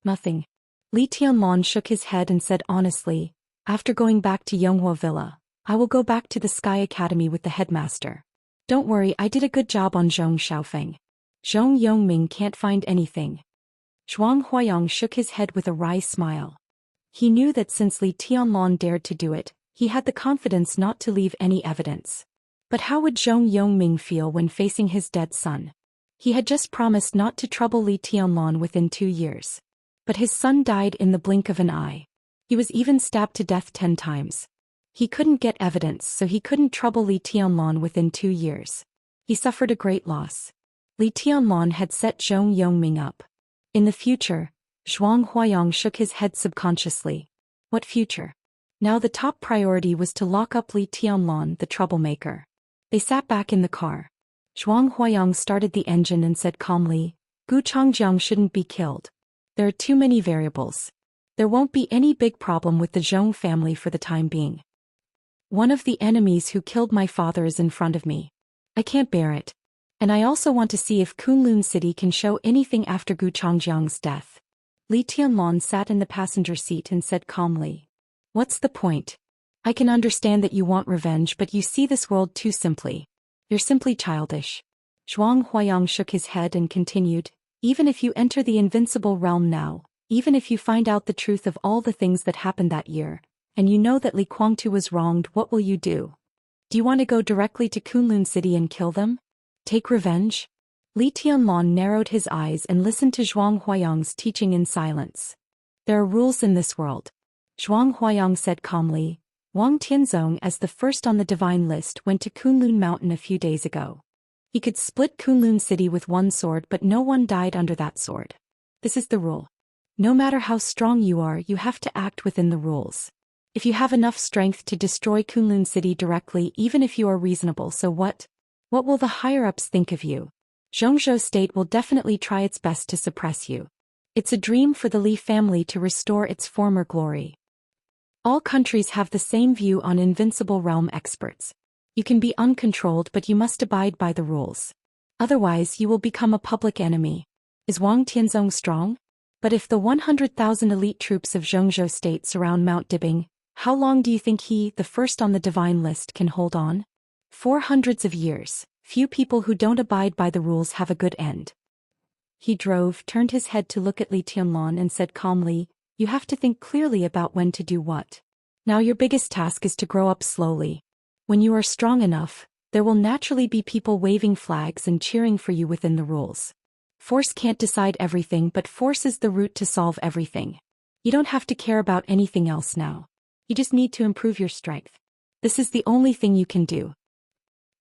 "Nothing." Li Tianlan shook his head and said honestly, "After going back to Yonghua Villa, I will go back to the Sky Academy with the headmaster. Don't worry, I did a good job on Zhong Xiaofeng. Zhong Yongming can't find anything." Zhuang Huayang shook his head with a wry smile. He knew that since Li Tianlan dared to do it, he had the confidence not to leave any evidence. But how would Zhong Yongming feel when facing his dead son? He had just promised not to trouble Li Tianlan within 2 years. But his son died in the blink of an eye. He was even stabbed to death 10 times. He couldn't get evidence, so he couldn't trouble Li Tianlan within 2 years. He suffered a great loss. Li Tianlan had set Zhong Yongming up. In the future, Zhuang Huayang shook his head subconsciously. What future? Now the top priority was to lock up Li Tianlan, the troublemaker. They sat back in the car. Zhuang Huayang started the engine and said calmly, "Gu Changjiang shouldn't be killed. There are too many variables. There won't be any big problem with the Zhong family for the time being. One of the enemies who killed my father is in front of me. I can't bear it. And I also want to see if Kunlun City can show anything after Gu Changjiang's death." Li Tianlan sat in the passenger seat and said calmly, "What's the point? I can understand that you want revenge, but you see this world too simply. You're simply childish." Zhuang Huayang shook his head and continued, "Even if you enter the invincible realm now, even if you find out the truth of all the things that happened that year, and you know that Li Guangtu was wronged, what will you do? Do you want to go directly to Kunlun City and kill them? Take revenge?" Li Tianlan narrowed his eyes and listened to Zhuang Huayang's teaching in silence. "There are rules in this world," Zhuang Huayang said calmly. "Wang Tianzong, as the first on the divine list, went to Kunlun Mountain a few days ago. He could split Kunlun City with one sword, but no one died under that sword. This is the rule. No matter how strong you are, you have to act within the rules. If you have enough strength to destroy Kunlun City directly, even if you are reasonable, so what? What will the higher-ups think of you? Zhongzhou State will definitely try its best to suppress you. It's a dream for the Li family to restore its former glory. All countries have the same view on invincible realm experts. You can be uncontrolled, but you must abide by the rules. Otherwise, you will become a public enemy. Is Wang Tianzong strong? But if the 100,000 elite troops of Zhongzhou State surround Mount Dibing, how long do you think he, the first on the divine list, can hold on? 400 years. Few people who don't abide by the rules have a good end. He drove, turned his head to look at Li Tianlan and said calmly, "You have to think clearly about when to do what. Now your biggest task is to grow up slowly. When you are strong enough, there will naturally be people waving flags and cheering for you within the rules. Force can't decide everything, but force is the route to solve everything. You don't have to care about anything else now. You just need to improve your strength. This is the only thing you can do."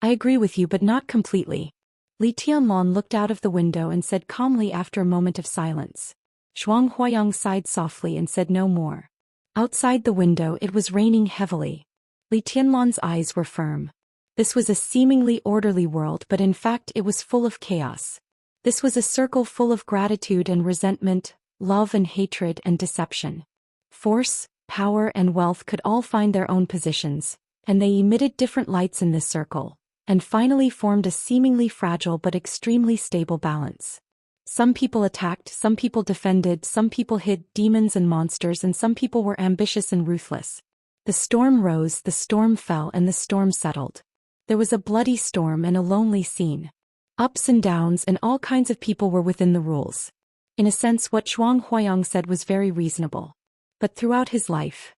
"I agree with you, but not completely." Li Tianlan looked out of the window and said calmly after a moment of silence. Zhuang Huayang sighed softly and said no more. Outside the window it was raining heavily. Li Tianlan's eyes were firm. This was a seemingly orderly world, but in fact it was full of chaos. This was a circle full of gratitude and resentment, love and hatred and deception. Force, power and wealth could all find their own positions, and they emitted different lights in this circle, and finally formed a seemingly fragile but extremely stable balance. Some people attacked, some people defended, some people hid demons and monsters, and some people were ambitious and ruthless. The storm rose, the storm fell, and the storm settled. There was a bloody storm and a lonely scene. Ups and downs, and all kinds of people were within the rules. In a sense, what Zhuang Huayang said was very reasonable. But throughout his life.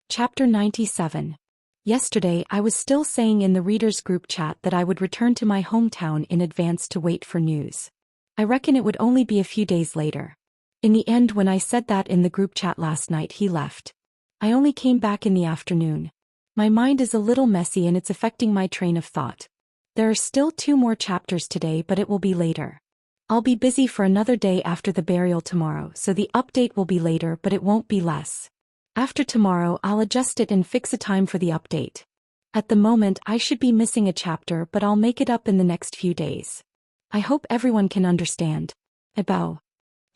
Chapter 97. Yesterday I was still saying in the readers' group chat that I would return to my hometown in advance to wait for news. I reckon it would only be a few days later. In the end, when I said that in the group chat last night, he left. I only came back in the afternoon. My mind is a little messy and it's affecting my train of thought. There are still 2 more chapters today, but it will be later. I'll be busy for another day after the burial tomorrow, so the update will be later, but it won't be less. After tomorrow I'll adjust it and fix a time for the update. At the moment I should be missing a chapter, but I'll make it up in the next few days. I hope everyone can understand. About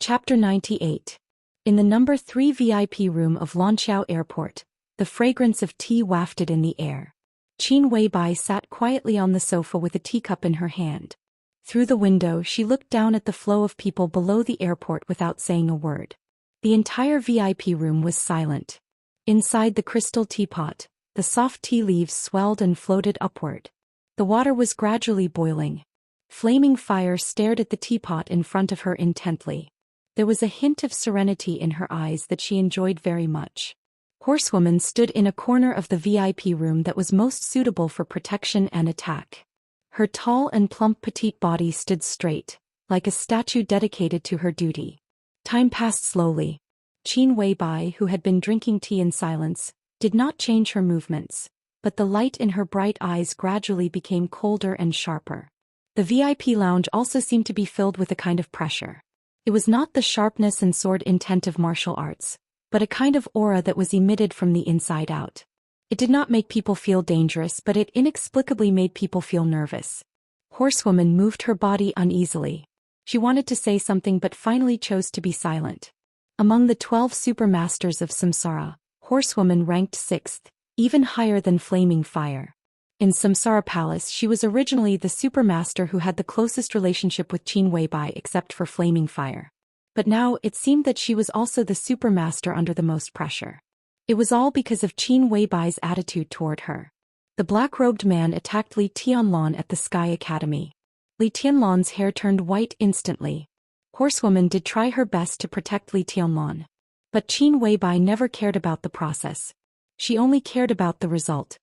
Chapter 98. In the number 3 VIP room of Lanqiao Airport, the fragrance of tea wafted in the air. Qin Weibai sat quietly on the sofa with a teacup in her hand. Through the window she looked down at the flow of people below the airport without saying a word. The entire VIP room was silent. Inside the crystal teapot, the soft tea leaves swelled and floated upward. The water was gradually boiling. Flaming fire stared at the teapot in front of her intently. There was a hint of serenity in her eyes that she enjoyed very much. Horsewoman stood in a corner of the VIP room that was most suitable for protection and attack. Her tall and plump petite body stood straight, like a statue dedicated to her duty. Time passed slowly. Qin Weibai, who had been drinking tea in silence, did not change her movements, but the light in her bright eyes gradually became colder and sharper. The VIP lounge also seemed to be filled with a kind of pressure. It was not the sharpness and sword intent of martial arts, but a kind of aura that was emitted from the inside out. It did not make people feel dangerous, but it inexplicably made people feel nervous. Horsewoman moved her body uneasily. She wanted to say something but finally chose to be silent. Among the 12 supermasters of Samsara, Horsewoman ranked 6th, even higher than Flaming Fire. In Samsara Palace she was originally the supermaster who had the closest relationship with Qin Weibai except for Flaming Fire. But now it seemed that she was also the supermaster under the most pressure. It was all because of Qin Weibai's attitude toward her. The black-robed man attacked Li Tianlan at the Sky Academy. Li Tianlan's hair turned white instantly. Horsewoman did try her best to protect Li Tianlan. But Qin Weibai never cared about the process. She only cared about the result.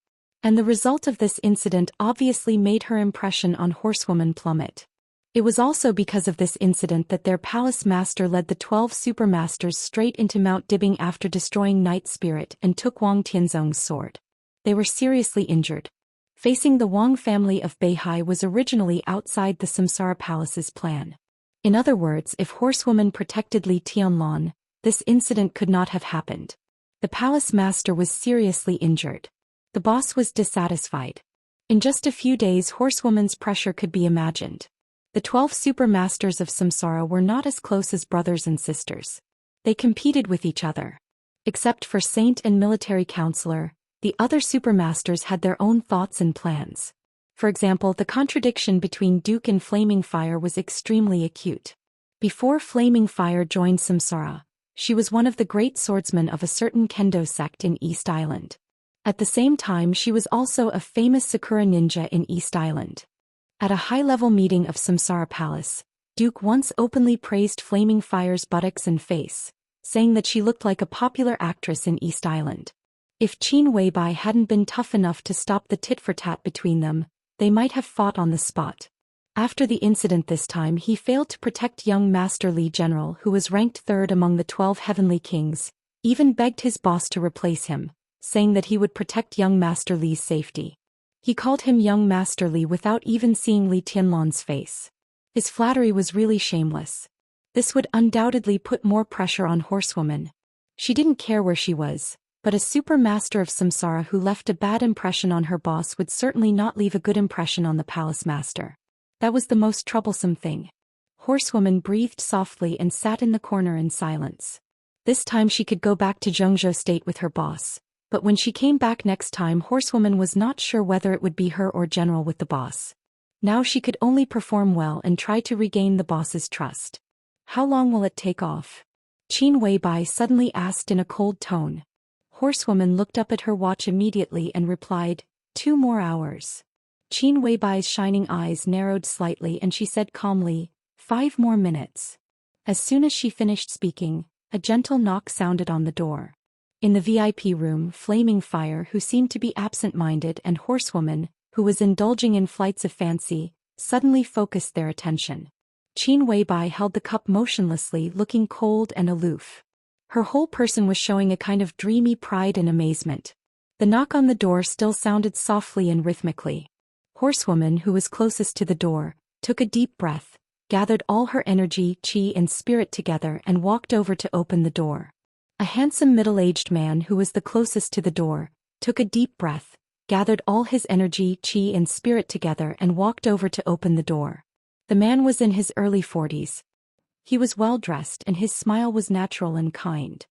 And the result of this incident obviously made her impression on Horsewoman plummet. It was also because of this incident that their palace master led the 12 supermasters straight into Mount Dibbing after destroying Night Spirit and took Wang Tianzong's sword. They were seriously injured. Facing the Wang family of Beihai was originally outside the Samsara Palace's plan. In other words, if Horsewoman protected Li Tianlan, this incident could not have happened. The palace master was seriously injured. The boss was dissatisfied. In just a few days Horsewoman's pressure could be imagined. The 12 supermasters of Samsara were not as close as brothers and sisters. They competed with each other. Except for Saint and Military Counselor, the other supermasters had their own thoughts and plans. For example, the contradiction between Duke and Flaming Fire was extremely acute. Before Flaming Fire joined Samsara, she was one of the great swordsmen of a certain Kendo sect in East Island. At the same time she was also a famous Sakura ninja in East Island. At a high-level meeting of Samsara Palace, Duke once openly praised Flaming Fire's buttocks and face, saying that she looked like a popular actress in East Island. If Qin Weibai hadn't been tough enough to stop the tit-for-tat between them, they might have fought on the spot. After the incident this time, he failed to protect young Master Li General, who was ranked third among the 12 heavenly kings, even begged his boss to replace him, saying that he would protect young Master Li's safety. He called him young Master Li without even seeing Li Tianlan's face. His flattery was really shameless. This would undoubtedly put more pressure on Horsewoman. She didn't care where she was, but a super master of samsara who left a bad impression on her boss would certainly not leave a good impression on the palace master. That was the most troublesome thing. Horsewoman breathed softly and sat in the corner in silence. This time she could go back to Zhengzhou State with her boss, but when she came back next time, Horsewoman was not sure whether it would be her or General with the boss. Now she could only perform well and try to regain the boss's trust. How long will it take off? Qin Weibai suddenly asked in a cold tone. Horsewoman looked up at her watch immediately and replied, 2 more hours. Qin Weibai's shining eyes narrowed slightly and she said calmly, 5 more minutes. As soon as she finished speaking, a gentle knock sounded on the door. In the VIP room, Flaming Fire, who seemed to be absent-minded, and Horsewoman, who was indulging in flights of fancy, suddenly focused their attention. Qin Weibai held the cup motionlessly, looking cold and aloof. Her whole person was showing a kind of dreamy pride and amazement. The knock on the door still sounded softly and rhythmically. Horsewoman, who was closest to the door, took a deep breath, gathered all her energy, qi and spirit together and walked over to open the door. A handsome middle-aged man who was the closest to the door, took a deep breath, gathered all his energy, qi and spirit together and walked over to open the door. The man was in his early 40s. He was well-dressed and his smile was natural and kind.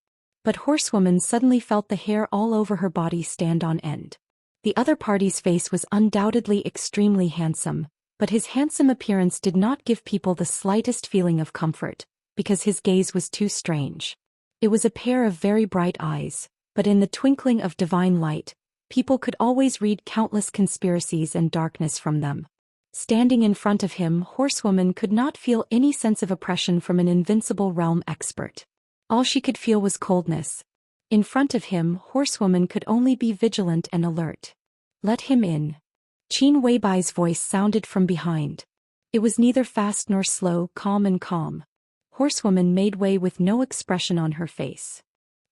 But Horsewoman suddenly felt the hair all over her body stand on end. The other party's face was undoubtedly extremely handsome, but his handsome appearance did not give people the slightest feeling of comfort, because his gaze was too strange. It was a pair of very bright eyes, but in the twinkling of divine light, people could always read countless conspiracies and darkness from them. Standing in front of him, Horsewoman could not feel any sense of oppression from an invincible realm expert. All she could feel was coldness. In front of him, Horsewoman could only be vigilant and alert. Let him in. Qin Weibai's voice sounded from behind. It was neither fast nor slow, calm and calm. Horsewoman made way with no expression on her face.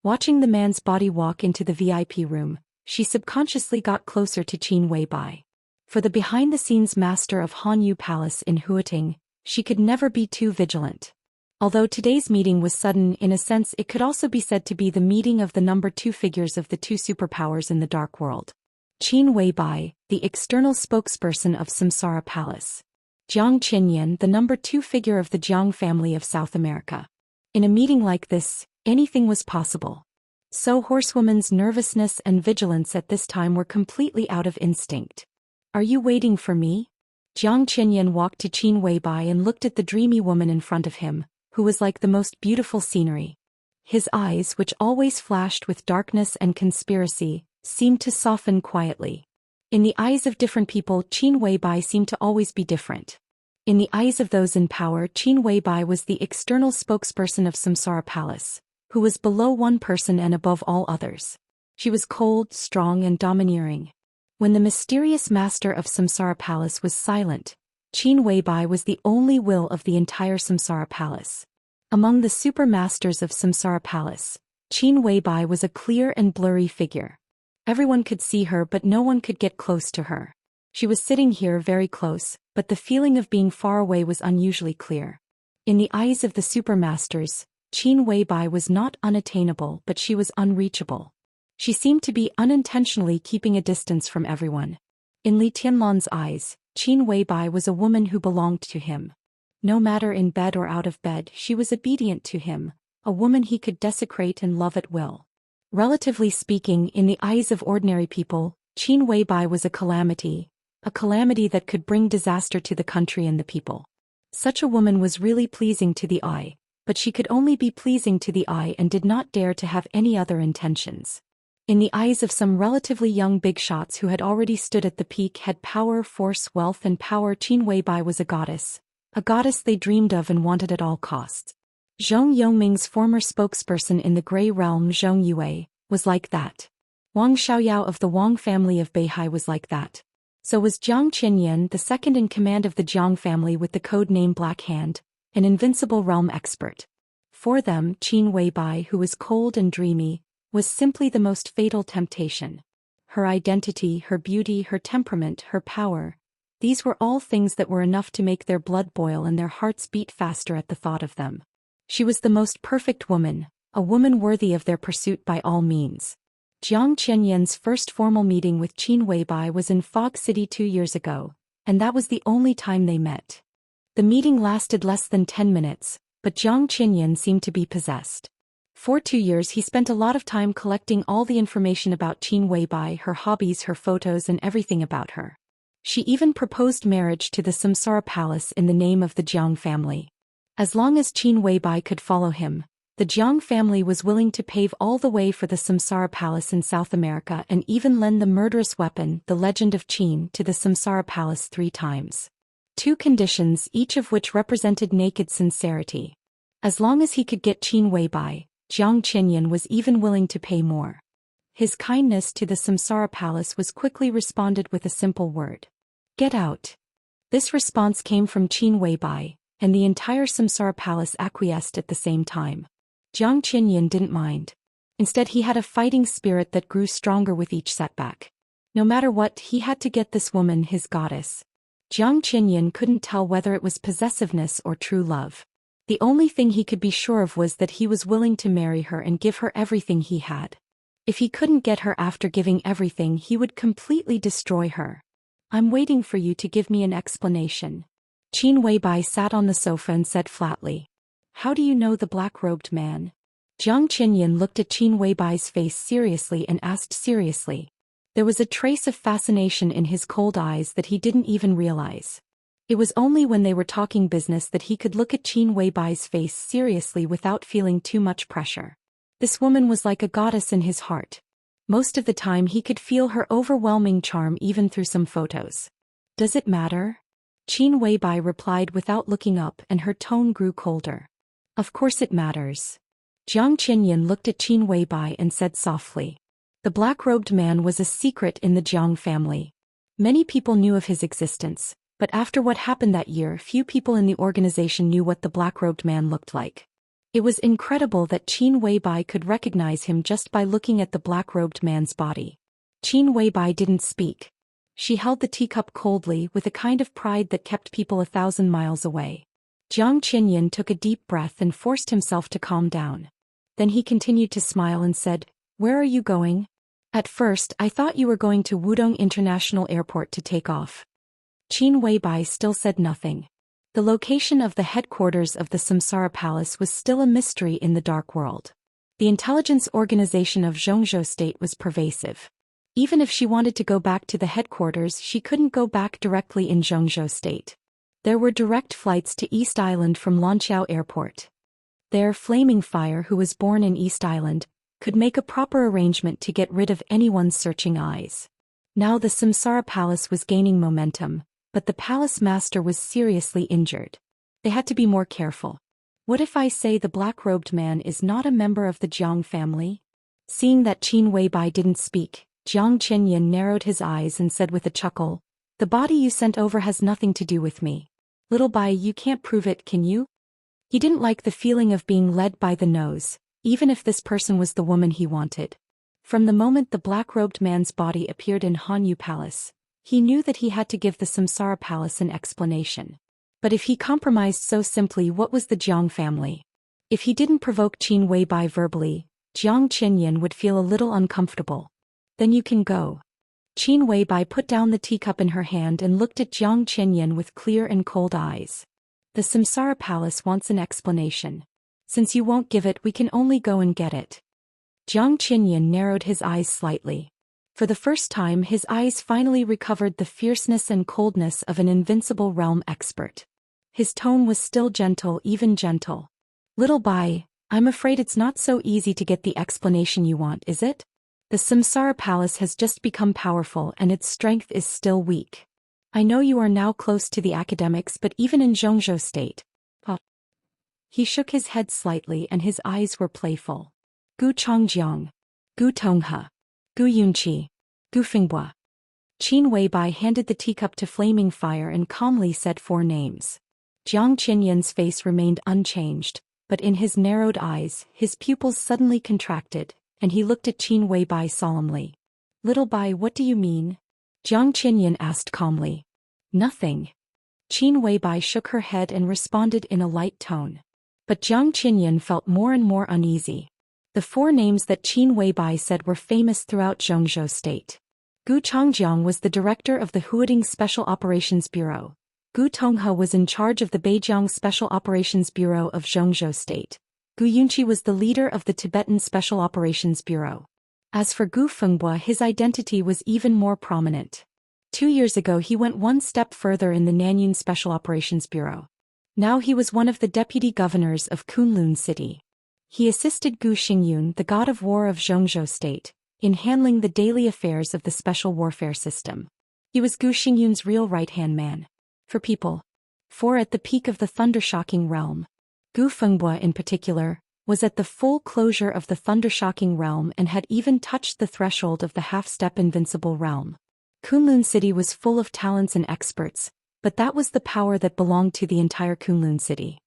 Watching the man's body walk into the VIP room, she subconsciously got closer to Qin Weibai. For the behind-the-scenes master of Hanyu Palace in Huating, she could never be too vigilant. Although today's meeting was sudden, in a sense it could also be said to be the meeting of the number 2 figures of the 2 superpowers in the dark world. Qin Weibai, the external spokesperson of Samsara Palace. Jiang Qinyan, the number 2 figure of the Jiang family of South America. In a meeting like this, anything was possible. So Horsewoman's nervousness and vigilance at this time were completely out of instinct. Are you waiting for me? Jiang Qinyan walked to Qin Weibai and looked at the dreamy woman in front of him, who was like the most beautiful scenery. His eyes, which always flashed with darkness and conspiracy, seemed to soften quietly. In the eyes of different people, Qin Weibai seemed to always be different. In the eyes of those in power, Qin Weibai was the external spokesperson of Samsara Palace, who was below one person and above all others. She was cold, strong and domineering. When the mysterious master of Samsara Palace was silent, Qin Weibai was the only will of the entire Samsara Palace. Among the super masters of Samsara Palace, Qin Weibai was a clear and blurry figure. Everyone could see her but no one could get close to her. She was sitting here very close, but the feeling of being far away was unusually clear. In the eyes of the supermasters, Qin Weibai was not unattainable but she was unreachable. She seemed to be unintentionally keeping a distance from everyone. In Li Tianlan's eyes, Qin Weibai was a woman who belonged to him. No matter in bed or out of bed, she was obedient to him, a woman he could desecrate and love at will. Relatively speaking, in the eyes of ordinary people, Qin Weibai was a calamity that could bring disaster to the country and the people. Such a woman was really pleasing to the eye, but she could only be pleasing to the eye and did not dare to have any other intentions. In the eyes of some relatively young big shots who had already stood at the peak, had power, force, wealth and power, Qin Weibai was a a goddess they dreamed of and wanted at all costs. Zhong Yongming's former spokesperson in the Grey Realm, Zhong Yue, was like that. Wang Xiaoyao of the Wang family of Beihai was like that. So was Jiang Qinyan, the second in command of the Jiang family with the code name Black Hand, an invincible realm expert. For them, Qin Weibai, who was cold and dreamy, was simply the most fatal temptation. Her identity, her beauty, her temperament, her power, these were all things that were enough to make their blood boil and their hearts beat faster at the thought of them. She was the most perfect woman, a woman worthy of their pursuit by all means. Jiang Qinyan's first formal meeting with Qin Weibai was in Fog City 2 years ago, and that was the only time they met. The meeting lasted less than 10 minutes, but Jiang Qinyan seemed to be possessed. For 2 years he spent a lot of time collecting all the information about Qin Weibai, her hobbies, her photos, and everything about her. She even proposed marriage to the Samsara Palace in the name of the Jiang family. As long as Qin Weibai could follow him, the Jiang family was willing to pave all the way for the Samsara Palace in South America and even lend the murderous weapon, the Legend of Qin, to the Samsara Palace 3 times. 2 conditions, each of which represented naked sincerity. As long as he could get Qin Weibai, Jiang Qinyan was even willing to pay more. His kindness to the Samsara Palace was quickly responded with a simple word. Get out. This response came from Qin Weibai, and the entire Samsara Palace acquiesced at the same time. Jiang Qinyan didn't mind. Instead, he had a fighting spirit that grew stronger with each setback. No matter what, he had to get this woman, his goddess. Jiang Qinyan couldn't tell whether it was possessiveness or true love. The only thing he could be sure of was that he was willing to marry her and give her everything he had. If he couldn't get her after giving everything, he would completely destroy her. I'm waiting for you to give me an explanation. Qin Weibai sat on the sofa and said flatly. How do you know the black-robed man? Jiang Qinyan looked at Qin Weibai's face seriously and asked seriously. There was a trace of fascination in his cold eyes that he didn't even realize. It was only when they were talking business that he could look at Qin Weibai's face seriously without feeling too much pressure. This woman was like a goddess in his heart. Most of the time he could feel her overwhelming charm even through some photos. Does it matter? Qin Weibai replied without looking up, and her tone grew colder. Of course it matters. Jiang Qinyan looked at Qin Weibai and said softly. The black-robed man was a secret in the Jiang family. Many people knew of his existence, but after what happened that year, few people in the organization knew what the black-robed man looked like. It was incredible that Qin Weibai could recognize him just by looking at the black-robed man's body. Qin Weibai didn't speak. She held the teacup coldly with a kind of pride that kept people 1,000 miles away. Jiang Qinyan took a deep breath and forced himself to calm down. Then he continued to smile and said, Where are you going? At first, I thought you were going to Wudong International Airport to take off. Qin Weibai still said nothing. The location of the headquarters of the Samsara Palace was still a mystery in the dark world. The intelligence organization of Zhongzhou State was pervasive. Even if she wanted to go back to the headquarters, she couldn't go back directly in Zhongzhou State. There were direct flights to East Island from Lanqiao Airport. There, Flaming Fire, who was born in East Island, could make a proper arrangement to get rid of anyone's searching eyes. Now the Samsara Palace was gaining momentum, but the palace master was seriously injured. They had to be more careful. What if I say the black-robed man is not a member of the Jiang family? Seeing that Qin Weibai didn't speak, Jiang Qinyan narrowed his eyes and said with a chuckle, The body you sent over has nothing to do with me. Little Bai, you can't prove it, can you? He didn't like the feeling of being led by the nose, even if this person was the woman he wanted. From the moment the black-robed man's body appeared in Hanyu Palace, he knew that he had to give the Samsara Palace an explanation. But if he compromised so simply, what was the Jiang family? If he didn't provoke Qin Weibai verbally, Jiang Qinyan would feel a little uncomfortable. Then you can go. Qin Weibai put down the teacup in her hand and looked at Jiang Qinyan with clear and cold eyes. The Samsara Palace wants an explanation. Since you won't give it, we can only go and get it. Jiang Qinyan narrowed his eyes slightly. For the first time, his eyes finally recovered the fierceness and coldness of an invincible realm expert. His tone was still gentle, even gentle. Little Bai, I'm afraid it's not so easy to get the explanation you want, is it? The Samsara Palace has just become powerful and its strength is still weak. I know you are now close to the academics, but even in Zhongzhou state. He shook his head slightly and his eyes were playful. Gu Chongjiang. Gu Tonghe. Gu Yunqi. Gu Fingbua. Qin Weibai handed the teacup to Flaming Fire and calmly said 4 names. Jiang Qinyan's face remained unchanged, but in his narrowed eyes, his pupils suddenly contracted, and he looked at Qin Weibai solemnly. Little Bai, what do you mean? Jiang Qinyan asked calmly. Nothing. Qin Weibai shook her head and responded in a light tone. But Jiang Qinyan felt more and more uneasy. The 4 names that Qin Weibai said were famous throughout Zhongzhou state. Gu Chongjiang was the director of the Huading Special Operations Bureau. Gu Tonghe was in charge of the Beijiang Special Operations Bureau of Zhongzhou state. Gu Yunqi was the leader of the Tibetan Special Operations Bureau. As for Gu Fingbua, his identity was even more prominent. 2 years ago he went one step further in the Nanyun Special Operations Bureau. Now he was one of the deputy governors of Kunlun City. He assisted Gu Xingyun, the god of war of Zhongzhou state, in handling the daily affairs of the special warfare system. He was Gu Xingyun's real right-hand man. For people. 4 at the peak of the thundershocking realm. Gu Fingbua in particular, was at the full closure of the thundershocking realm and had even touched the threshold of the half-step invincible realm. Kunlun City was full of talents and experts, but that was the power that belonged to the entire Kunlun City.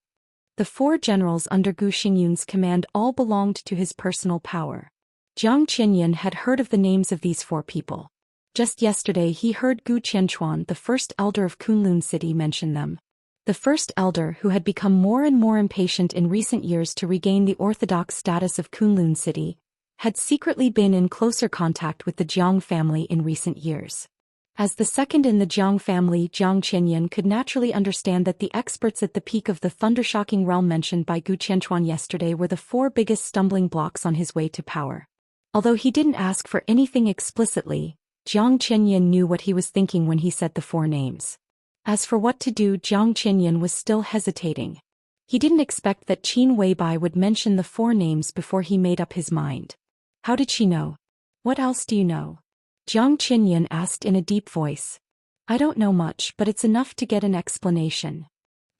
The 4 generals under Gu Xingyun's command all belonged to his personal power. Jiang Qinyan had heard of the names of these 4 people. Just yesterday he heard Gu Qianchuan, the first elder of Kunlun City, mention them. The first elder, who had become more and more impatient in recent years to regain the orthodox status of Kunlun City, had secretly been in closer contact with the Jiang family in recent years. As the second in the Jiang family, Jiang Qinyan could naturally understand that the experts at the peak of the thundershocking realm mentioned by Gu Qianchuan yesterday were the 4 biggest stumbling blocks on his way to power. Although he didn't ask for anything explicitly, Jiang Qinyan knew what he was thinking when he said the 4 names. As for what to do, Jiang Qinyan was still hesitating. He didn't expect that Qin Weibai would mention the 4 names before he made up his mind. How did she know? What else do you know? Jiang Qinyan asked in a deep voice. I don't know much, but it's enough to get an explanation.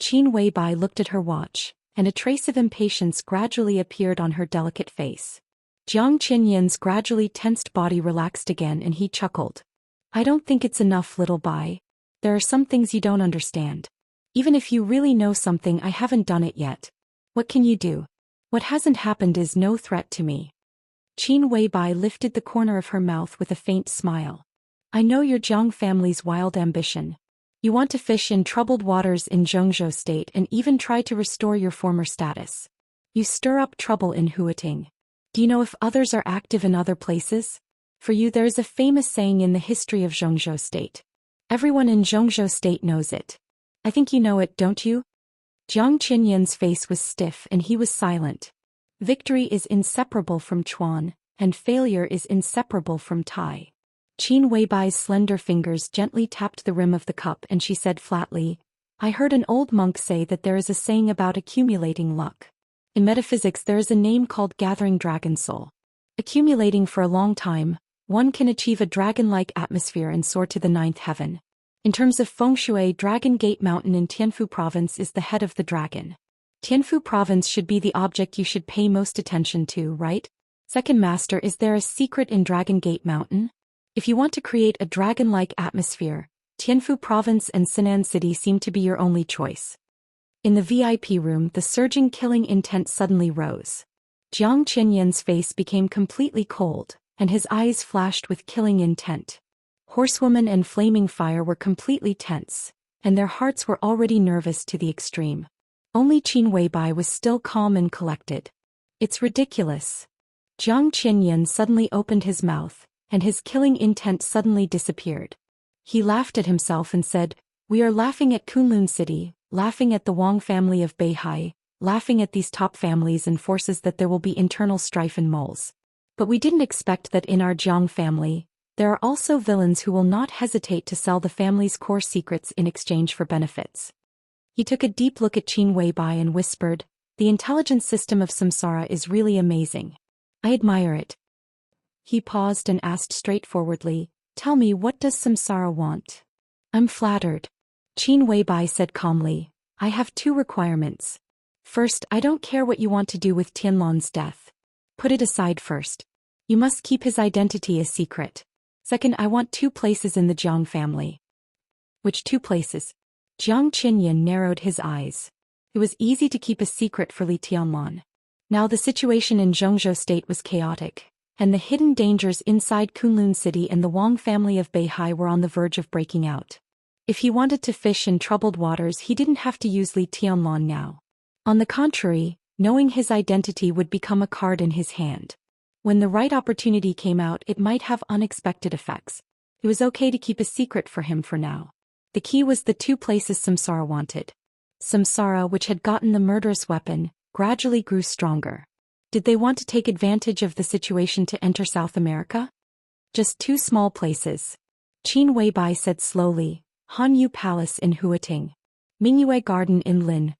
Qin Weibai looked at her watch, and a trace of impatience gradually appeared on her delicate face. Jiang Qinyan's gradually tensed body relaxed again and he chuckled. I don't think it's enough, little Bai. There are some things you don't understand. Even if you really know something, I haven't done it yet. What can you do? What hasn't happened is no threat to me. Qin Weibai lifted the corner of her mouth with a faint smile. I know your Jiang family's wild ambition. You want to fish in troubled waters in Zhongzhou state and even try to restore your former status. You stir up trouble in Huating. Do you know if others are active in other places? For you there is a famous saying in the history of Zhongzhou state. Everyone in Zhongzhou state knows it. I think you know it, don't you? Jiang Qinyan's face was stiff and he was silent. Victory is inseparable from Chuan, and failure is inseparable from Tai. Qin Weibai's slender fingers gently tapped the rim of the cup and she said flatly, I heard an old monk say that there is a saying about accumulating luck. In metaphysics there is a name called gathering dragon soul. Accumulating for a long time, one can achieve a dragon-like atmosphere and soar to the 9th heaven. In terms of feng shui, Dragon Gate Mountain in Tianfu Province is the head of the dragon. Tianfu Province should be the object you should pay most attention to, right? Second Master, is there a secret in Dragon Gate Mountain? If you want to create a dragon-like atmosphere, Tianfu Province and Sinan City seem to be your only choice. In the VIP room, the surging killing intent suddenly rose. Jiang Qinyan's face became completely cold, and his eyes flashed with killing intent. Horsewoman and Flaming Fire were completely tense, and their hearts were already nervous to the extreme. Only Qin Weibai was still calm and collected. It's ridiculous. Jiang Qinyan suddenly opened his mouth, and his killing intent suddenly disappeared. He laughed at himself and said, We are laughing at Kunlun City, laughing at the Wang family of Beihai, laughing at these top families and forces that there will be internal strife and moles. But we didn't expect that in our Jiang family, there are also villains who will not hesitate to sell the family's core secrets in exchange for benefits. He took a deep look at Qin Weibai and whispered, The intelligence system of samsara is really amazing. I admire it. He paused and asked straightforwardly, Tell me, what does samsara want? I'm flattered. Qin Weibai said calmly, I have two requirements. First, I don't care what you want to do with Tianlan's death. Put it aside first. You must keep his identity a secret. Second, I want 2 places in the Jiang family. Which 2 places? Jiang Qinyan narrowed his eyes. It was easy to keep a secret for Li Tianlan. Now the situation in Zhongzhou state was chaotic, and the hidden dangers inside Kunlun city and the Wang family of Beihai were on the verge of breaking out. If he wanted to fish in troubled waters, he didn't have to use Li Tianlan now. On the contrary, knowing his identity would become a card in his hand. When the right opportunity came out, it might have unexpected effects. It was okay to keep a secret for him for now. The key was the 2 places Samsara wanted. Samsara, which had gotten the murderous weapon, gradually grew stronger. Did they want to take advantage of the situation to enter South America? Just 2 small places. Qin Weibai said slowly, Hanyu Palace in Huating. Mingyue Garden in Lin.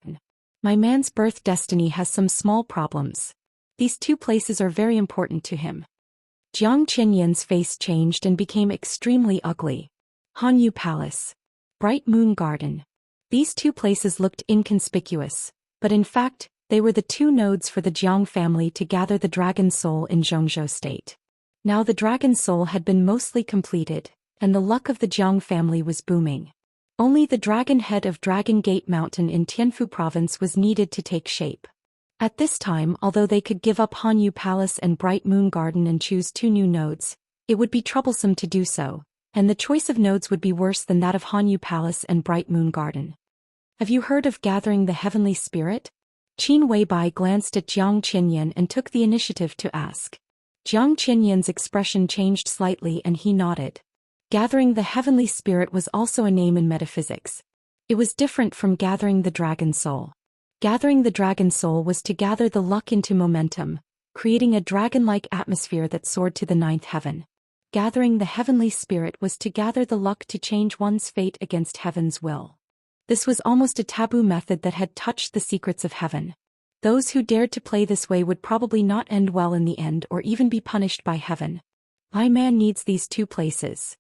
My man's birth destiny has some small problems. These 2 places are very important to him. Jiang Qinyan's face changed and became extremely ugly. Hanyu Palace. Bright Moon Garden. These 2 places looked inconspicuous, but in fact, they were the 2 nodes for the Jiang family to gather the Dragon Soul in Zhongzhou state. Now the Dragon Soul had been mostly completed, and the luck of the Jiang family was booming. Only the dragon head of Dragon Gate Mountain in Tianfu province was needed to take shape. At this time, although they could give up Hanyu Palace and Bright Moon Garden and choose 2 new nodes, it would be troublesome to do so, and the choice of nodes would be worse than that of Hanyu Palace and Bright Moon Garden. Have you heard of gathering the heavenly spirit? Qin Weibai glanced at Jiang Qinyan and took the initiative to ask. Jiang Qinyan's expression changed slightly and he nodded. Gathering the heavenly spirit was also a name in metaphysics. It was different from gathering the dragon soul. Gathering the dragon soul was to gather the luck into momentum, creating a dragon-like atmosphere that soared to the 9th heaven. Gathering the heavenly spirit was to gather the luck to change one's fate against heaven's will. This was almost a taboo method that had touched the secrets of heaven. Those who dared to play this way would probably not end well in the end or even be punished by heaven. My man needs these 2 places.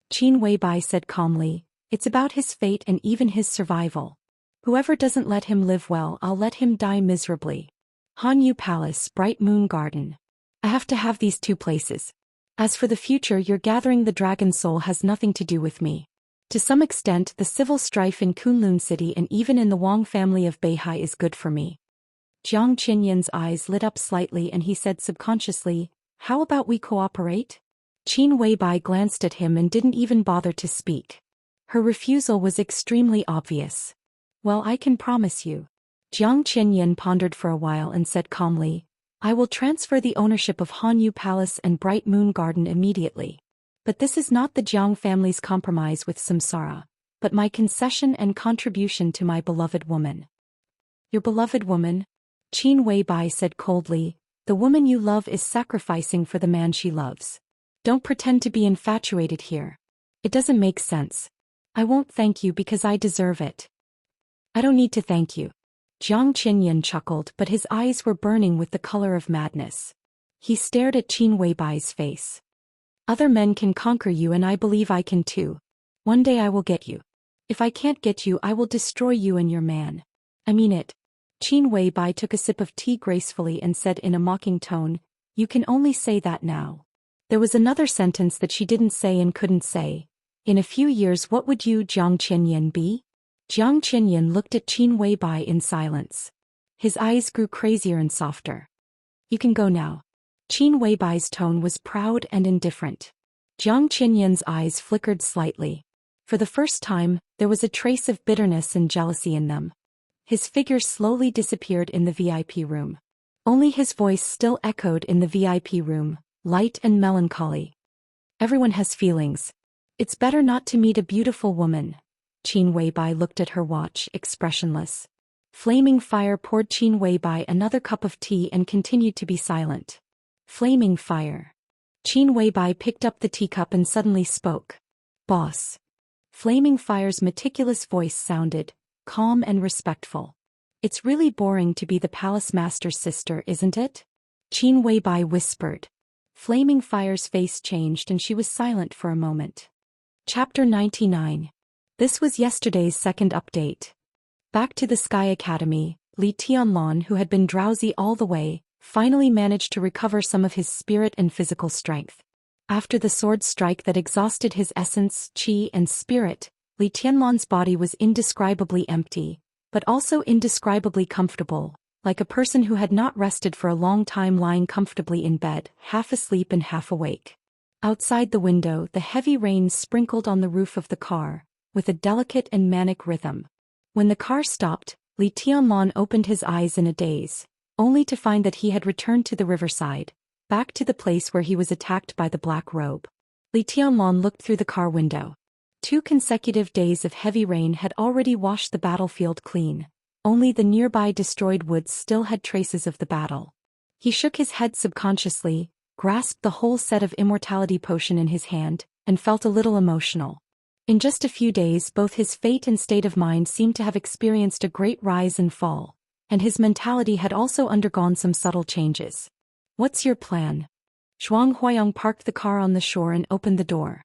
Qin Weibai said calmly, it's about his fate and even his survival. Whoever doesn't let him live well, I'll let him die miserably. Hanyu Palace, Bright Moon Garden. I have to have these 2 places. As for the future, your gathering the dragon soul has nothing to do with me. To some extent, the civil strife in Kunlun city and even in the Wang family of Beihai is good for me. Jiang Qinyan's eyes lit up slightly and he said subconsciously, how about we cooperate? Qin Weibai glanced at him and didn't even bother to speak. Her refusal was extremely obvious. Well, I can promise you. Jiang Qinyan pondered for a while and said calmly, I will transfer the ownership of Hanyu Palace and Bright Moon Garden immediately. But this is not the Jiang family's compromise with Samsara, but my concession and contribution to my beloved woman. Your beloved woman? Qin Weibai said coldly, the woman you love is sacrificing for the man she loves. Don't pretend to be infatuated here. It doesn't make sense. I won't thank you because I deserve it. I don't need to thank you. Jiang Qinyan chuckled, but his eyes were burning with the color of madness. He stared at Qin Weibai's face. Other men can conquer you and I believe I can too. One day I will get you. If I can't get you, I will destroy you and your man. I mean it. Qin Weibai took a sip of tea gracefully and said in a mocking tone, you can only say that now. There was another sentence that she didn't say and couldn't say. In a few years, what would you, Jiang Qinyan, be? Jiang Qinyan looked at Qin Weibai in silence. His eyes grew crazier and softer. You can go now. Qin Weibai's tone was proud and indifferent. Jiang Qinyan's eyes flickered slightly. For the first time, there was a trace of bitterness and jealousy in them. His figure slowly disappeared in the VIP room. Only his voice still echoed in the VIP room, light and melancholy. Everyone has feelings. It's better not to meet a beautiful woman. Qin Weibai looked at her watch, expressionless. Flaming Fire poured Qin Weibai another cup of tea and continued to be silent. Flaming Fire. Qin Weibai picked up the teacup and suddenly spoke. Boss. Flaming Fire's meticulous voice sounded calm and respectful. It's really boring to be the palace master's sister, isn't it? Qin Weibai whispered. Flaming Fire's face changed and she was silent for a moment. Chapter 99. This was yesterday's second update. Back to the Sky Academy, Li Tianlan, who had been drowsy all the way, finally managed to recover some of his spirit and physical strength. After the sword strike that exhausted his essence, qi, and spirit, Li Tianlan's body was indescribably empty, but also indescribably comfortable, like a person who had not rested for a long time lying comfortably in bed, half asleep and half awake. Outside the window, the heavy rain sprinkled on the roof of the car, with a delicate and manic rhythm. When the car stopped, Li Tianlan opened his eyes in a daze, only to find that he had returned to the riverside, back to the place where he was attacked by the black robe. Li Tianlan looked through the car window. 2 consecutive days of heavy rain had already washed the battlefield clean. Only the nearby destroyed woods still had traces of the battle. He shook his head subconsciously, grasped the whole set of immortality potion in his hand, and felt a little emotional. In just a few days, both his fate and state of mind seemed to have experienced a great rise and fall, and his mentality had also undergone some subtle changes. What's your plan? Zhuang Huayang parked the car on the shore and opened the door.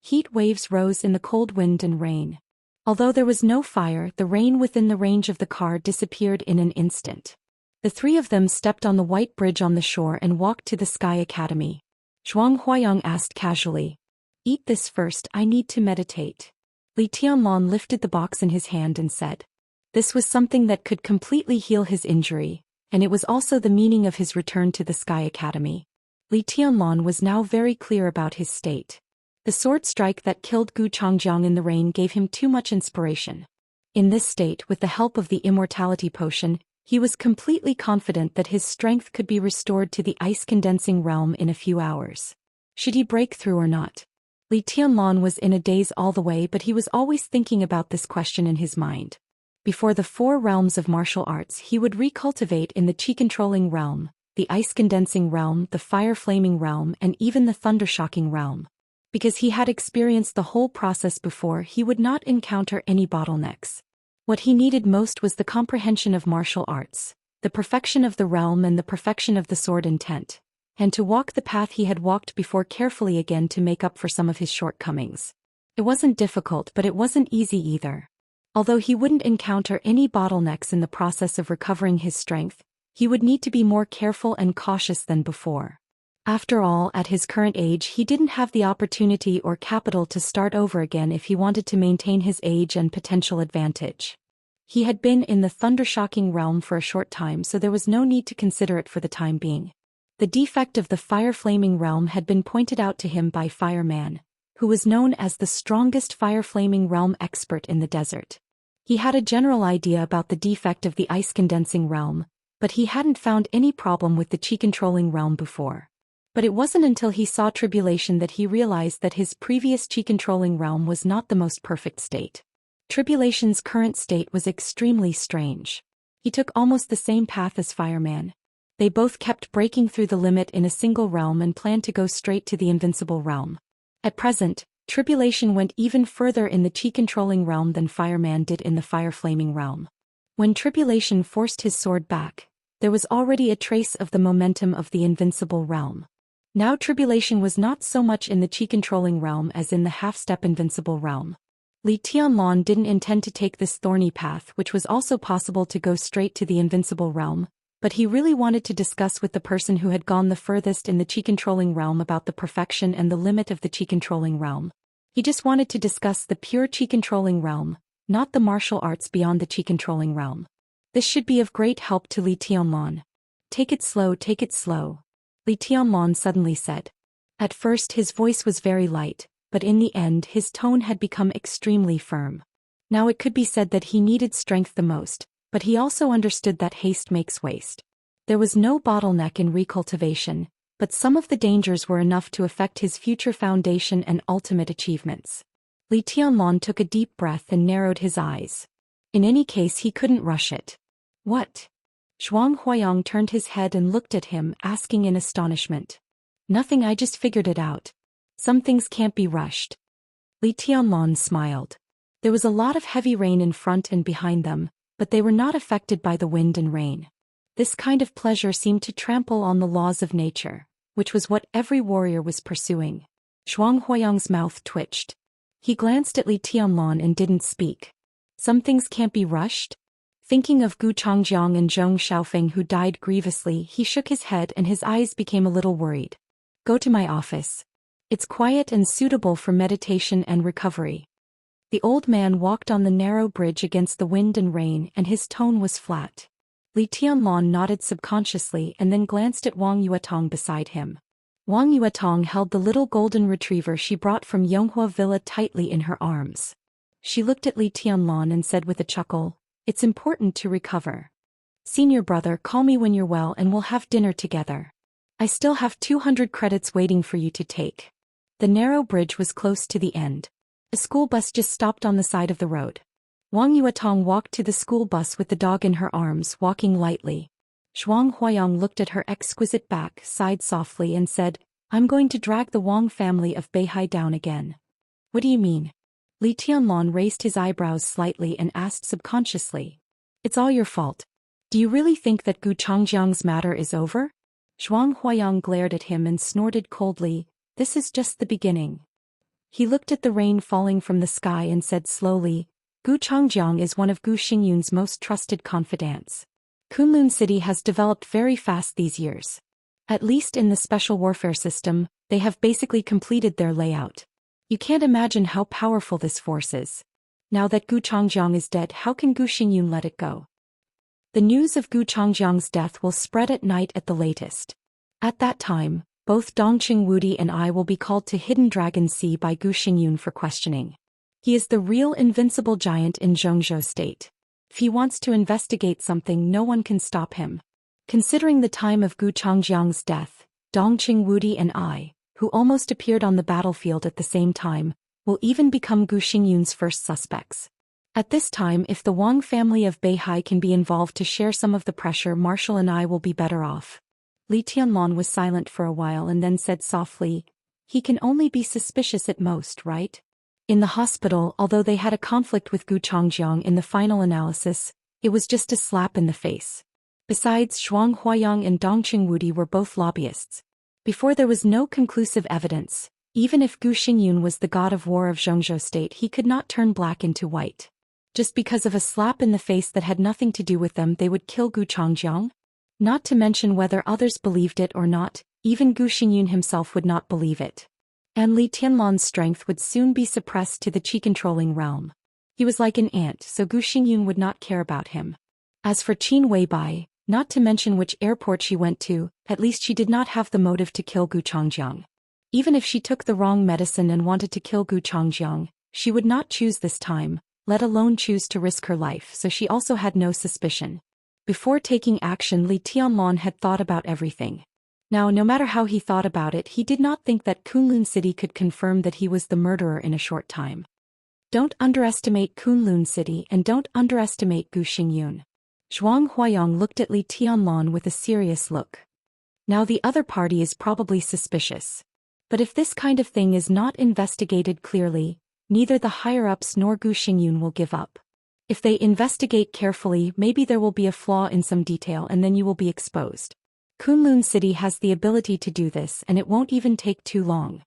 Heat waves rose in the cold wind and rain. Although there was no fire, the rain within the range of the car disappeared in an instant. The 3 of them stepped on the white bridge on the shore and walked to the Sky Academy. Zhuang Huayang asked casually, "Eat this first, I need to meditate." Li Tianlan lifted the box in his hand and said. This was something that could completely heal his injury, and it was also the meaning of his return to the Sky Academy. Li Tianlan was now very clear about his state. The sword strike that killed Gu Changjiang in the rain gave him too much inspiration. In this state, with the help of the immortality potion, he was completely confident that his strength could be restored to the ice-condensing realm in a few hours. Should he break through or not? Li Tianlan was in a daze all the way, but he was always thinking about this question in his mind. Before the 4 realms of martial arts, he would recultivate in the chi-controlling realm, the ice-condensing realm, the fire-flaming realm, and even the thunder-shocking realm. Because he had experienced the whole process before, he would not encounter any bottlenecks. What he needed most was the comprehension of martial arts, the perfection of the realm and the perfection of the sword intent, and to walk the path he had walked before carefully again to make up for some of his shortcomings. It wasn't difficult, but it wasn't easy either. Although he wouldn't encounter any bottlenecks in the process of recovering his strength, he would need to be more careful and cautious than before. After all, at his current age, he didn't have the opportunity or capital to start over again if he wanted to maintain his age and potential advantage. He had been in the thunder-shocking realm for a short time, so there was no need to consider it for the time being. The defect of the fire-flaming realm had been pointed out to him by Fireman, who was known as the strongest fire-flaming realm expert in the desert. He had a general idea about the defect of the ice-condensing realm, but he hadn't found any problem with the chi-controlling realm before. But it wasn't until he saw Tribulation that he realized that his previous chi-controlling realm was not the most perfect state. Tribulation's current state was extremely strange. He took almost the same path as Fireman. They both kept breaking through the limit in a single realm and planned to go straight to the invincible realm. At present, Tribulation went even further in the chi-controlling realm than Fireman did in the fire-flaming realm. When Tribulation forced his sword back, there was already a trace of the momentum of the invincible realm. Now Tribulation was not so much in the chi-controlling realm as in the half-step invincible realm. Li Tianlan didn't intend to take this thorny path, which was also possible to go straight to the invincible realm, but he really wanted to discuss with the person who had gone the furthest in the chi-controlling realm about the perfection and the limit of the chi-controlling realm. He just wanted to discuss the pure chi-controlling realm, not the martial arts beyond the chi-controlling realm. This should be of great help to Li Tianlan. Take it slow, take it slow, Li Tianlan suddenly said. At first his voice was very light, but in the end his tone had become extremely firm. Now it could be said that he needed strength the most, but he also understood that haste makes waste. There was no bottleneck in recultivation, but some of the dangers were enough to affect his future foundation and ultimate achievements. Li Tianlan took a deep breath and narrowed his eyes. In any case, he couldn't rush it. What? Zhuang Huayang turned his head and looked at him, asking in astonishment. Nothing, I just figured it out. Some things can't be rushed. Li Tianlan smiled. There was a lot of heavy rain in front and behind them, but they were not affected by the wind and rain. This kind of pleasure seemed to trample on the laws of nature, which was what every warrior was pursuing. Zhuang Huayang's mouth twitched. He glanced at Li Tianlan and didn't speak. Some things can't be rushed? Thinking of Gu Changjiang and Zhong Xiaofeng who died grievously, he shook his head and his eyes became a little worried. Go to my office. It's quiet and suitable for meditation and recovery. The old man walked on the narrow bridge against the wind and rain and his tone was flat. Li Tianlan nodded subconsciously and then glanced at Wang Yuetong beside him. Wang Yuetong held the little golden retriever she brought from Yonghua Villa tightly in her arms. She looked at Li Tianlan and said with a chuckle, "It's important to recover. Senior brother, call me when you're well and we'll have dinner together. I still have 200 credits waiting for you to take." The narrow bridge was close to the end. A school bus just stopped on the side of the road. Wang Yuetong walked to the school bus with the dog in her arms, walking lightly. Zhuang Huayang looked at her exquisite back, sighed softly and said, "I'm going to drag the Wang family of Beihai down again." "What do you mean?" Li Tianlan raised his eyebrows slightly and asked subconsciously. "It's all your fault. Do you really think that Gu Changjiang's matter is over?" Zhuang Huayang glared at him and snorted coldly, "This is just the beginning." He looked at the rain falling from the sky and said slowly, "Gu Changjiang is one of Gu Xingyun's most trusted confidants. Kunlun City has developed very fast these years. At least in the special warfare system, they have basically completed their layout. You can't imagine how powerful this force is. Now that Gu Changjiang is dead, how can Gu Xingyun let it go? The news of Gu Changjiang's death will spread at night at the latest. At that time, both Dongqing Wudi and I will be called to Hidden Dragon Sea by Gu Xingyun for questioning. He is the real invincible giant in Zhongzhou State. If he wants to investigate something, no one can stop him. Considering the time of Gu Changjiang's death, Dongqing Wudi and I, who almost appeared on the battlefield at the same time, will even become Gu Xingyun's first suspects. At this time, if the Wang family of Beihai can be involved to share some of the pressure, Marshall and I will be better off." Li Tianlan was silent for a while and then said softly, "He can only be suspicious at most, right?" In the hospital, although they had a conflict with Gu Changjiang in the final analysis, it was just a slap in the face. Besides, Zhuang Huayang and Dongqing Wudi were both lobbyists. Before there was no conclusive evidence, even if Gu Xingyun was the god of war of Zhongzhou State, he could not turn black into white. Just because of a slap in the face that had nothing to do with them, they would kill Gu Changjiang? Not to mention whether others believed it or not, even Gu Xingyun himself would not believe it. And Li Tianlan's strength would soon be suppressed to the chi-controlling realm. He was like an ant, so Gu Xingyun would not care about him. As for Qin Weibai, not to mention which airport she went to, at least she did not have the motive to kill Gu Changjiang. Even if she took the wrong medicine and wanted to kill Gu Changjiang, she would not choose this time, let alone choose to risk her life, so she also had no suspicion. Before taking action, Li Tianlan had thought about everything. Now, no matter how he thought about it, he did not think that Kunlun City could confirm that he was the murderer in a short time. Don't underestimate Kunlun City and don't underestimate Gu Xingyun. Zhuang Huayang looked at Li Tianlan with a serious look. Now the other party is probably suspicious. But if this kind of thing is not investigated clearly, neither the higher-ups nor Gu Xingyun will give up. If they investigate carefully, maybe there will be a flaw in some detail and then you will be exposed. Kunlun City has the ability to do this and it won't even take too long.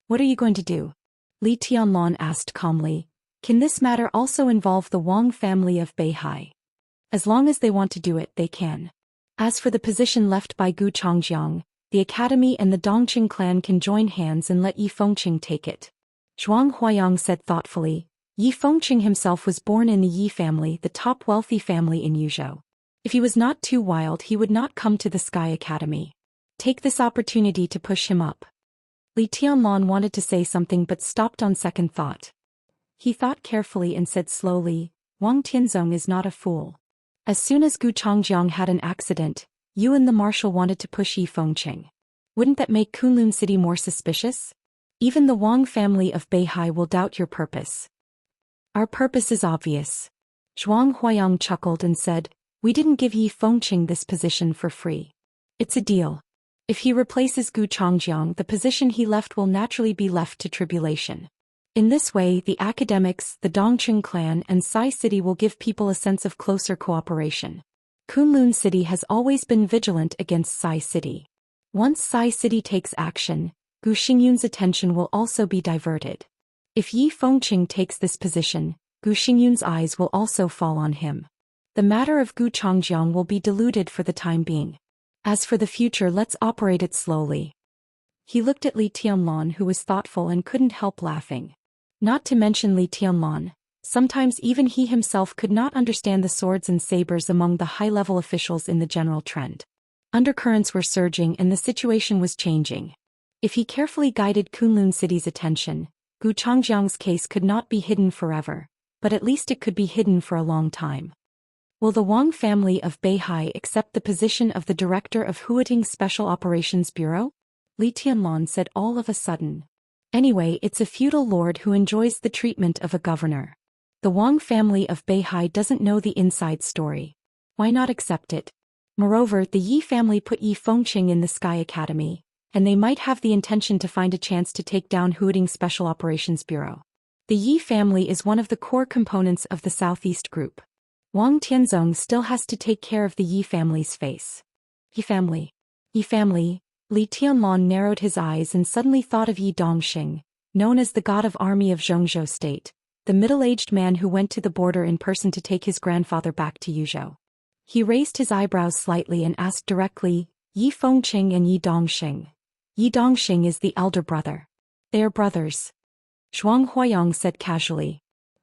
What are you going to do? Li Tianlan asked calmly. Can this matter also involve the Wang family of Beihai? As long as they want to do it, they can. As for the position left by Gu Changjiang, the academy and the Dongqing clan can join hands and let Yi Fengqing take it. Zhuang Huayang said thoughtfully. Yi Fengqing himself was born in the Yi family, the top wealthy family in Yuzhou. If he was not too wild, he would not come to the Sky Academy. Take this opportunity to push him up. Li Tianlan wanted to say something but stopped on second thought. He thought carefully and said slowly, Wang Tianzong is not a fool. As soon as Gu Changjiang had an accident, you and the marshal wanted to push Yi Fengqing. Wouldn't that make Kunlun City more suspicious? Even the Wang family of Beihai will doubt your purpose. Our purpose is obvious. Zhuang Huayang chuckled and said, we didn't give Yi Fengqing this position for free. It's a deal. If he replaces Gu Changjiang, the position he left will naturally be left to tribulation. In this way, the academics, the Dongqing clan and Sai City will give people a sense of closer cooperation. Kunlun City has always been vigilant against Sai City. Once Sai City takes action, Gu Xingyun's attention will also be diverted. If Yi Fengqing takes this position, Gu Xingyun's eyes will also fall on him. The matter of Gu Chongjiang will be diluted for the time being. As for the future, let's operate it slowly. He looked at Li Tianlan, who was thoughtful and couldn't help laughing. Not to mention Li Tianlan, sometimes even he himself could not understand the swords and sabers among the high-level officials in the general trend. Undercurrents were surging and the situation was changing. If he carefully guided Kunlun City's attention, Gu Chongjiang's case could not be hidden forever, but at least it could be hidden for a long time. Will the Wang family of Beihai accept the position of the director of Huating's Special Operations Bureau? Li Tianlan said all of a sudden. Anyway, it's a feudal lord who enjoys the treatment of a governor. The Wang family of Beihai doesn't know the inside story. Why not accept it? Moreover, the Yi family put Yi Fengqing in the Sky Academy, and they might have the intention to find a chance to take down Huating's Special Operations Bureau. The Yi family is one of the core components of the Southeast Group. Wang Tianzong still has to take care of the Yi family's face. Yi family. Yi family. Li Tianlan narrowed his eyes and suddenly thought of Yi Dongxing, known as the god of army of Zhongzhou state, the middle-aged man who went to the border in person to take his grandfather back to Yuzhou. He raised his eyebrows slightly and asked directly, Yi Fengqing and Yi Dongxing. Yi Dongxing is the elder brother. They are brothers. Zhuang Huayong said casually.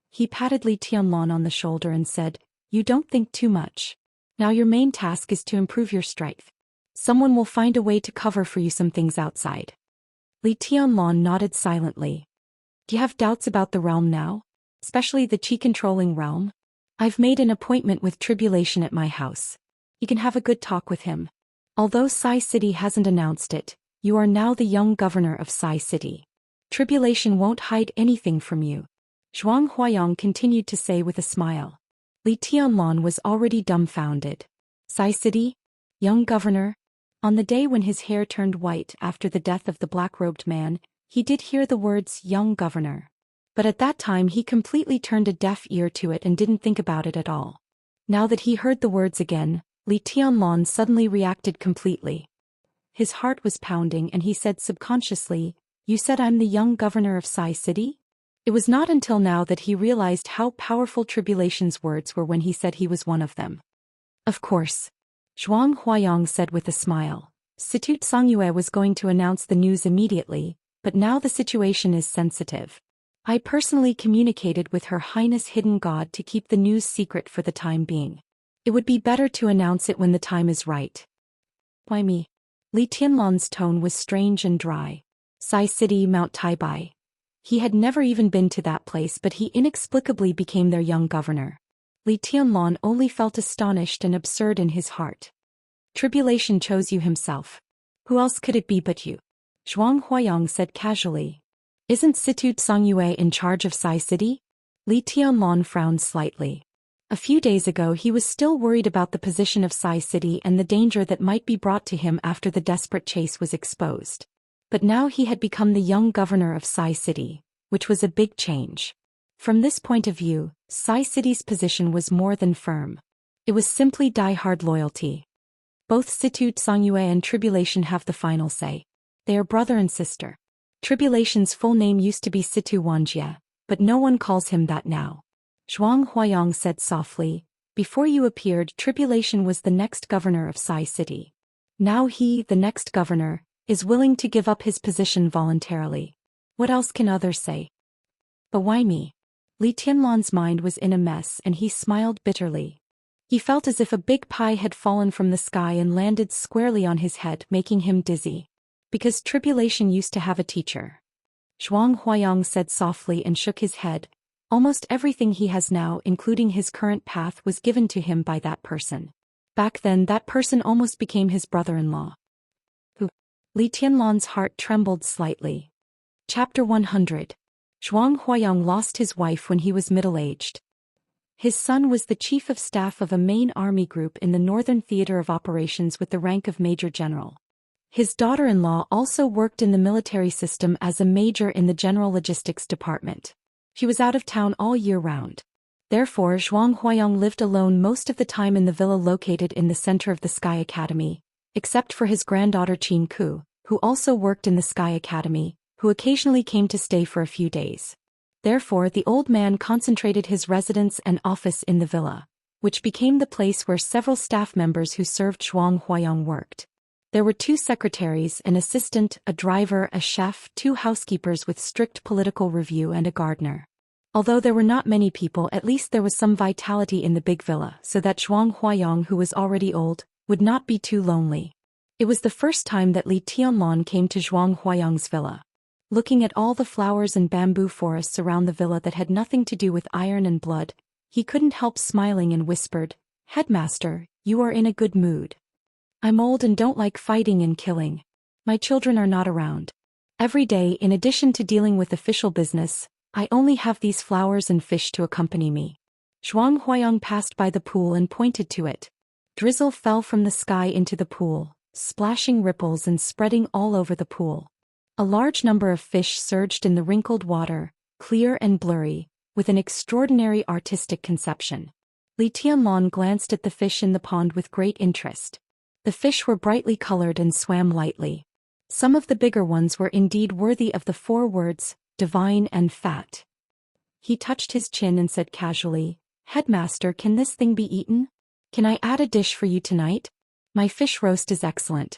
He patted Li Tianlan on the shoulder and said, You don't think too much. Now your main task is to improve your strength. Someone will find a way to cover for you some things outside. Li Tianlan nodded silently. Do you have doubts about the realm now? Especially the qi-controlling realm? I've made an appointment with Tribulation at my house. You can have a good talk with him. Although Sai City hasn't announced it, you are now the young governor of Sai City. Tribulation won't hide anything from you. Zhuang Huayong continued to say with a smile. Li Tianlan was already dumbfounded. Sai City? Young governor? On the day when his hair turned white after the death of the black-robed man, he did hear the words young governor. But at that time he completely turned a deaf ear to it and didn't think about it at all. Now that he heard the words again, Li Tianlan suddenly reacted completely. His heart was pounding and he said subconsciously, You said I'm the young governor of Sai City? It was not until now that he realized how powerful Tribulation's words were when he said he was one of them. Of course. Zhuang Huayong said with a smile. Situ Songyue was going to announce the news immediately, but now the situation is sensitive. I personally communicated with Her Highness Hidden God to keep the news secret for the time being. It would be better to announce it when the time is right. Why me? Li Tianlan's tone was strange and dry. Sai City, Mount Taibai. He had never even been to that place, but he inexplicably became their young governor. Li Tianlan only felt astonished and absurd in his heart. Tribulation chose you himself. Who else could it be but you? Zhuang Huayong said casually. Isn't Situ Songyue in charge of Sai City? Li Tianlan frowned slightly. A few days ago he was still worried about the position of Sai City and the danger that might be brought to him after the desperate chase was exposed. But now he had become the young governor of Sai City, which was a big change. From this point of view, Sai City's position was more than firm. It was simply die-hard loyalty. Both Situ Songyue and Tribulation have the final say. They are brother and sister. Tribulation's full name used to be Situ Wanjie, but no one calls him that now. Zhuang Huayong said softly, Before you appeared, Tribulation was the next governor of Sai City. Now he, the next governor, is willing to give up his position voluntarily. What else can others say? But why me? Li Tianlan's mind was in a mess and he smiled bitterly. He felt as if a big pie had fallen from the sky and landed squarely on his head, making him dizzy. Because Tribulation used to have a teacher. Zhuang Huayong said softly and shook his head. Almost everything he has now, including his current path, was given to him by that person. Back then that person almost became his brother-in-law. Who? Li Tianlan's heart trembled slightly. Chapter 100. Zhuang Huayong lost his wife when he was middle-aged. His son was the chief of staff of a main army group in the Northern Theater of Operations with the rank of Major General. His daughter-in-law also worked in the military system as a major in the General Logistics Department. She was out of town all year round. Therefore, Zhuang Huayong lived alone most of the time in the villa located in the center of the Sky Academy, except for his granddaughter Qin Ku, who also worked in the Sky Academy, who occasionally came to stay for a few days. Therefore the old man concentrated his residence and office in the villa, which became the place where several staff members who served Zhuang Huayang worked. There were 2 secretaries, an assistant, a driver, a chef, 2 housekeepers with strict political review, and a gardener. Although there were not many people, at least there was some vitality in the big villa, so that Zhuang Huayang, who was already old, would not be too lonely. It was the first time that Li Tianlan came to Zhuang Huayang's villa. Looking at all the flowers and bamboo forests around the villa that had nothing to do with iron and blood, he couldn't help smiling and whispered, "Headmaster, you are in a good mood. I'm old and don't like fighting and killing. My children are not around. Every day, in addition to dealing with official business, I only have these flowers and fish to accompany me." Zhuang Huayang passed by the pool and pointed to it. Drizzle fell from the sky into the pool, splashing ripples and spreading all over the pool. A large number of fish surged in the wrinkled water, clear and blurry, with an extraordinary artistic conception. Li Tianlan glanced at the fish in the pond with great interest. The fish were brightly colored and swam lightly. Some of the bigger ones were indeed worthy of the 4 words, divine and fat. He touched his chin and said casually, "Headmaster, can this thing be eaten? Can I add a dish for you tonight? My fish roast is excellent.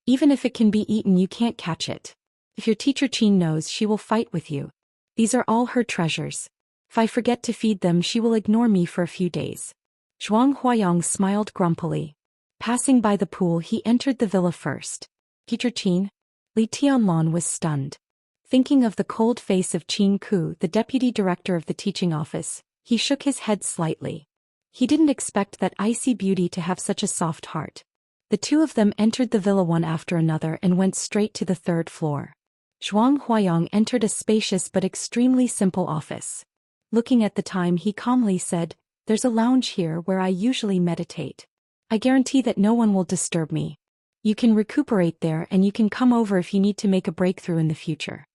Even if it can be eaten, you can't catch it. If your teacher Qin knows, she will fight with you. These are all her treasures. If I forget to feed them, she will ignore me for a few days." Zhuang Huayang smiled grumpily. Passing by the pool, he entered the villa first. "Teacher Qin?" Li Tianlan was stunned. Thinking of the cold face of Qin Ku, the deputy director of the teaching office, he shook his head slightly. He didn't expect that icy beauty to have such a soft heart. The 2 of them entered the villa one after another and went straight to the 3rd floor. Zhuang Huayang entered a spacious but extremely simple office. Looking at the time, he calmly said, "There's a lounge here where I usually meditate. I guarantee that no one will disturb me. You can recuperate there, and you can come over if you need to make a breakthrough in the future."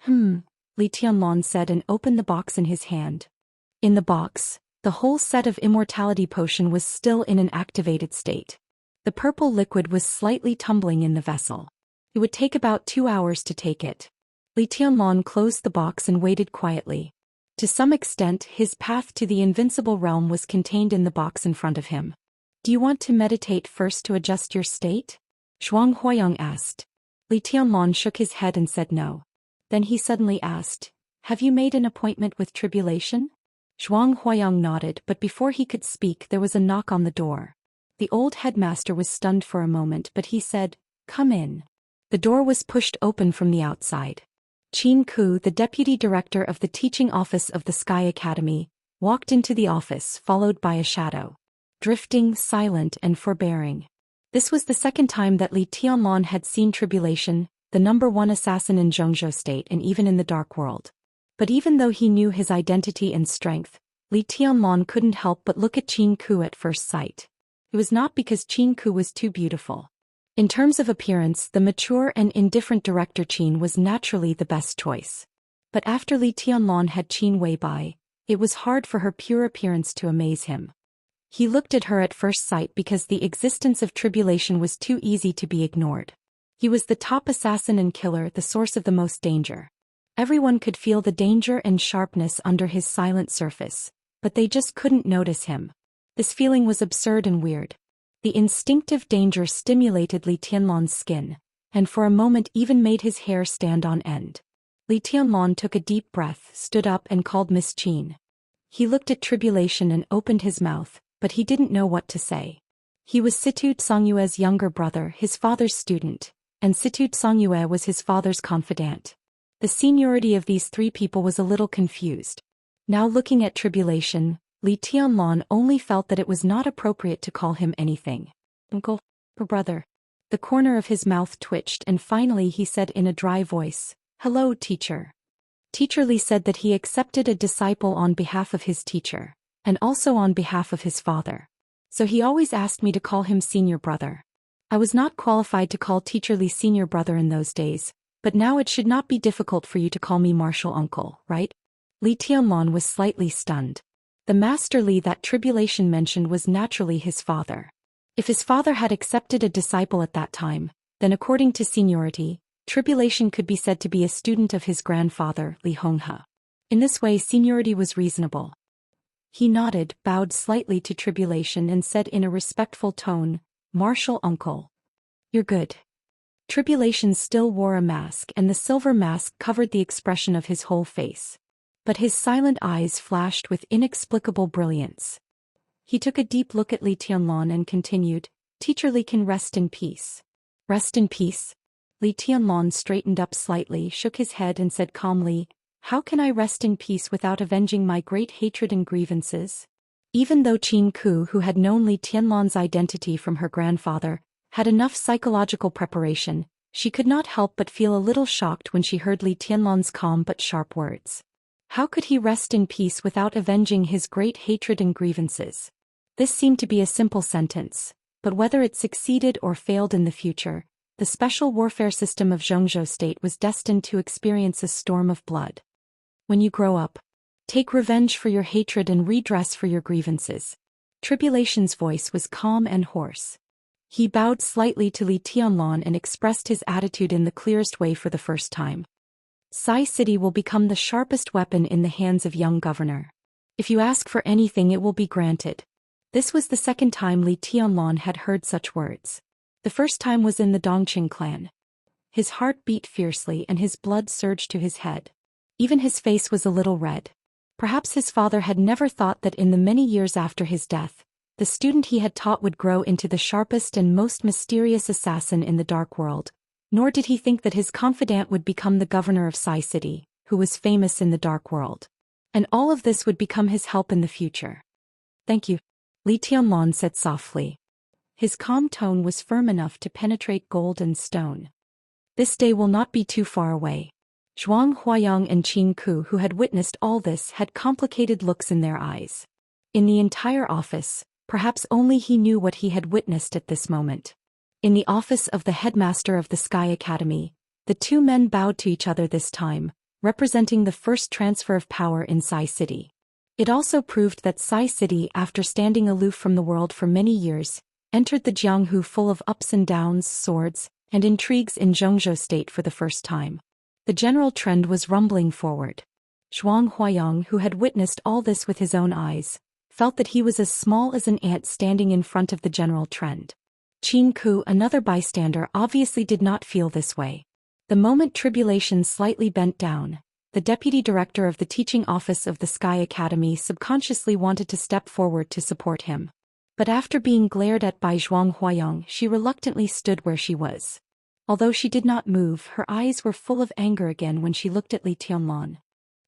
Li Tianlan said and opened the box in his hand. In the box, the whole set of immortality potion was still in an activated state. The purple liquid was slightly tumbling in the vessel. It would take about 2 hours to take it. Li Tianlan closed the box and waited quietly. To some extent, his path to the invincible realm was contained in the box in front of him. "Do you want to meditate first to adjust your state?" Zhuang Huayang asked. Li Tianlan shook his head and said no. Then he suddenly asked, "Have you made an appointment with Tribulation?" Zhuang Huayang nodded, but before he could speak there was a knock on the door. The old headmaster was stunned for a moment, but he said, "Come in." The door was pushed open from the outside. Qin Ku, the deputy director of the teaching office of the Sky Academy, walked into the office followed by a shadow. Drifting, silent and forbearing. This was the 2nd time that Li Tianlan had seen Tribulation, the #1 assassin in Zhengzhou State and even in the Dark World. But even though he knew his identity and strength, Li Tianlan couldn't help but look at Qin Ku at first sight. It was not because Qin Ku was too beautiful. In terms of appearance, the mature and indifferent director Qin was naturally the best choice. But after Li Tianlan had Qin Weibai, it was hard for her pure appearance to amaze him. He looked at her at first sight because the existence of Tribulation was too easy to be ignored. He was the top assassin and killer, the source of the most danger. Everyone could feel the danger and sharpness under his silent surface, but they just couldn't notice him. This feeling was absurd and weird. The instinctive danger stimulated Li Tianlan's skin, and for a moment even made his hair stand on end. Li Tianlan took a deep breath, stood up and called Miss Qin. He looked at Tribulation and opened his mouth, but he didn't know what to say. He was Situ Songyue's younger brother, his father's student, and Situ Songyue was his father's confidant. The seniority of these 3 people was a little confused. Now looking at Tribulation, Li Tianlan only felt that it was not appropriate to call him anything. "Uncle, or brother." The corner of his mouth twitched and finally he said in a dry voice, "Hello, teacher." Teacher Li said that he accepted a disciple on behalf of his teacher, and also on behalf of his father. So he always asked me to call him senior brother. I was not qualified to call Teacher Li senior brother in those days, but now it should not be difficult for you to call me Martial Uncle, right? Li Tianlan was slightly stunned. The Master Li that Tribulation mentioned was naturally his father. If his father had accepted a disciple at that time, then according to seniority, Tribulation could be said to be a student of his grandfather, Li Honghe. In this way seniority was reasonable. He nodded, bowed slightly to Tribulation and said in a respectful tone, "Martial uncle. You're good." Tribulation still wore a mask and the silver mask covered the expression of his whole face. But his silent eyes flashed with inexplicable brilliance. He took a deep look at Li Tianlan and continued, "Teacher Li can rest in peace." "Rest in peace?" Li Tianlan straightened up slightly, shook his head and said calmly, "How can I rest in peace without avenging my great hatred and grievances?" Even though Qin Ku, who had known Li Tianlan's identity from her grandfather, had enough psychological preparation, she could not help but feel a little shocked when she heard Li Tianlan's calm but sharp words. How could he rest in peace without avenging his great hatred and grievances? This seemed to be a simple sentence, but whether it succeeded or failed in the future, the special warfare system of Zhou State was destined to experience a storm of blood. When you grow up, take revenge for your hatred and redress for your grievances. Tribulation's voice was calm and hoarse. He bowed slightly to Li Tianlan and expressed his attitude in the clearest way for the first time. Sai City will become the sharpest weapon in the hands of young governor. If you ask for anything it will be granted. This was the second time Li Tianlan had heard such words. The first time was in the Dongqing clan. His heart beat fiercely and his blood surged to his head. Even his face was a little red. Perhaps his father had never thought that in the many years after his death, the student he had taught would grow into the sharpest and most mysterious assassin in the dark world, nor did he think that his confidant would become the governor of Sai City, who was famous in the dark world. And all of this would become his help in the future. "Thank you," Li Tianlan said softly. His calm tone was firm enough to penetrate gold and stone. This day will not be too far away. Zhuang Huayang and Qin Ku, who had witnessed all this, had complicated looks in their eyes. In the entire office, perhaps only he knew what he had witnessed at this moment. In the office of the headmaster of the Sky Academy, the two men bowed to each other this time, representing the first transfer of power in Sai City. It also proved that Sai City, after standing aloof from the world for many years, entered the Jianghu full of ups and downs, swords, and intrigues in Zhou State for the first time. The general trend was rumbling forward. Zhuang Huayang, who had witnessed all this with his own eyes, felt that he was as small as an ant standing in front of the general trend. Qin Ku, another bystander, obviously did not feel this way. The moment Tribulation slightly bent down, the deputy director of the teaching office of the Sky Academy subconsciously wanted to step forward to support him. But after being glared at by Zhuang Huayang, she reluctantly stood where she was. Although she did not move, her eyes were full of anger again when she looked at Li Tianlan.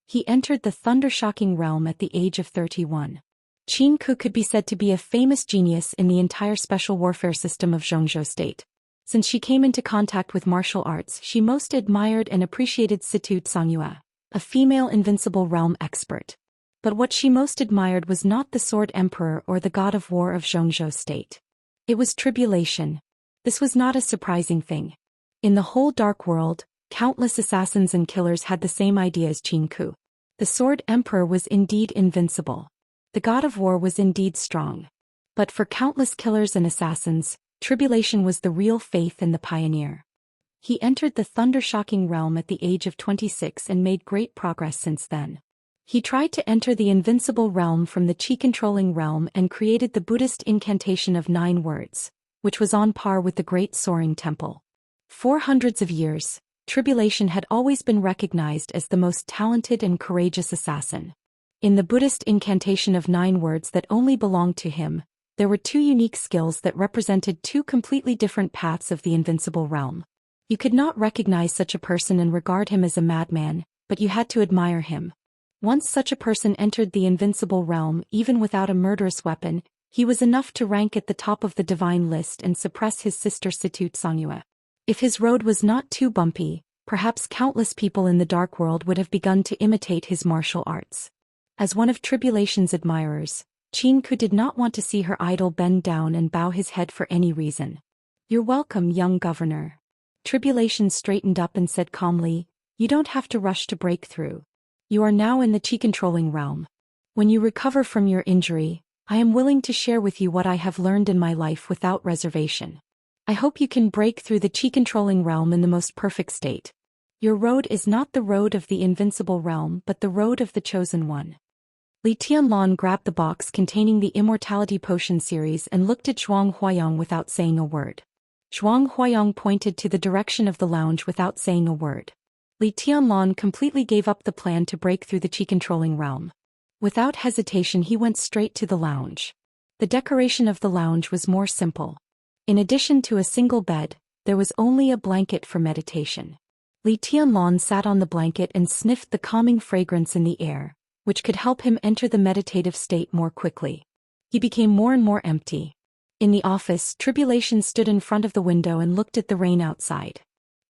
He entered the thunder-shocking realm at the age of 31. Qin Ku could be said to be a famous genius in the entire special warfare system of Zhou State. Since she came into contact with martial arts, she most admired and appreciated Situ Xianxia, a female invincible realm expert. But what she most admired was not the Sword Emperor or the God of War of Zhou State. It was Tribulation. This was not a surprising thing. In the whole dark world, countless assassins and killers had the same idea as Qin Ku. The Sword Emperor was indeed invincible. The God of War was indeed strong. But for countless killers and assassins, Tribulation was the real faith and the pioneer. He entered the thunder-shocking realm at the age of 26 and made great progress since then. He tried to enter the invincible realm from the chi-controlling realm and created the Buddhist incantation of 9 words, which was on par with the Great Soaring Temple. For hundreds of years, Tribulation had always been recognized as the most talented and courageous assassin. In the Buddhist incantation of 9 words that only belonged to him, there were 2 unique skills that represented 2 completely different paths of the invincible realm. You could not recognize such a person and regard him as a madman, but you had to admire him. Once such a person entered the invincible realm, even without a murderous weapon, he was enough to rank at the top of the divine list and suppress his sister Situ Xianxia. If his road was not too bumpy, perhaps countless people in the dark world would have begun to imitate his martial arts. As one of Tribulation's admirers, Qin Ku did not want to see her idol bend down and bow his head for any reason. "You're welcome, young governor." Tribulation straightened up and said calmly, "You don't have to rush to break through. You are now in the chi-controlling realm. When you recover from your injury, I am willing to share with you what I have learned in my life without reservation. I hope you can break through the chi-controlling realm in the most perfect state." Your road is not the road of the invincible realm but the road of the chosen one. Li Tianlan grabbed the box containing the immortality potion series and looked at Zhuang Huayang without saying a word. Zhuang Huayang pointed to the direction of the lounge without saying a word. Li Tianlan completely gave up the plan to break through the qi-controlling realm. Without hesitation he went straight to the lounge. The decoration of the lounge was more simple. In addition to a single bed, there was only a blanket for meditation. Li Tianlan sat on the blanket and sniffed the calming fragrance in the air, which could help him enter the meditative state more quickly. He became more and more empty. In the office, Tribulation stood in front of the window and looked at the rain outside.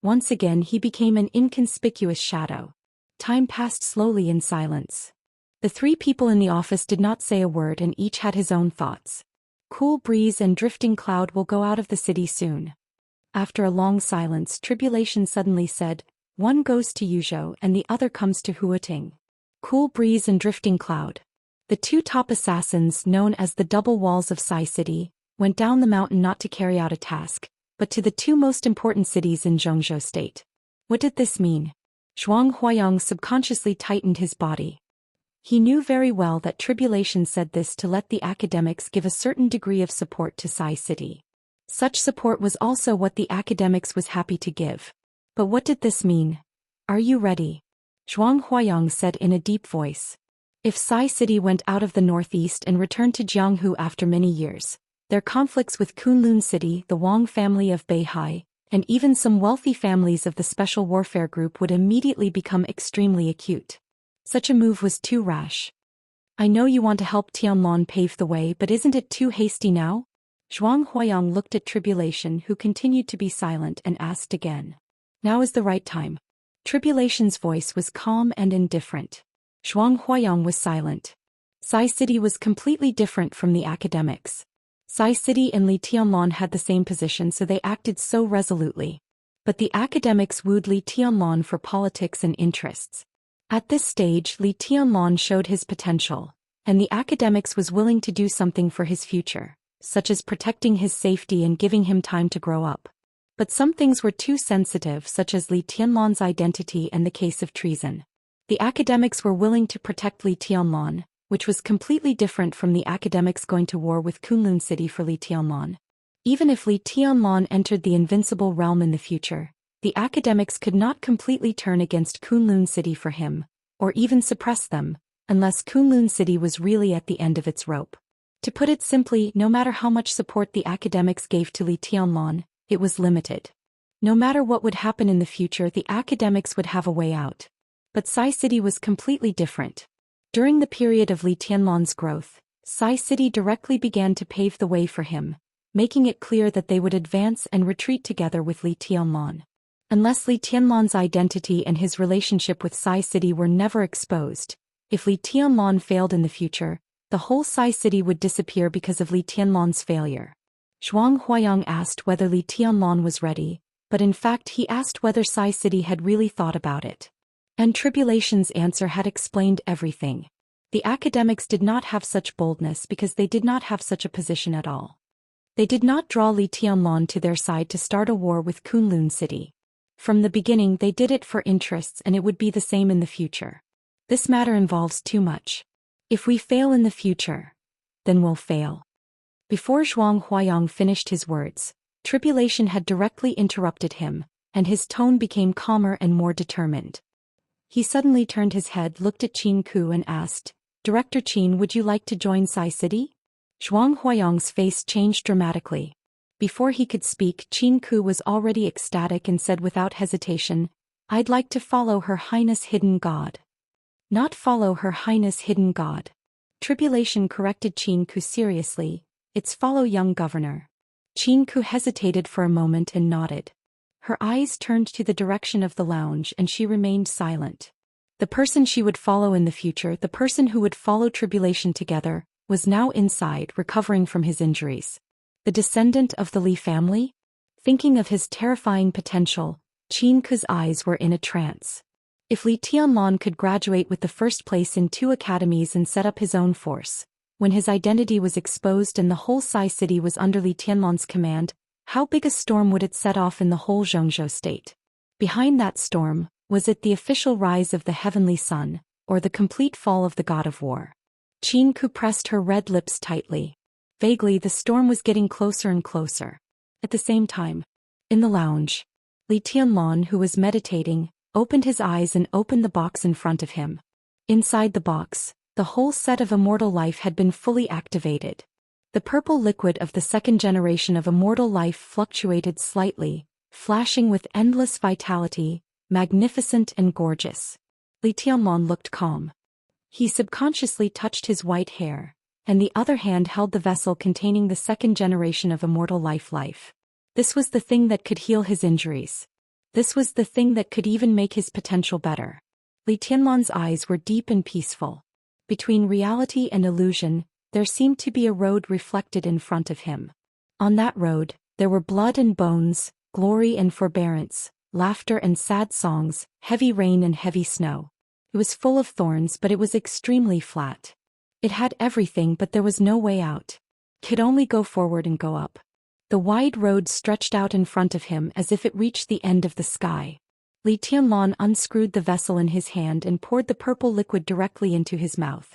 Once again he became an inconspicuous shadow. Time passed slowly in silence. The three people in the office did not say a word and each had his own thoughts. Cool breeze and drifting cloud will go out of the city soon. After a long silence, Tribulation suddenly said, one goes to Yuzhou and the other comes to Huating. Cool breeze and drifting cloud. The two top assassins, known as the double walls of Sai City, went down the mountain not to carry out a task, but to the two most important cities in Zhongzhou State. What did this mean? Zhuang Huayang subconsciously tightened his body. He knew very well that Tribulation said this to let the academics give a certain degree of support to Sai City. Such support was also what the academics was happy to give. But what did this mean? Are you ready? Zhuang Huayang said in a deep voice. If Sai City went out of the northeast and returned to Jianghu after many years, their conflicts with Kunlun City, the Wang family of Beihai, and even some wealthy families of the Special Warfare Group would immediately become extremely acute. Such a move was too rash. I know you want to help Tianlan pave the way, but isn't it too hasty now? Zhuang Huayang looked at Tribulation, who continued to be silent, and asked again. Now is the right time. Tribulation's voice was calm and indifferent. Zhuang Huayang was silent. Sai City was completely different from the academics. Sai City and Li Tianlan had the same position, so they acted so resolutely. But the academics wooed Li Tianlan for politics and interests. At this stage, Li Tianlan showed his potential, and the academics was willing to do something for his future, such as protecting his safety and giving him time to grow up. But some things were too sensitive, such as Li Tianlan's identity and the case of treason. The academics were willing to protect Li Tianlan, which was completely different from the academics going to war with Kunlun City for Li Tianlan. Even if Li Tianlan entered the invincible realm in the future, the academics could not completely turn against Kunlun City for him, or even suppress them, unless Kunlun City was really at the end of its rope. To put it simply, no matter how much support the academics gave to Li Tianlan, it was limited. No matter what would happen in the future, the academics would have a way out. But Sai City was completely different. During the period of Li Tianlan's growth, Sai City directly began to pave the way for him, making it clear that they would advance and retreat together with Li Tianlan. Unless Li Tianlan's identity and his relationship with Sai City were never exposed, if Li Tianlan failed in the future, the whole Sai City would disappear because of Li Tianlan's failure. Zhuang Huayang asked whether Li Tianlan was ready, but in fact he asked whether Sai City had really thought about it. And Tribulation's answer had explained everything. The academics did not have such boldness because they did not have such a position at all. They did not draw Li Tianlan to their side to start a war with Kunlun City. From the beginning they did it for interests, and it would be the same in the future. This matter involves too much. If we fail in the future, then we'll fail. Before Zhuang Huayang finished his words, Tribulation had directly interrupted him, and his tone became calmer and more determined. He suddenly turned his head, looked at Qin Ku and asked, Director Qin, would you like to join Sai City? Zhuang Huayang's face changed dramatically. Before he could speak, Qin Ku was already ecstatic and said without hesitation, I'd like to follow Her Highness Hidden God. Not follow Her Highness Hidden God. Tribulation corrected Qin Ku seriously, it's follow young governor. Qin Ku hesitated for a moment and nodded. Her eyes turned to the direction of the lounge and she remained silent. The person she would follow in the future, the person who would follow Tribulation together, was now inside, recovering from his injuries. The descendant of the Li family? Thinking of his terrifying potential, Qin Ku's eyes were in a trance. If Li Tianlan could graduate with the first place in 2 academies and set up his own force, when his identity was exposed and the whole Sai City was under Li Tianlan's command, how big a storm would it set off in the whole Zhongzhou state? Behind that storm, Was it the official rise of the heavenly sun, or the complete fall of the god of war? Qin Ku pressed her red lips tightly. Vaguely, the storm was getting closer and closer. At the same time, in the lounge, Li Tianlan, who was meditating, opened his eyes and opened the box in front of him. Inside the box, the whole set of immortal life had been fully activated. The purple liquid of the second generation of immortal life fluctuated slightly, flashing with endless vitality, magnificent and gorgeous. Li Tianlan looked calm. He subconsciously touched his white hair, and the other hand held the vessel containing the second generation of immortal life. This was the thing that could heal his injuries. This was the thing that could even make his potential better. Li Tianlan's eyes were deep and peaceful. Between reality and illusion, there seemed to be a road reflected in front of him. On that road, there were blood and bones, glory and forbearance, laughter and sad songs, heavy rain and heavy snow. It was full of thorns, but it was extremely flat. It had everything, but there was no way out. Could only go forward and go up. The wide road stretched out in front of him as if it reached the end of the sky. Li Tianlan unscrewed the vessel in his hand and poured the purple liquid directly into his mouth.